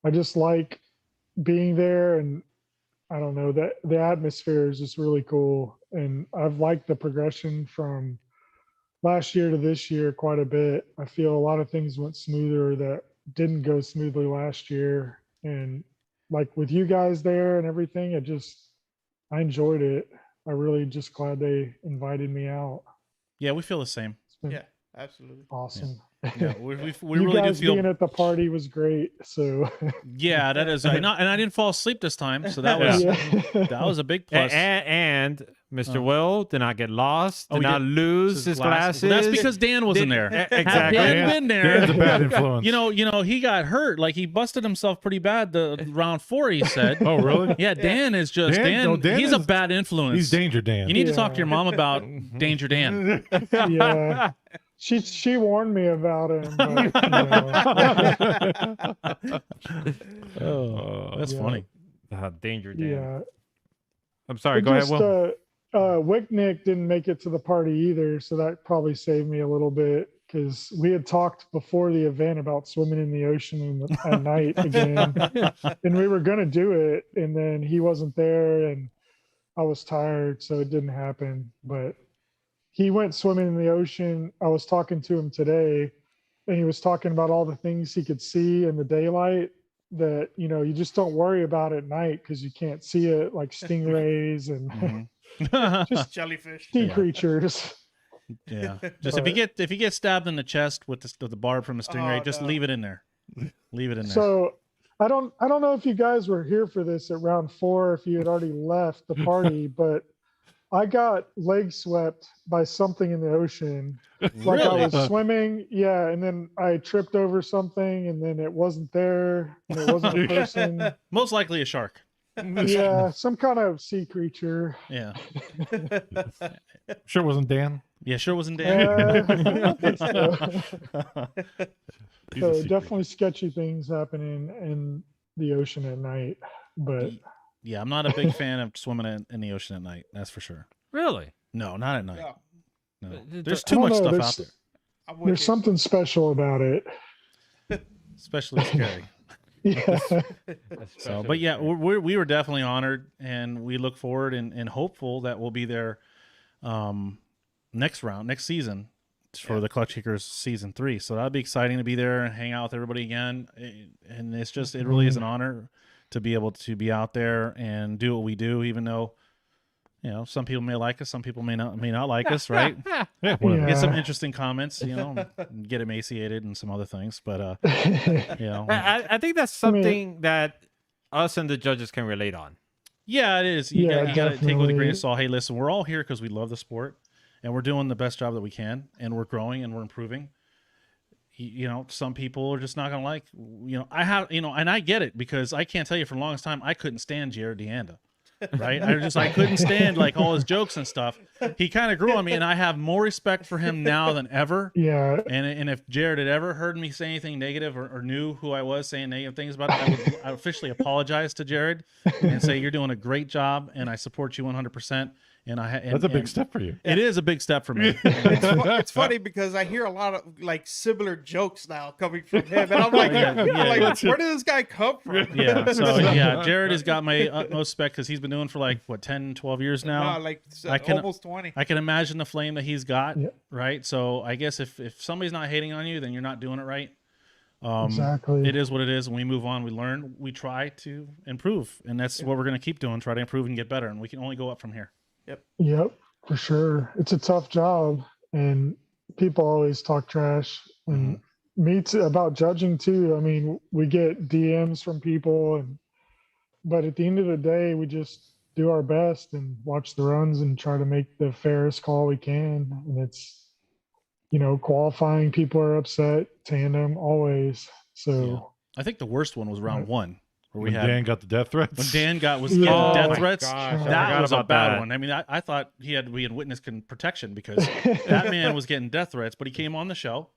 E: I just like being there. And I don't know, that the atmosphere is just really cool. And I've liked the progression from last year to this year quite a bit. I feel a lot of things went smoother that didn't go smoothly last year. And like with you guys there and everything, I enjoyed it. I really just glad they invited me out.
D: Yeah, we feel the same.
E: It's been
B: Yeah. Absolutely.
E: awesome.
D: Yeah, we
E: You
D: really do
E: guys
D: feel.
E: being at the party was great. So
D: Yeah, that is. And I didn't fall asleep this time, so that was
E: yeah.
D: that was a big plus.
C: And Mr. Will did not get lost,
D: Oh,
C: did
D: he
C: not lose his glasses.
D: Well, that's because Dan wasn't
C: Did-
D: there.
C: Exactly.
D: Had Dan been there,
F: Dan's a bad influence.
D: you know, he got hurt. Like he busted himself pretty bad the round 4. He said.
F: Oh, really?
D: Yeah, Dan is just
F: Dan
D: he's a
F: is-
D: bad influence.
F: He's Danger Dan.
D: You need to talk to your mom about Danger Dan.
E: Yeah. She warned me about him. But,
D: Oh, that's
E: Yeah.
D: funny.
C: Danger Dan.
E: yeah.
C: I'm sorry.
E: It
C: Go ahead,
E: just,
C: Will.
E: Wicknick didn't make it to the party either, so that probably saved me a little bit because we had talked before the event about swimming in the ocean at night again, and we were gonna do it, and then he wasn't there, and I was tired, so it didn't happen. But he went swimming in the ocean. I was talking to him today, and he was talking about all the things he could see in the daylight that you just don't worry about at night because you can't see it, like stingrays and
D: Mhm.
B: Just jellyfish.
E: sea creatures.
D: Yeah. Just if you get stabbed in the chest with the barb from a stingray,
B: Oh,
D: just
B: no.
D: leave it in there. Leave it in there.
E: So I don't know if you guys were here for this at round 4, if you had already left the party, but I got leg swept by something in the ocean. Like I
D: Really?
E: was swimming, yeah, and then I tripped over something, and then it wasn't there, and it wasn't a person.
D: Most likely a shark.
E: Yeah, some kind of sea creature.
D: Yeah.
F: Sure wasn't Dan.
D: Yeah, sure wasn't Dan.
E: I don't think so.
F: He's a
E: So
F: secret.
E: definitely sketchy things happening in the ocean at night. But
D: Yeah, I'm not a big fan of swimming in the ocean at night. That's for sure.
C: Really?
D: No, not at night.
B: Yeah.
D: No.
C: I
D: There's
E: I
D: too
E: don't
D: much
E: know,
D: stuff
E: there's-
D: out there,
B: I'm with
E: there's
B: you.
E: something special about it.
D: especially scary.
E: Yeah.
D: So, but yeah, we were definitely honored, and we look forward and hopeful that we'll be there next season for the Klutch Kickers season 3. So that'd be exciting to be there and hang out with everybody again. And it's just, it really is an honor to be able to be out there and do what we do, even though, you know, some people may like us, some people may not like us, right?
F: Yeah, whatever.
D: Get some
E: Yeah.
D: interesting comments, you know, get emaciated and some other things, but you know,
C: I think that's something that us and the judges can relate on.
D: yeah, it is.
E: Yeah,
D: You gotta take it with a grain
E: definitely.
D: of salt. Hey, listen, we're all here because we love the sport, and we're doing the best job that we can, and we're growing and we're improving. You know, some people are just not gonna like. You know, I have, you know, and I get it, because I can't tell you for the longest time I couldn't stand Jared DeAnda. Right? I couldn't stand like all his jokes and stuff. He kind of grew on me, and I have more respect for him now than ever.
E: Yeah.
D: And if Jared had ever heard me say anything negative or knew who I was saying negative things about it, I would officially apologize to Jared and say, you're doing a great job, and I support you 100%. And
F: That's a big step for you.
D: It is a big step for me.
B: It's funny because I hear a lot of like similar jokes now coming from him, and I'm like,
D: Yeah,
B: like,
D: yeah.
B: where did this guy come from?
D: Yeah. So yeah, Jared has got my utmost respect, because he's been doing for like what 10, 12 years now.
B: No, like
D: I can-
B: almost 20.
D: I can imagine the flame that he's got,
E: Yeah.
D: right? So I guess if somebody's not hating on you, then you're not doing it right.
E: Exactly.
D: It is what it is, and we move on. We learn. We try to improve, and that's what we're going to keep doing. Try to improve and get better, and we can only go up from here.
E: Yep, for sure. It's a tough job, and people always talk trash. And me too, about judging too. I mean, we get DMs from people, but at the end of the day, we just do our best and watch the runs and try to make the fairest call we can. And it's, you know, qualifying, people are upset, tandem always. So
D: I think the worst one was round
E: Right.
D: 1, where we
F: When
D: had
F: Dan got the death threats.
D: when Dan was
E: Yeah.
D: getting
E: Oh
D: death
C: my
D: threats.
C: gosh, I
D: That
C: forgot
D: was a
C: about
D: bad
C: that.
D: one. I mean, I thought we had witness protection, because that man was getting death threats, but he came on the show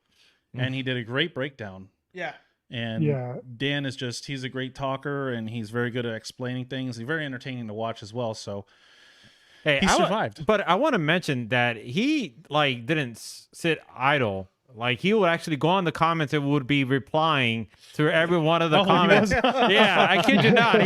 D: and he did a great breakdown.
B: Yeah.
D: And
E: Yeah.
D: Dan is he's a great talker, and he's very good at explaining things. He's very entertaining to watch as well. So
C: Hey,
D: he survived.
C: But I want to mention that he like didn't sit idle. Like he would actually go on the comments and would be replying to every one of the
D: Oh, he
C: comments.
D: was?
C: Yeah, I kid you not.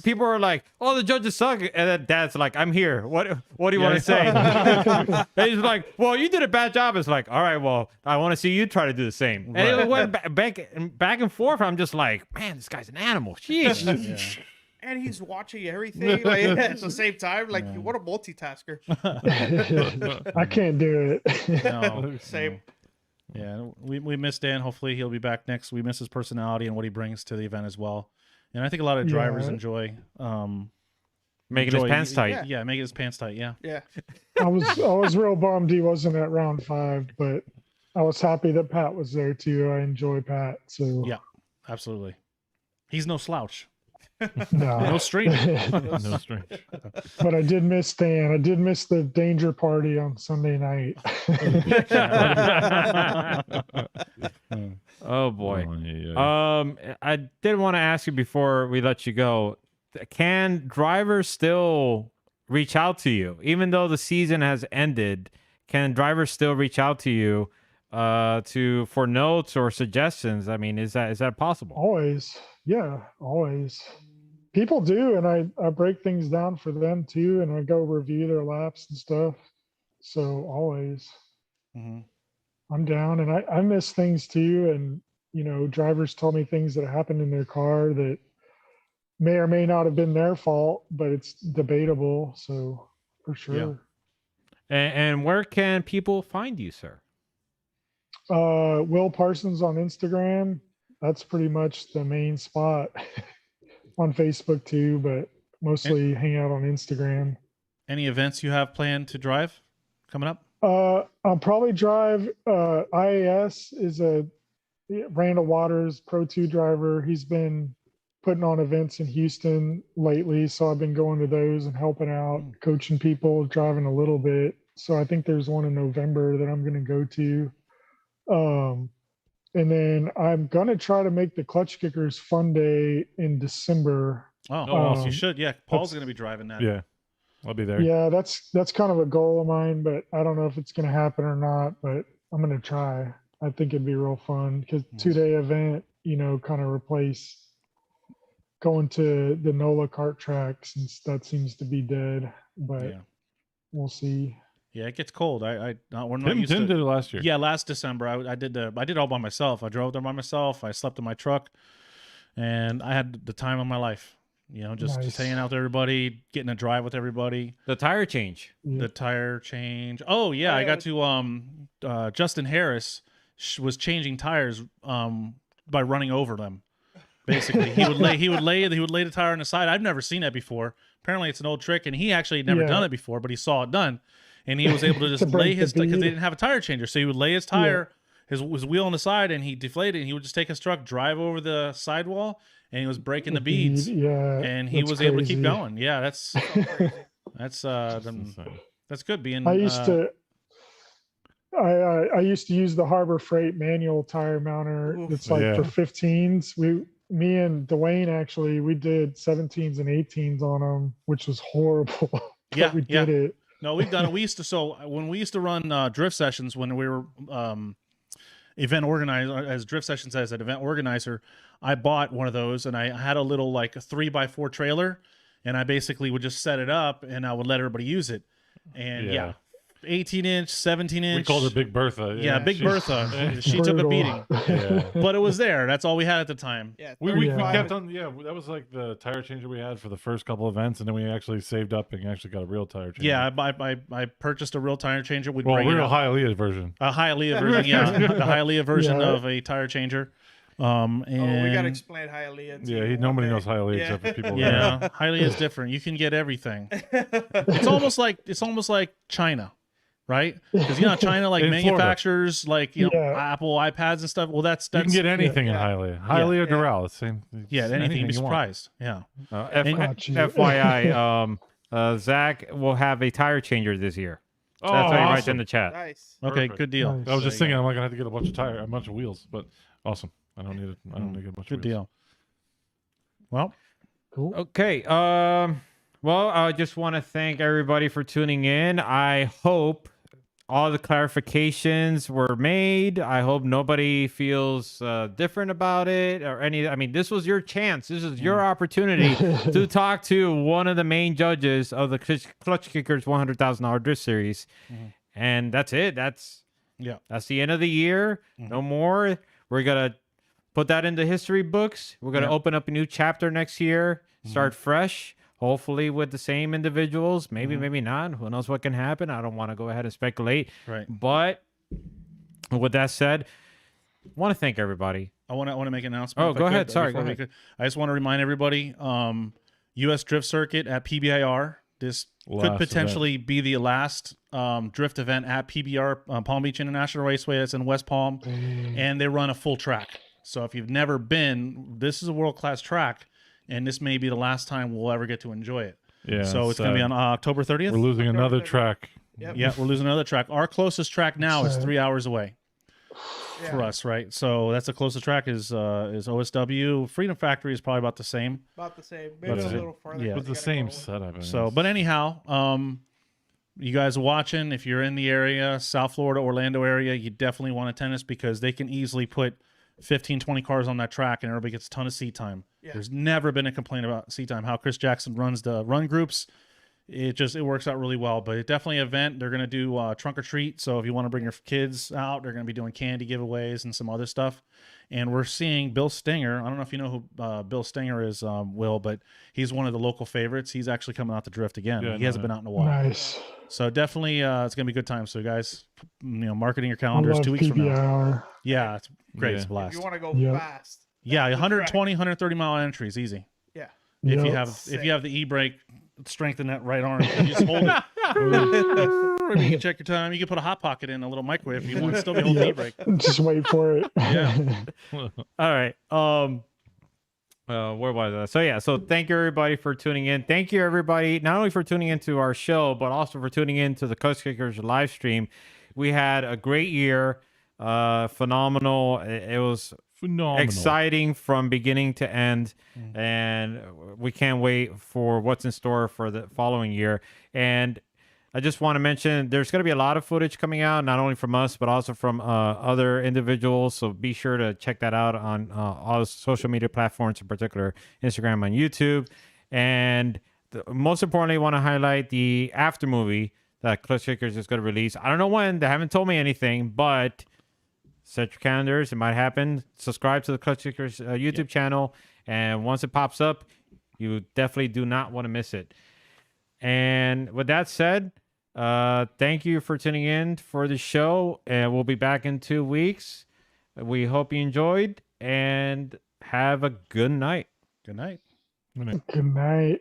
C: People are like, "Oh, the judges suck," and then Dad's like, "I'm here. What do you want to say?" And he's like, "Well, you did a bad job." It's like, "All right, well, I want to see you try to do the same." And it went back and forth. I'm just like, "Man, this guy's an animal." Jeez.
B: And he's watching everything like at the same time. Like, what a multitasker.
E: I can't do it.
D: No,
B: Same.
D: yeah, we miss Dan. Hopefully he'll be back next. We miss his personality and what he brings to the event as well. And I think a lot of drivers
E: Yeah.
D: enjoy
C: Making his pants tight.
B: Yeah.
D: Yeah, making his pants tight. Yeah.
B: Yeah.
E: I was real bummed he wasn't at round 5, but I was happy that Pat was there too. I enjoy Pat. So
D: Yeah. Absolutely. He's no slouch.
E: no.
D: No stranger.
F: No strange.
E: But I did miss Dan. I did miss the danger party on Sunday night.
C: Oh boy.
F: Oh, yeah.
C: I did want to ask you before we let you go. Can drivers still reach out to you, even though the season has ended? Can drivers still reach out to you for notes or suggestions? I mean, is that possible?
E: Always. Yeah, always. People do, and I break things down for them too, and I go review their laps and stuff. So always.
D: Mhm.
E: I'm down, and I miss things too. And, you know, drivers tell me things that happened in their car that may or may not have been their fault, but it's debatable. So for sure.
C: And where can people find you, sir?
E: Will Parsons on Instagram. That's pretty much the main spot. On Facebook too, but mostly hang out on Instagram.
D: Any events you have planned to drive coming up?
E: I'll probably drive. IAS is Randall Waters, Pro 2 driver. He's been putting on events in Houston lately, so I've been going to those and helping out, coaching people, driving a little bit. So I think there's one in November that I'm going to go to. And then I'm going to try to make the Klutch Kickers Fun Day in December.
D: Oh, you should. Yeah, Paul's going to be driving that.
F: Yeah, I'll be there.
E: Yeah, that's kind of a goal of mine, but I don't know if it's going to happen or not, but I'm going to try. I think it'd be real fun because 2-day event, kind of replace going to the NOLA kart track since that seems to be dead, but we'll see.
D: Yeah, it gets cold.
F: Tim did it last year.
D: Yeah, last December I did it all by myself. I drove there by myself. I slept in my truck, and I had the time of my life. Just hanging out with everybody, getting a drive with everybody.
C: The tire change.
D: The tire change. Oh yeah, I got to Justin Harris was changing tires by running over them. Basically, he would lay the tire on the side. I've never seen that before. Apparently, it's an old trick, and he actually had never done it before, but he saw it done, and he was able to just lay his because they didn't have a tire changer, so he would lay his tire, his wheel on the side, and he deflated, and he would just take his truck, drive over the sidewall, and he was breaking the beads, and he was able to keep going. Yeah, that's good. Being
E: I used to use the Harbor Freight manual tire mounter. It's like for 15s. Me and Dwayne actually, we did 17s and 18s on them, which was horrible. We did it.
D: No, we've done it. When we used to run drift sessions, when we were event organizer, as drift sessions as an event organizer, I bought one of those, and I had a little like a 3x4 trailer, and I basically would just set it up, and I would let everybody use it. And 18-inch, 17-inch.
F: We called it Big Bertha.
D: Yeah, Big Bertha. She took a beating. But it was there. That's all we had at the time.
B: Yeah,
F: we kept on. Yeah, that was like the tire changer we had for the first couple events, and then we actually saved up and actually got a real tire changer.
D: Yeah, I purchased a real tire changer.
F: A real Hialeah version.
D: A Hialeah version, yeah. The Hialeah version of a tire changer. And
B: we gotta explain Hialeah.
F: Yeah, nobody knows Hialeah except for people.
D: Yeah, Hialeah is different. You can get everything. It's almost like China. Right? Because China manufactures Apple iPads and stuff. Well, that's
F: you can get anything in Hialeah. Hialeah Doral, the same.
D: Yeah, anything you'd be surprised. Yeah.
C: FYI, Zach will have a tire changer this year. That's what he writes in the chat.
B: Nice.
D: Okay,
F: Perfect.
D: good deal.
E: Nice.
F: I was just thinking, I'm not gonna have to get a bunch of wheels, but awesome. I don't need a bunch of wheels.
D: Good deal. Well,
E: Cool.
C: Okay. Well, I just want to thank everybody for tuning in. I hope all the clarifications were made. I hope nobody feels different about it or any. I mean, this was your chance. This is your opportunity to talk to one of the main judges of the Klutch Kickers $100,000 Drift Series, and that's it. That's the end of the year. No more. We're gonna put that into history books. We're gonna open up a new chapter next year. Start fresh. Hopefully with the same individuals, maybe, maybe not. Who knows what can happen? I don't want to go ahead and speculate.
D: Right.
C: But with that said, I want to thank everybody.
D: I want to make an announcement.
C: Oh, go ahead. Sorry, go ahead.
D: I just want to remind everybody, U.S. Drift Circuit at PBIR. This could potentially be the last drift event at PBR, Palm Beach International Raceway. That's in West Palm. And they run a full track. So if you've never been, this is a world-class track. And this may be the last time we'll ever get to enjoy it. Yeah. So it's going to be on October 30th.
F: We're losing another track.
B: Yep.
D: Yeah, we're losing another track. Our closest track now is 3 hours away for us, right? So that's the closest track is OSW. Freedom Factory is probably about the same.
B: About the same. Maybe a little farther.
D: Yeah.
F: It's the same setup.
D: So, but anyhow, you guys are watching. If you're in the area, South Florida, Orlando area, you definitely want to attend this because they can easily put 15, 20 cars on that track and everybody gets a ton of seat time. Yeah. There's never been a complaint about seat time. How Chris Jackson runs the run groups, it works out really well. But it's definitely an event. They're going to do trunk or treat. So if you want to bring your kids out, they're going to be doing candy giveaways and some other stuff. And we're seeing Bill Stinger. I don't know if you know who Bill Stinger is, Will, but he's one of the local favorites. He's actually coming out to drift again. Yeah, he hasn't been out in a while.
E: Nice.
D: So definitely, it's going to be a good time. So guys, marketing your calendars 2 weeks from now. Yeah, it's great. Yeah. It's a blast.
B: If you want to go fast.
D: Yeah, 120, 130 mile entries, easy.
B: Yeah.
D: If you have the e-brake strengthen that right arm. You just hold it. Maybe you can check your time. You can put a hot pocket in a little microwave if you want to still be holding the e-brake.
E: Just wait for it.
D: Yeah.
C: All right. Where was I? So yeah, so thank you everybody for tuning in. Thank you everybody, not only for tuning into our show, but also for tuning into the Klutch Kickers live stream. We had a great year, phenomenal. It was
F: Phenomenal.
C: exciting from beginning to end, and we can't wait for what's in store for the following year. And I just want to mention there's going to be a lot of footage coming out, not only from us, but also from other individuals. So be sure to check that out on all the social media platforms, in particular Instagram and YouTube. And most importantly, I want to highlight the after movie that Klutch Kickers is going to release. I don't know when. They haven't told me anything, but set your calendars. It might happen. Subscribe to the Klutch Kickers YouTube channel. And once it pops up, you definitely do not want to miss it. And with that said, thank you for tuning in for the show, and we'll be back in 2 weeks. We hope you enjoyed, and have a good night.
D: Good night.
E: Good night.